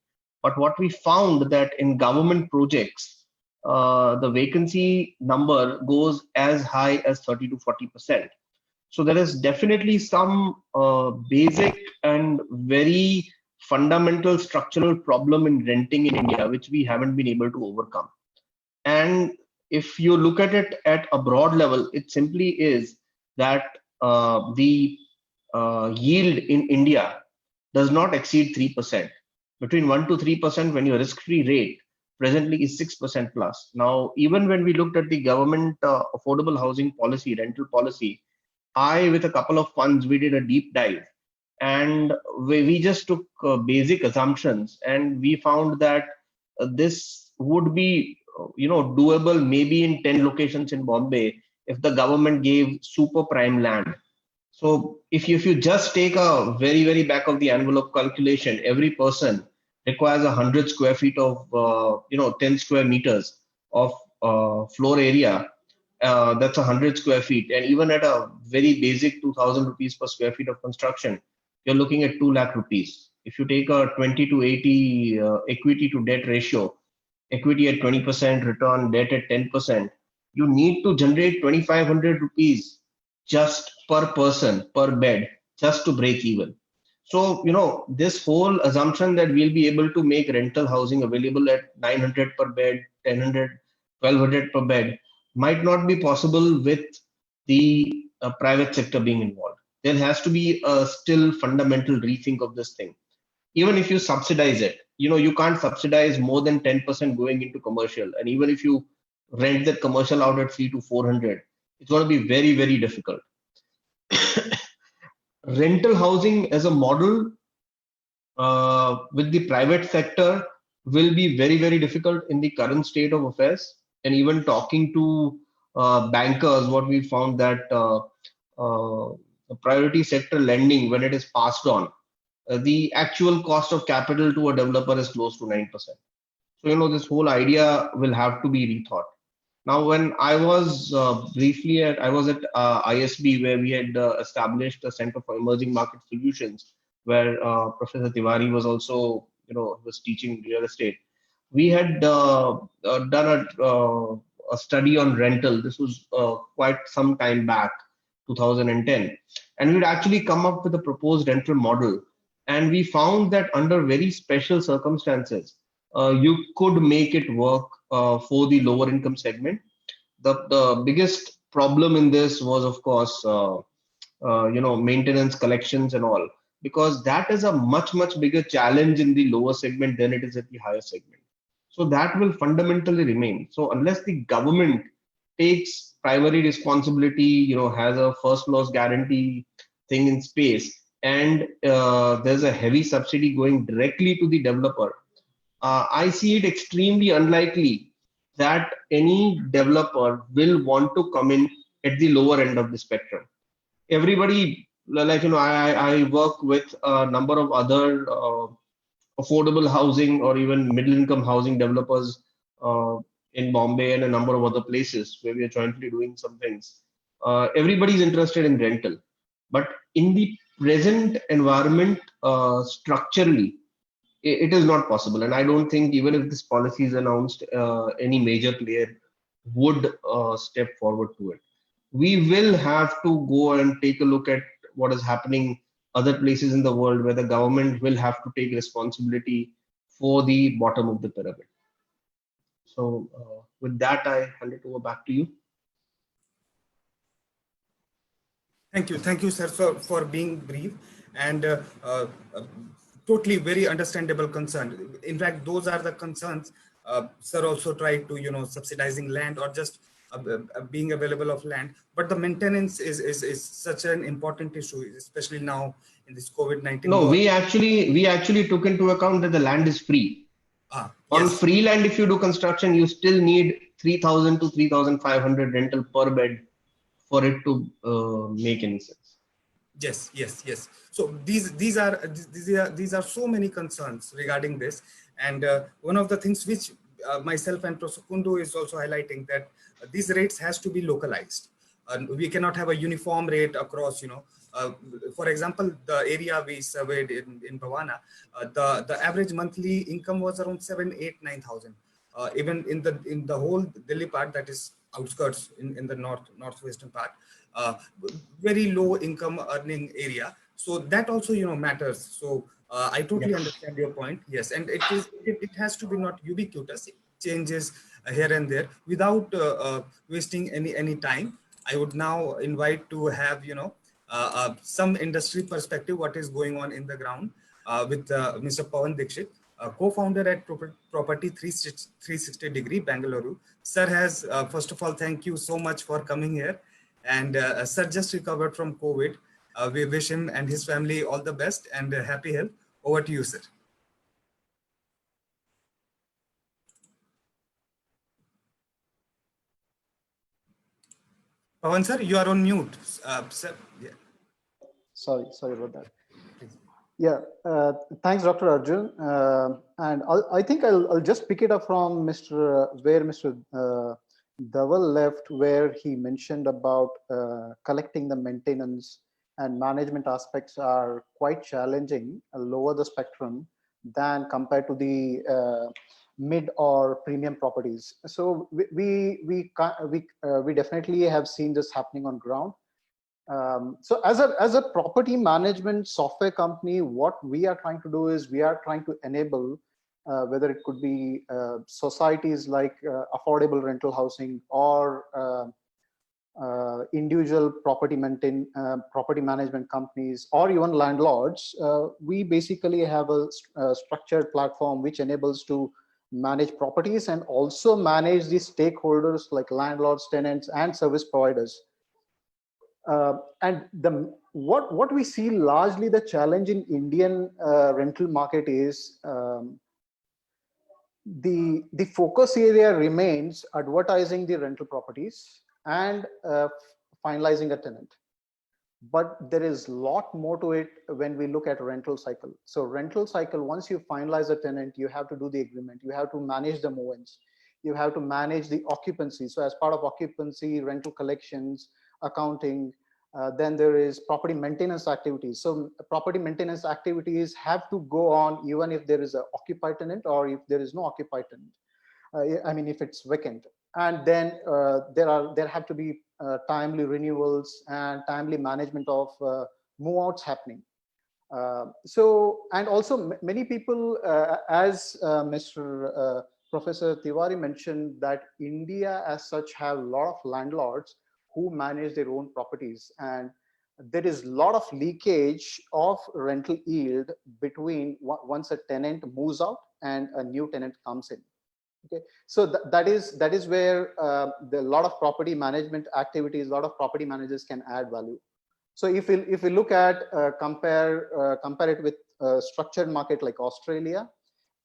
But what we found that in government projects, the vacancy number goes as high as 30 to 40%. So there is definitely some basic and very fundamental structural problem in renting in India, which we haven't been able to overcome. And if you look at it at a broad level, it simply is that the yield in India does not exceed 3%. Between 1 to 3% when your risk-free rate presently is 6% plus. Now, even when we looked at the government affordable housing policy, rental policy, with a couple of funds, we did a deep dive, and we just took basic assumptions, and we found that this would be doable maybe in 10 locations in Bombay if the government gave super prime land. So if you just take a very, very back of the envelope calculation, every person requires 100 square feet of 10 square meters of floor area. That's 100 square feet, and even at a very basic 2,000 rupees per square feet of construction, you're looking at 2 lakh rupees. If you take a 20 to 80 equity to debt ratio, equity at 20%, return, debt at 10%, you need to generate 2,500 rupees just per person, per bed, just to break even. So, this whole assumption that we'll be able to make rental housing available at 900 per bed, 1,000, 1,200 per bed might not be possible with the private sector being involved. There has to be a still fundamental rethink of this thing. Even if you subsidize it, you can't subsidize more than 10% going into commercial. And even if you rent that commercial out at 300 to 400, it's going to be very, very difficult. Rental housing as a model with the private sector will be very, very difficult in the current state of affairs. And even talking to bankers, what we found that the priority sector lending, when it is passed on, the actual cost of capital to a developer is close to 9%. So, this whole idea will have to be rethought. Now, when I was briefly I was at ISB, where we had established a Center for Emerging Market Solutions, where Professor Tiwari was also, was teaching real estate. We had done a study on rental. This was quite some time back, 2010, and we'd actually come up with a proposed rental model. And we found that under very special circumstances, you could make it work for the lower income segment. The biggest problem in this was, of course, maintenance, collections, and all, because that is a much bigger challenge in the lower segment than it is at the higher segment. So that will fundamentally remain. So unless the government takes primary responsibility, has a first loss guarantee thing in space, and there's a heavy subsidy going directly to the developer, I see it extremely unlikely that any developer will want to come in at the lower end of the spectrum. Everybody, I work with a number of other affordable housing or even middle income housing developers in Bombay and a number of other places where we are jointly doing some things. Everybody's interested in rental, but in the present environment, structurally, it is not possible. And I don't think even if this policy is announced, any major player would step forward to it. We will have to go and take a look at what is happening other places in the world where the government will have to take responsibility for the bottom of the pyramid. So with that, I hand it over back to you. Thank you, sir, for being brief and totally very understandable concern. In fact, those are the concerns. Sir also tried to, subsidizing land or just being available of land, but the maintenance is such an important issue, especially now in this COVID-19. No, we actually took into account that the land is free. On Yes. free land, if you do construction, you still need 3,000 to 3,500 rental per bed for it to make any sense. Yes. So these are so many concerns regarding this, and one of the things which myself and Prof Kundu is also highlighting, that these rates has to be localized. We cannot have a uniform rate across. For example, the area we surveyed in Bhavana, the average monthly income was around 7,000, 8,000, 9,000. Even in the whole Delhi part, that is outskirts in the northwestern part, very low income earning area. So that also matters. So I totally understand your point. Yes, and it has to be not ubiquitous. It changes here and there without wasting any time. I would now invite to have some industry perspective, what is going on in the ground with Mr. Pawan Dixit, co-founder at Property 360 Degree, Bangalore. Sir has, first of all, thank you so much for coming here. And sir just recovered from COVID. We wish him and his family all the best and happy health. Over to you, sir. Pawan sir, you are on mute. Sir, yeah. Sorry about that. Yeah, thanks, Dr. Arjun. And I think I'll just pick it up from where Mr. Dhaval left, where he mentioned about collecting the maintenance and management aspects are quite challenging, lower the spectrum than compared to the mid or premium properties. So we definitely have seen this happening on ground. So as a property management software company, what we are trying to do is we are trying to enable whether it could be societies like affordable rental housing or individual property management companies or even landlords. We basically have a structured platform which enables to manage properties and also manage the stakeholders like landlords, tenants, and service providers. And what we see largely the challenge in Indian rental market is the focus area remains advertising the rental properties and finalizing a tenant. But there is a lot more to it when we look at rental cycle. So rental cycle, once you finalize a tenant, you have to do the agreement, you have to manage the movements, you have to manage the occupancy. So as part of occupancy, rental collections, accounting, then there is property maintenance activities. So property maintenance activities have to go on even if there is an occupied tenant or if there is no occupied tenant. I mean, if it's vacant. and then there have to be timely renewals and timely management of move outs happening. And also many people, as Mr. Professor Tiwari mentioned, that India as such have a lot of landlords who manage their own properties, and there is a lot of leakage of rental yield between once a tenant moves out and a new tenant comes in. Okay, so that is where the lot of property management activities, a lot of property managers can add value. So if we look at compare it with structured market like Australia,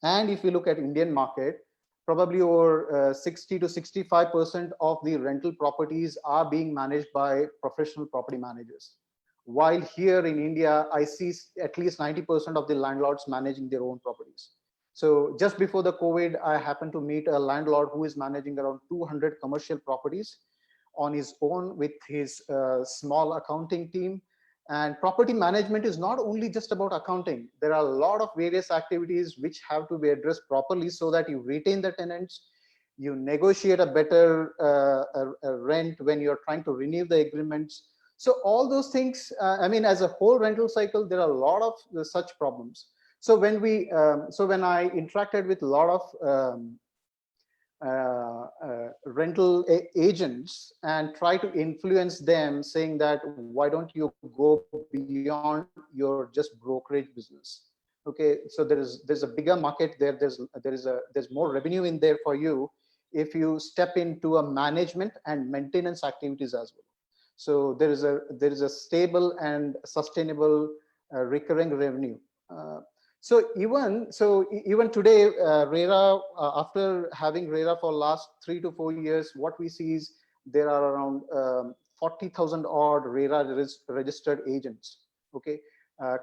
and if we look at Indian market, probably over 60 to 65% of the rental properties are being managed by professional property managers. While here in India, I see at least 90% of the landlords managing their own properties. So just before the COVID, I happened to meet a landlord who is managing around 200 commercial properties on his own with his small accounting team. And property management is not only just about accounting. There are a lot of various activities which have to be addressed properly so that you retain the tenants, you negotiate a better rent when you're trying to renew the agreements. So all those things, I mean, as a whole rental cycle, there are a lot of such problems. So when I interacted with a lot of rental agents and try to influence them, saying that why don't you go beyond your just brokerage business? Okay, so there's a bigger market there. There's more revenue in there for you if you step into a management and maintenance activities as well. So there is a stable and sustainable recurring revenue. So even today, RERA, after having RERA for last 3 to 4 years, what we see is there are around 40,000 odd RERA registered agents. Okay,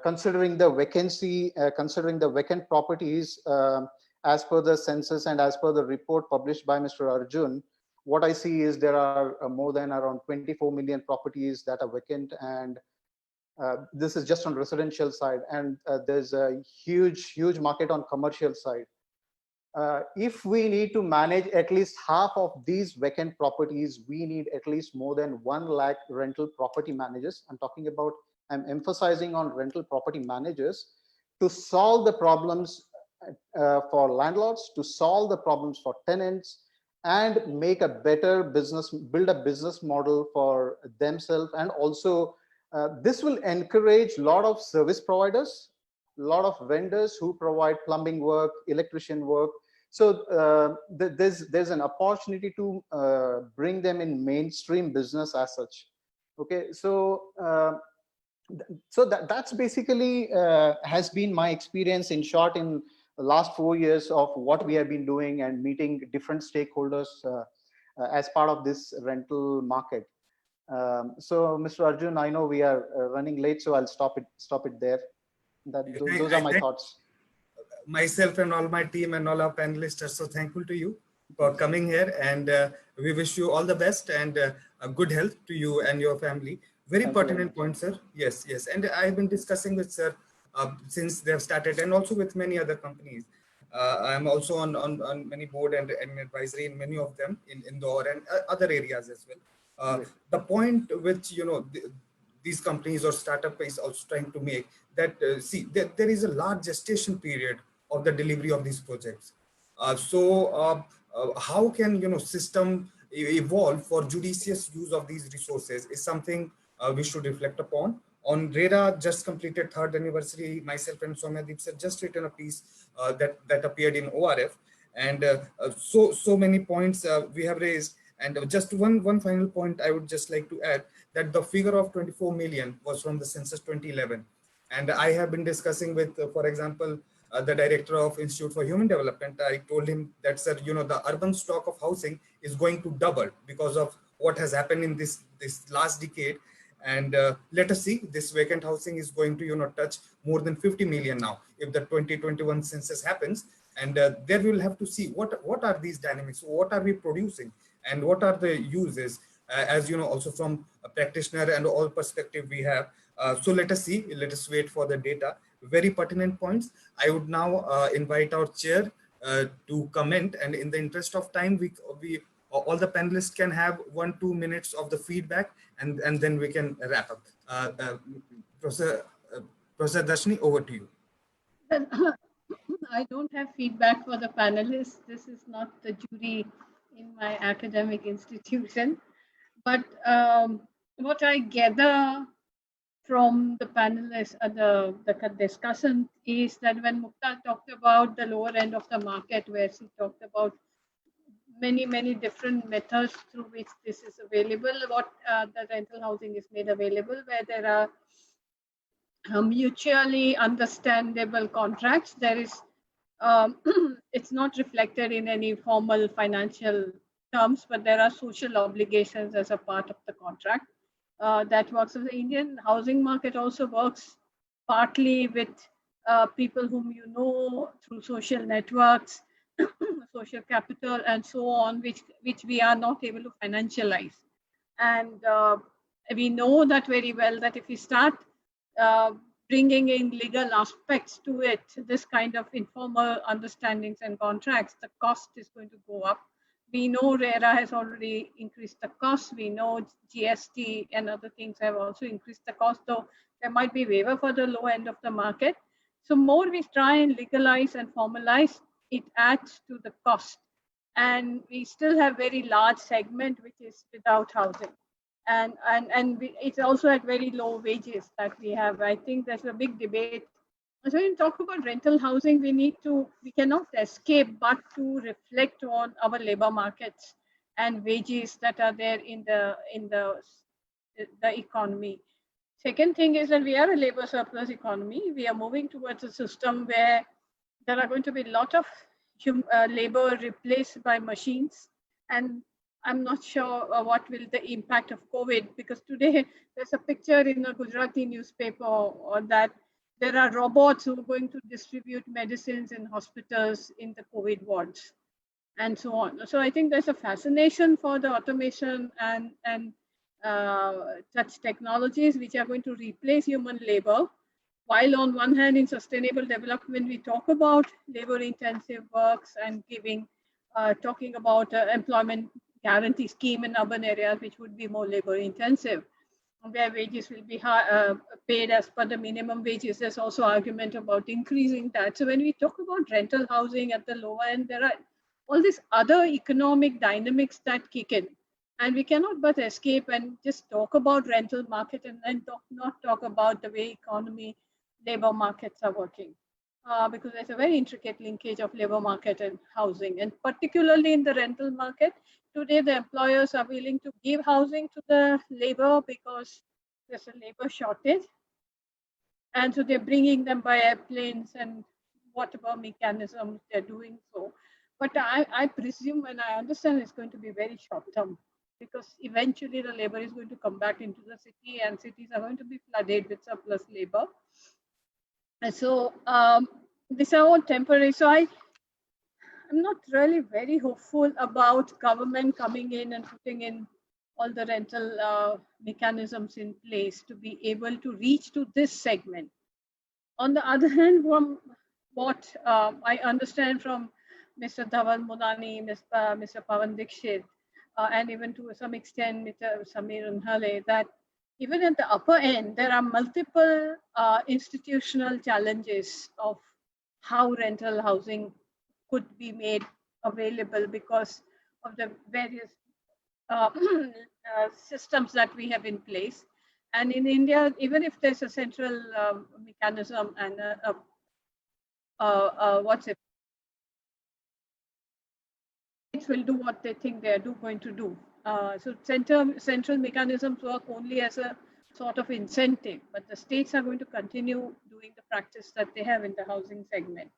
considering the vacancy, considering the vacant properties, as per the census and as per the report published by Mr. Arjun, what I see is there are more than around 24 million properties that are vacant, and this is just on residential side, and there's a huge market on commercial side. If we need to manage at least half of these vacant properties, we need at least more than 1 lakh rental property managers. I'm emphasizing on rental property managers to solve the problems for landlords, to solve the problems for tenants, and make a better business, build a business model for themselves. And also this will encourage a lot of service providers, a lot of vendors who provide plumbing work, electrician work. So there's an opportunity to bring them in mainstream business as such. Okay, so that's basically has been my experience in short in the last 4 years of what we have been doing and meeting different stakeholders as part of this rental market. So Mr. Arjun, I know we are running late, so I'll stop it there. Those are my thoughts. Myself and all my team and all our panelists are so thankful to you for coming here, and we wish you all the best and good health to you and your family. Very pertinent point, sir. Yes. And I've been discussing with sir since they have started, and also with many other companies. I'm also on many board and advisory in many of them in Indore and other areas as well. The point which these companies or startup is also trying to make that there is a large gestation period of the delivery of these projects. How can system evolve for judicious use of these resources is something we should reflect upon. On RERA, just completed 3rd anniversary, myself and Soumyadeep sir just written a piece that appeared in ORF, and so many points we have raised. And just one final point I would just like to add, that the figure of 24 million was from the census 2011. And I have been discussing with, for example, the director of Institute for Human Development. I told him that, sir, the urban stock of housing is going to double because of what has happened in this last decade. And let us see, this vacant housing is going to touch more than 50 million now if the 2021 census happens. And there we will have to see what are these dynamics, what are we producing, and what are the uses, as also from a practitioner and all perspective we have. So let us see, let us wait for the data. Very pertinent points. I would now invite our chair to comment, and in the interest of time, we all the panelists can have 1-2 minutes of the feedback, and then we can wrap up. Professor Darshini, over to you. I don't have feedback for the panelists. This is not the jury in my academic institution. But what I gather from the panelists, the discussion is that when Mukta talked about the lower end of the market, where she talked about many different methods through which this is available, what the rental housing is made available, where there are mutually understandable contracts. There is, it's not reflected in any formal financial terms, but there are social obligations as a part of the contract. That works. So the Indian housing market also works partly with people whom you know through social networks, social capital, and so on, which we are not able to financialize. And we know that very well, that if we start bringing in legal aspects to it, this kind of informal understandings and contracts, the cost is going to go up. We know RERA has already increased the cost. We know GST and other things have also increased the cost, though there might be waiver for the low end of the market. So more we try and legalize and formalize, it adds to the cost. And we still have very large segment which is without housing. And it's also at very low wages that we have. I think there's a big debate. So when we talk about rental housing, we cannot escape but to reflect on our labor markets and wages that are there in the economy. Second thing is that we are a labor surplus economy. We are moving towards a system where there are going to be a lot of labor replaced by machines. And I'm not sure what will the impact of COVID, because today there's a picture in a Gujarati newspaper or that there are robots who are going to distribute medicines in hospitals in the COVID wards and so on. So I think there's a fascination for the automation and such technologies which are going to replace human labor. While on one hand, in sustainable development, we talk about labor-intensive works and talking about employment guarantee scheme in urban areas, which would be more labor-intensive, where wages will be paid as per the minimum wages. There's also argument about increasing that. So when we talk about rental housing at the lower end, there are all these other economic dynamics that kick in. And we cannot but escape and just talk about rental market and then not talk about the way labor markets are working. Because there's a very intricate linkage of labor market and housing. And particularly in the rental market, today the employers are willing to give housing to the labor because there's a labor shortage. And so they're bringing them by airplanes and whatever mechanisms they're doing so. But I presume and I understand it's going to be very short term, because eventually the labor is going to come back into the city and cities are going to be flooded with surplus labor. And so these are all temporary. So I'm not really very hopeful about government coming in and putting in all the rental mechanisms in place to be able to reach to this segment. On the other hand, from what I understand from Mr. Dhaval Munani, Mr. Pawan Dixit, and even to some extent Mr. Samir Unhale, that even at the upper end, there are multiple institutional challenges of how rental housing could be made available because of the various systems that we have in place. And in India, even if there's a central mechanism and it will do what they think they are going to do. So central mechanisms work only as a sort of incentive, but the states are going to continue doing the practice that they have in the housing segment.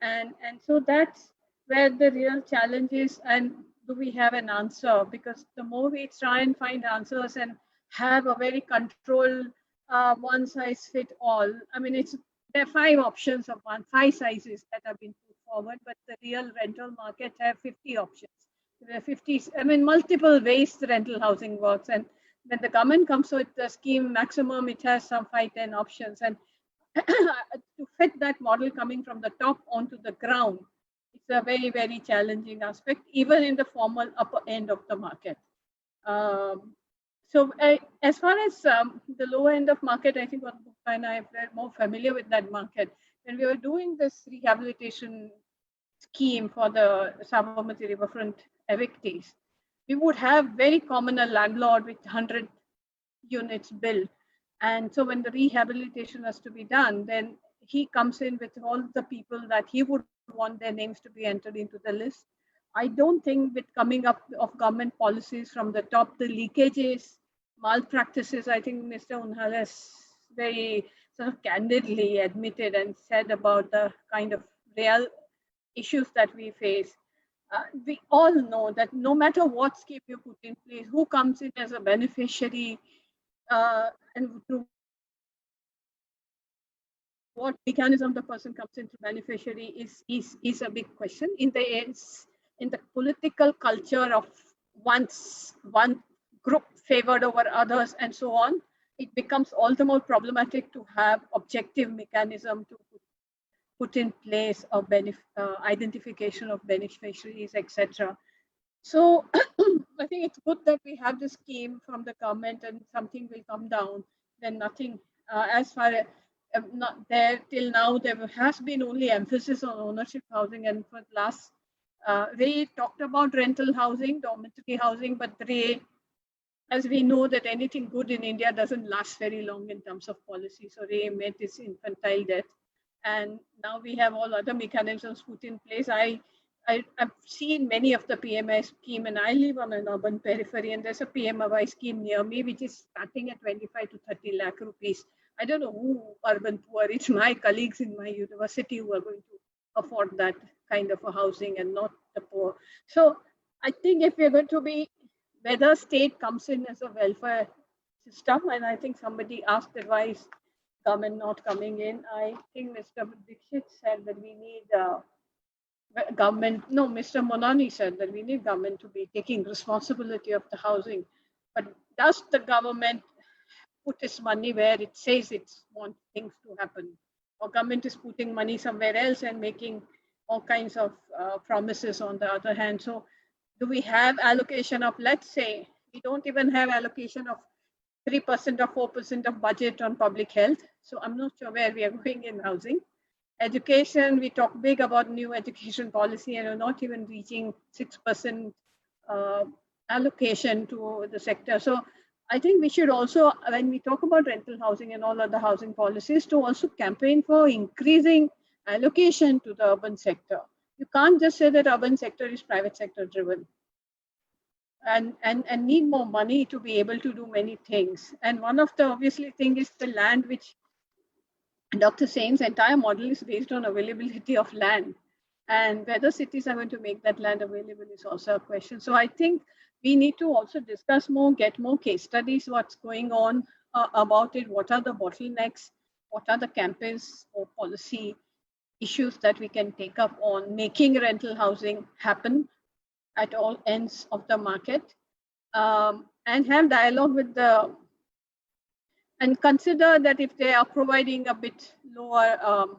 And so that's where the real challenge is. And do we have an answer? Because the more we try and find answers and have a very controlled one size fit all, I mean, there are 5 options of 5 sizes that have been put forward, but the real rental market have 50 options. There are 50, I mean, multiple ways the rental housing works. And when the government comes with the scheme maximum, it has some 5-10 options. And to fit that model coming from the top onto the ground, It's a very, very challenging aspect, even in the formal upper end of the market. So as far as the lower end of market, I think on Bukta and I are more familiar with that market. When we were doing this rehabilitation scheme for the Sabarmati riverfront evictees, we would have very common a landlord with 100 units built. And so when the rehabilitation has to be done, then he comes in with all the people that he would want their names to be entered into the list. I don't think with coming up of government policies from the top, the leakages, malpractices, I think Mr. Unhal has very sort of candidly admitted and said about the kind of real issues that we face. We all know that no matter what scheme you put in place, who comes in as a beneficiary, and through what mechanism the person comes into beneficiary is a big question. In the political culture of one group favored over others and so on, it becomes all the more problematic to have objective mechanism to put in place of identification of beneficiaries, etc. So I think it's good that we have this scheme from the government and something will come down. Then nothing, as far as not there till now, there has been only emphasis on ownership housing, and for the last, Ray talked about rental housing, dormitory housing, but Ray, as we know that anything good in India doesn't last very long in terms of policy. So Ray met his infantile death. And now we have all other mechanisms put in place. I've seen many of the PMI scheme, and I live on an urban periphery, and there's a PMI scheme near me, which is starting at 25 to 30 lakh rupees. I don't know who urban poor, it's my colleagues in my university who are going to afford that kind of a housing and not the poor. So I think if we're going to be, whether state comes in as a welfare system, and I think somebody asked advice, government not coming in. I think Mr. Dixit said that we need government, no, Mr. Monani said that we need government to be taking responsibility of the housing. But does the government put its money where it says it wants things to happen? Or government is putting money somewhere else and making all kinds of promises on the other hand. So do we have allocation of, let's say, we don't even have allocation of 3% or 4% of budget on public health. So I'm not sure where we are going in housing. Education, we talk big about new education policy and are not even reaching 6% allocation to the sector. So I think we should also, when we talk about rental housing and all other housing policies, to also campaign for increasing allocation to the urban sector. You can't just say that urban sector is private sector driven. And need more money to be able to do many things. And one of the obviously thing is the land, which Dr. Sen's entire model is based on availability of land. And whether cities are going to make that land available is also a question. So I think we need to also discuss more, get more case studies, what's going on about it, what are the bottlenecks, what are the campaigns or policy issues that we can take up on making rental housing happen at all ends of the market, and have dialogue with the, and consider that if they are providing a bit lower,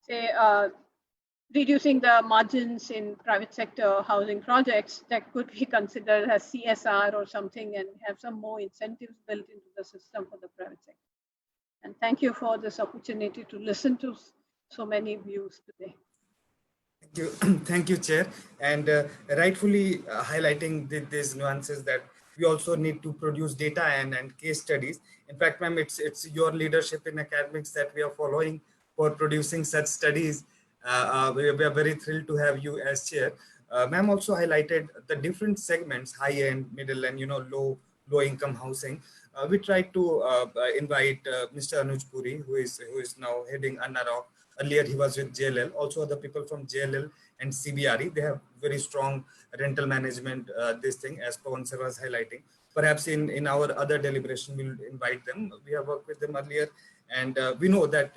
say, reducing the margins in private sector housing projects, that could be considered as CSR or something, and have some more incentives built into the system for the private sector. And thank you for this opportunity to listen to so many views today. Thank you, thank you, Chair, and rightfully highlighting these nuances that we also need to produce data and case studies. In fact, ma'am, it's your leadership in academics that we are following for producing such studies. We are very thrilled to have you as chair. Ma'am also highlighted the different segments: high end, middle, and low income housing. We tried to invite Mr. Anuj Puri, who is now heading ANAROC. Earlier, he was with JLL. Also, other people from JLL and CBRE, they have very strong rental management, this thing, as Pawan sir was highlighting. Perhaps in our other deliberation, we'll invite them. We have worked with them earlier, and we know that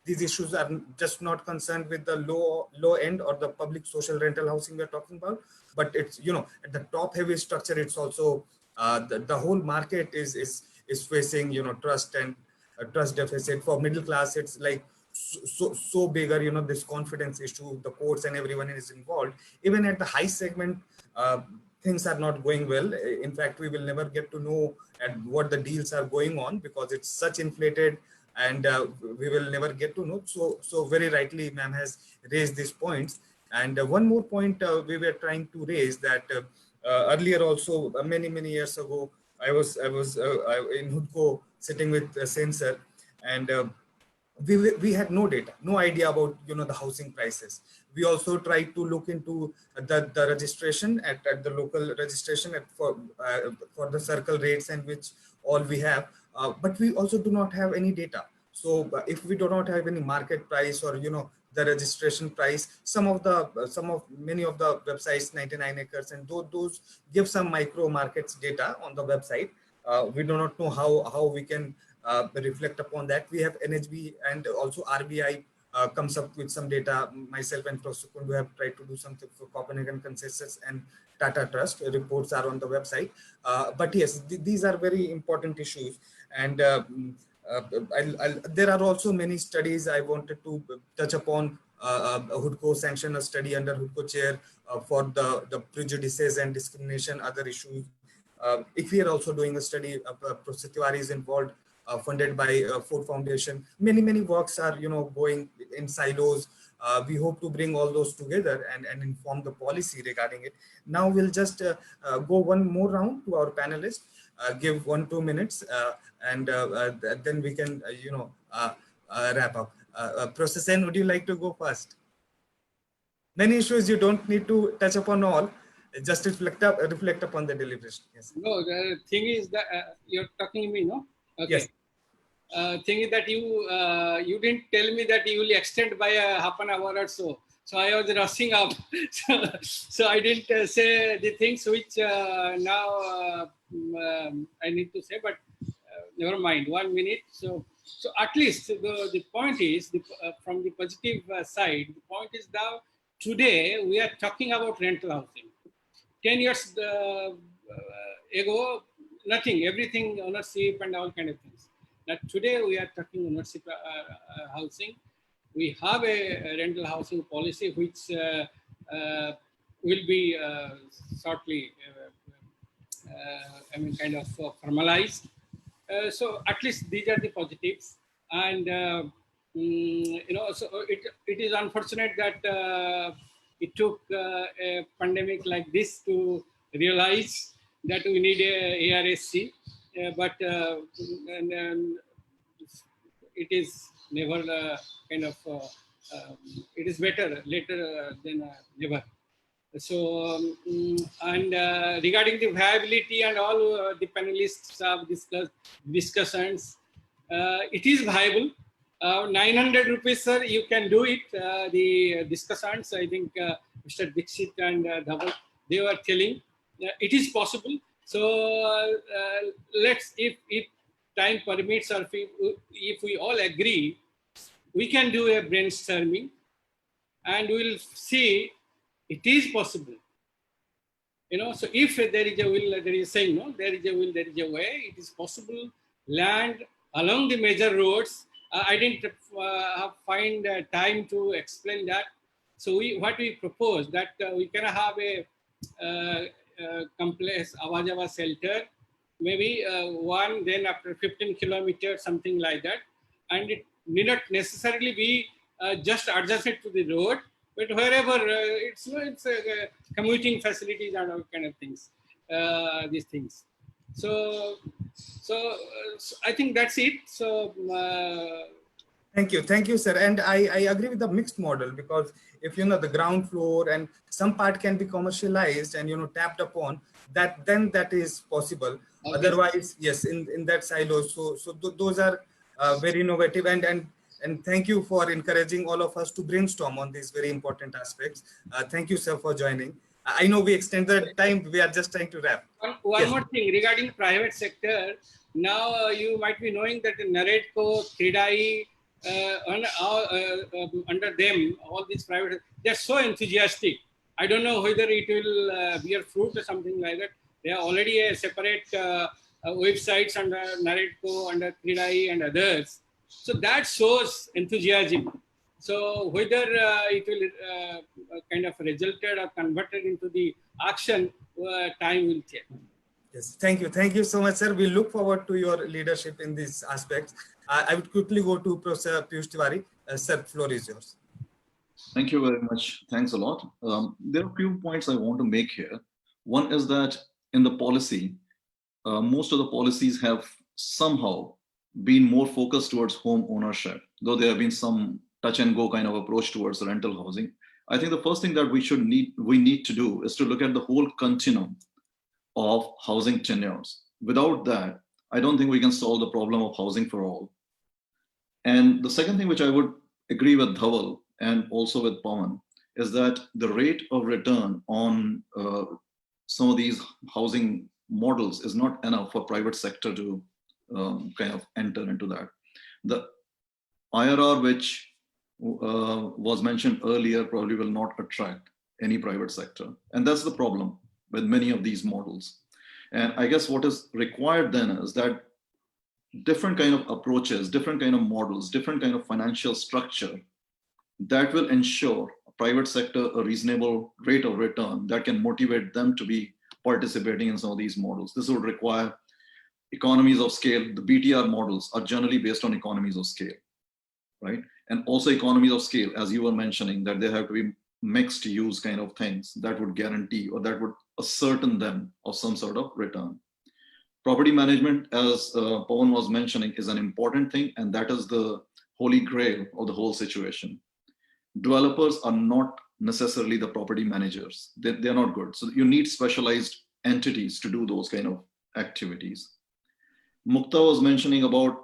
these issues are just not concerned with the low end or the public social rental housing we're talking about, but it's, at the top heavy structure, it's also the whole market is facing, trust and trust deficit. For middle class, it's like so bigger, this confidence issue, the courts and everyone is involved. Even at the high segment, things are not going well. In fact, we will never get to know at what the deals are going on because it's such inflated, and we will never get to know. So very rightly, ma'am has raised these points. And one more point we were trying to raise, that earlier also, many years ago, I was in HUDCO sitting with Sensor, and we had no data, no idea about the housing prices. We also tried to look into the registration at the local registration for the circle rates, and which all we have, but we also do not have any data. So if we do not have any market price, or the registration price, many of the websites, 99 acres and those give some micro markets data on the website. We do not know how we can reflect upon that. We have NHB and also RBI comes up with some data. Myself and Prof we have tried to do something for Copenhagen Consensus and Tata Trust. Reports are on the website. But yes, these are very important issues. And there are also many studies I wanted to touch upon. HUDCO sanctioned a study under HUDCO chair for the prejudices and discrimination, other issues. If we are also doing a study, Prof Tiwari is involved, funded by Ford Foundation. Many works are going in silos. We hope to bring all those together and inform the policy regarding it. Now we'll just go one more round to our panelists, give 1-2 minutes, and then we can wrap up. Professor Sen, would you like to go first? Many issues you don't need to touch upon all. Just reflect upon the deliberation. Yes. No, the thing is that you're talking to me, no? Okay. Yes. Thing is that you didn't tell me that you will extend by a half an hour or so. So I was rushing up. So I didn't say the things which now I need to say, but never mind, 1 minute. So at least the point is, from the positive side, the point is now today we are talking about rental housing. 10 years ago, nothing, everything ownership and all kind of things. Now today we are talking ownership housing. We have a rental housing policy which will be shortly, kind of formalized. So at least these are the positives. And so it is unfortunate that it took a pandemic like this to realize that we need a ARSC, but it is never it is better later than never. So, and regarding the viability and all, the panelists have discussed discussions. It is viable. 900 rupees, sir, you can do it. The discussants, I think Mr. Dixit and Dhaval, they were telling it is possible. So let's, if time permits, or if we all agree, we can do a brainstorming and we'll see it is possible. So if there is a will, there is saying, no, there is a will, there is a way, it is possible. Land along the major roads, I didn't find time to explain that. So what we propose that we can have a complex Awa-Jawa shelter, maybe one, then after 15 kilometers, something like that. And it need not necessarily be just adjacent to the road, but wherever it's commuting facilities and all kind of things, these things. So I think that's it. So thank you, sir. And I agree with the mixed model, because if the ground floor and some part can be commercialized and tapped upon, then that is possible. Okay. Otherwise, yes, in that silo. So those are very innovative, and thank you for encouraging all of us to brainstorm on these very important aspects. Thank you, sir, for joining. I know we extended time. We are just trying to wrap. One more thing regarding private sector. Now you might be knowing that Naredco, Kridai, under them, all these private, they're so enthusiastic. I don't know whether it will bear fruit or something like that. There are already a separate websites under Naredco, under Kridai and others. So that shows enthusiasm. So whether it will kind of resulted or converted into the action, time will tell. Yes, thank you so much, sir. We look forward to your leadership in these aspects. I would quickly go to Professor Piyush Tiwari. Sir, floor is yours. Thank you very much. Thanks a lot. There are a few points I want to make here. One is that in the policy, most of the policies have somehow been more focused towards home ownership, though there have been some touch and go kind of approach towards rental housing. I think the first thing that we need to do is to look at the whole continuum of housing tenures. Without that, I don't think we can solve the problem of housing for all. And the second thing which I would agree with Dhaval and also with Pawan is that the rate of return on some of these housing models is not enough for private sector to kind of enter into that. The IRR which was mentioned earlier probably will not attract any private sector. And that's the problem with many of these models. And I guess what is required then is that different kind of approaches, different kind of models, different kind of financial structure that will ensure private sector a reasonable rate of return that can motivate them to be participating in some of these models. This would require economies of scale. The BTR models are generally based on economies of scale, right? And also economies of scale, as you were mentioning, that they have to be mixed use kind of things that would guarantee or that would ascertain them of some sort of return. Property management, as Pawan was mentioning, is an important thing, and that is the holy grail of the whole situation. Developers are not necessarily the property managers. They're not good. So you need specialized entities to do those kind of activities. Mukta was mentioning about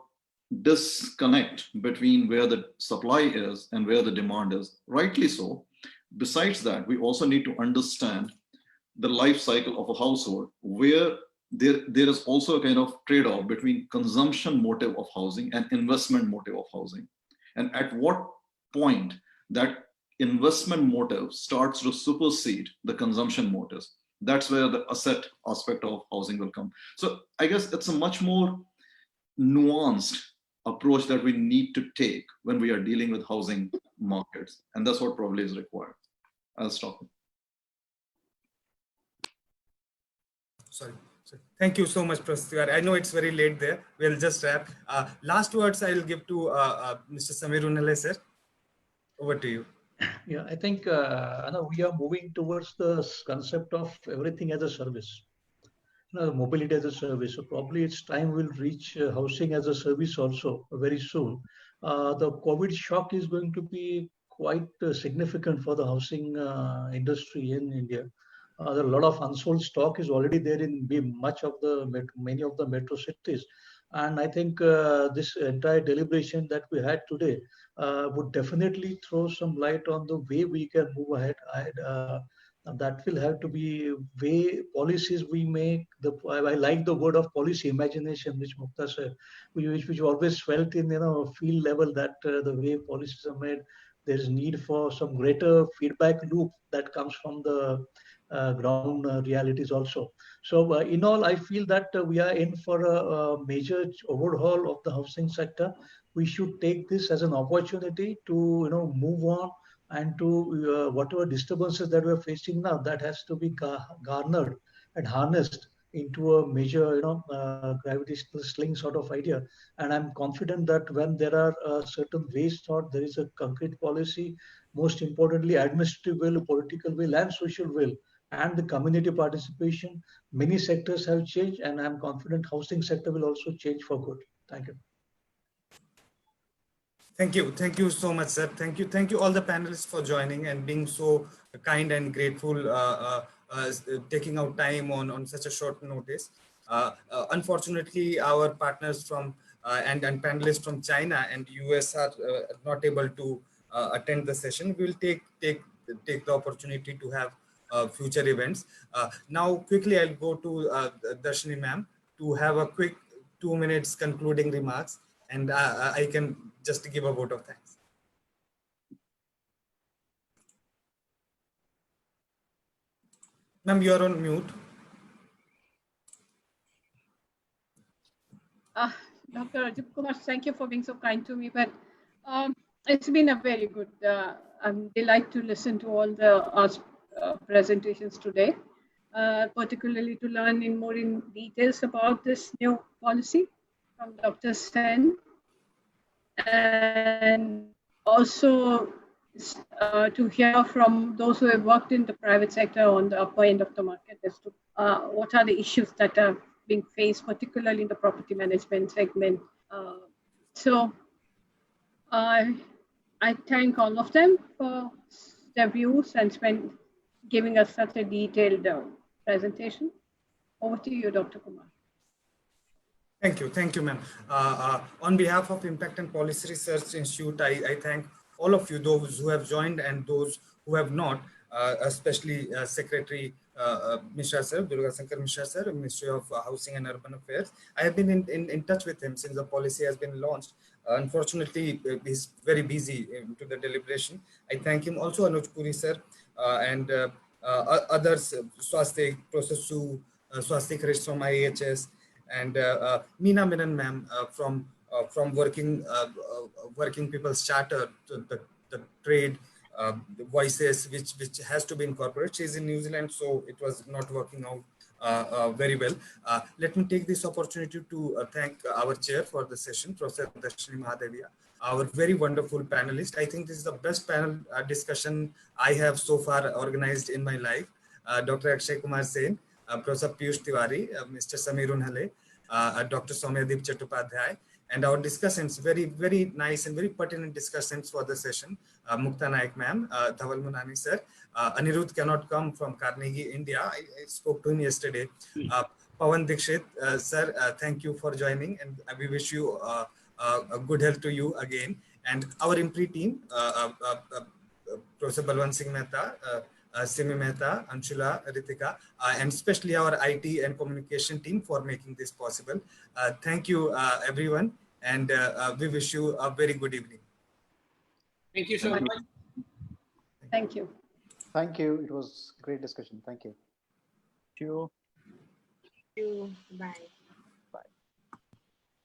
disconnect between where the supply is and where the demand is. Rightly so. Besides that, we also need to understand the life cycle of a household where there is also a kind of trade-off between consumption motive of housing and investment motive of housing. And at what point that investment motive starts to supersede the consumption motives, that's where the asset aspect of housing will come. So I guess it's a much more nuanced approach that we need to take when we are dealing with housing markets. And that's what probably is required. I'll stop. Sorry. Thank you so much, Professor. I know it's very late there. We'll just wrap. Last words I'll give to Mr. Samir Unale, sir. Over to you. Yeah, I think we are moving towards the concept of everything as a service, mobility as a service. So probably it's time we'll reach housing as a service also very soon. The COVID shock is going to be quite significant for the housing industry in India. There are a lot of unsold stock is already there in many of the metro cities. And I think this entire deliberation that we had today would definitely throw some light on the way we can move ahead. That will have to be way policies we make. I like the word of policy imagination, which Mukta said, which we always felt in field level that the way policies are made, there is need for some greater feedback loop that comes from the ground realities also. So in all, I feel that we are in for a major overhaul of the housing sector. We should take this as an opportunity to move on and to whatever disturbances that we're facing now, that has to be garnered and harnessed into a major gravitational sling sort of idea. And I'm confident that when there are certain ways thought, there is a concrete policy, most importantly administrative will, political will and social will, and the community participation, many sectors have changed, and I'm confident housing sector will also change for good. Thank you. Thank you so much, sir. Thank you all the panelists for joining and being so kind and grateful, taking out time on such a short notice. Unfortunately, our partners from and panelists from China and US are not able to attend the session. We'll take the opportunity to have future events. Now, quickly, I'll go to Darshini ma'am to have a quick 2 minutes concluding remarks, and I can just give a vote of thanks. Ma'am, you're on mute. Dr. Arjun Kumar, thank you for being so kind to me. But it's been a very good, I'm delighted to listen to all the presentations today, particularly to learn more in details about this new policy from Dr. Sen. And also to hear from those who have worked in the private sector on the upper end of the market as to what are the issues that are being faced, particularly in the property management segment. So I thank all of them for their views and giving us such a detailed presentation. Over to you, Dr. Kumar. Thank you, ma'am. On behalf of Impact and Policy Research Institute, I thank all of you, those who have joined and those who have not, especially Secretary Mishra sir, Durga Shankar Mishra sir, Ministry of Housing and Urban Affairs. I have been in touch with him since the policy has been launched. Unfortunately, he's very busy to the deliberation. I thank him also, Anuj Puri sir, and others, Swastik, Professor Su, Swastik Krish from IHS, and Meena Menon ma'am from working people's charter, the trade voices which has to be incorporated. She's in New Zealand, so it was not working out very well. Let me take this opportunity to thank our chair for the session, Professor Darshini Mahadevia, our very wonderful panelist. I think this is the best panel discussion I have so far organized in my life. Dr. Akshaya Kumar Sen, Professor Piyush Tiwari, Mr. Samir Unhale, Dr. Soumyadeep Chattopadhyay, and our discussants, very nice and very pertinent discussants for the session. Mukta Naik ma'am, Dhaval Munani sir, Anirudh cannot come from Carnegie, India. I spoke to him yesterday. Pawan Dikshit sir, thank you for joining, and we wish you a good health to you again. And our IMPRI team, Professor Balwant Singh Mehta, Simi Mehta, Anshula, Ritika, and especially our IT and communication team for making this possible. Thank you, everyone, and we wish you a very good evening. Thank you so much. Thank you. Thank you. It was a great discussion. Thank you. Thank you. Thank you. Bye.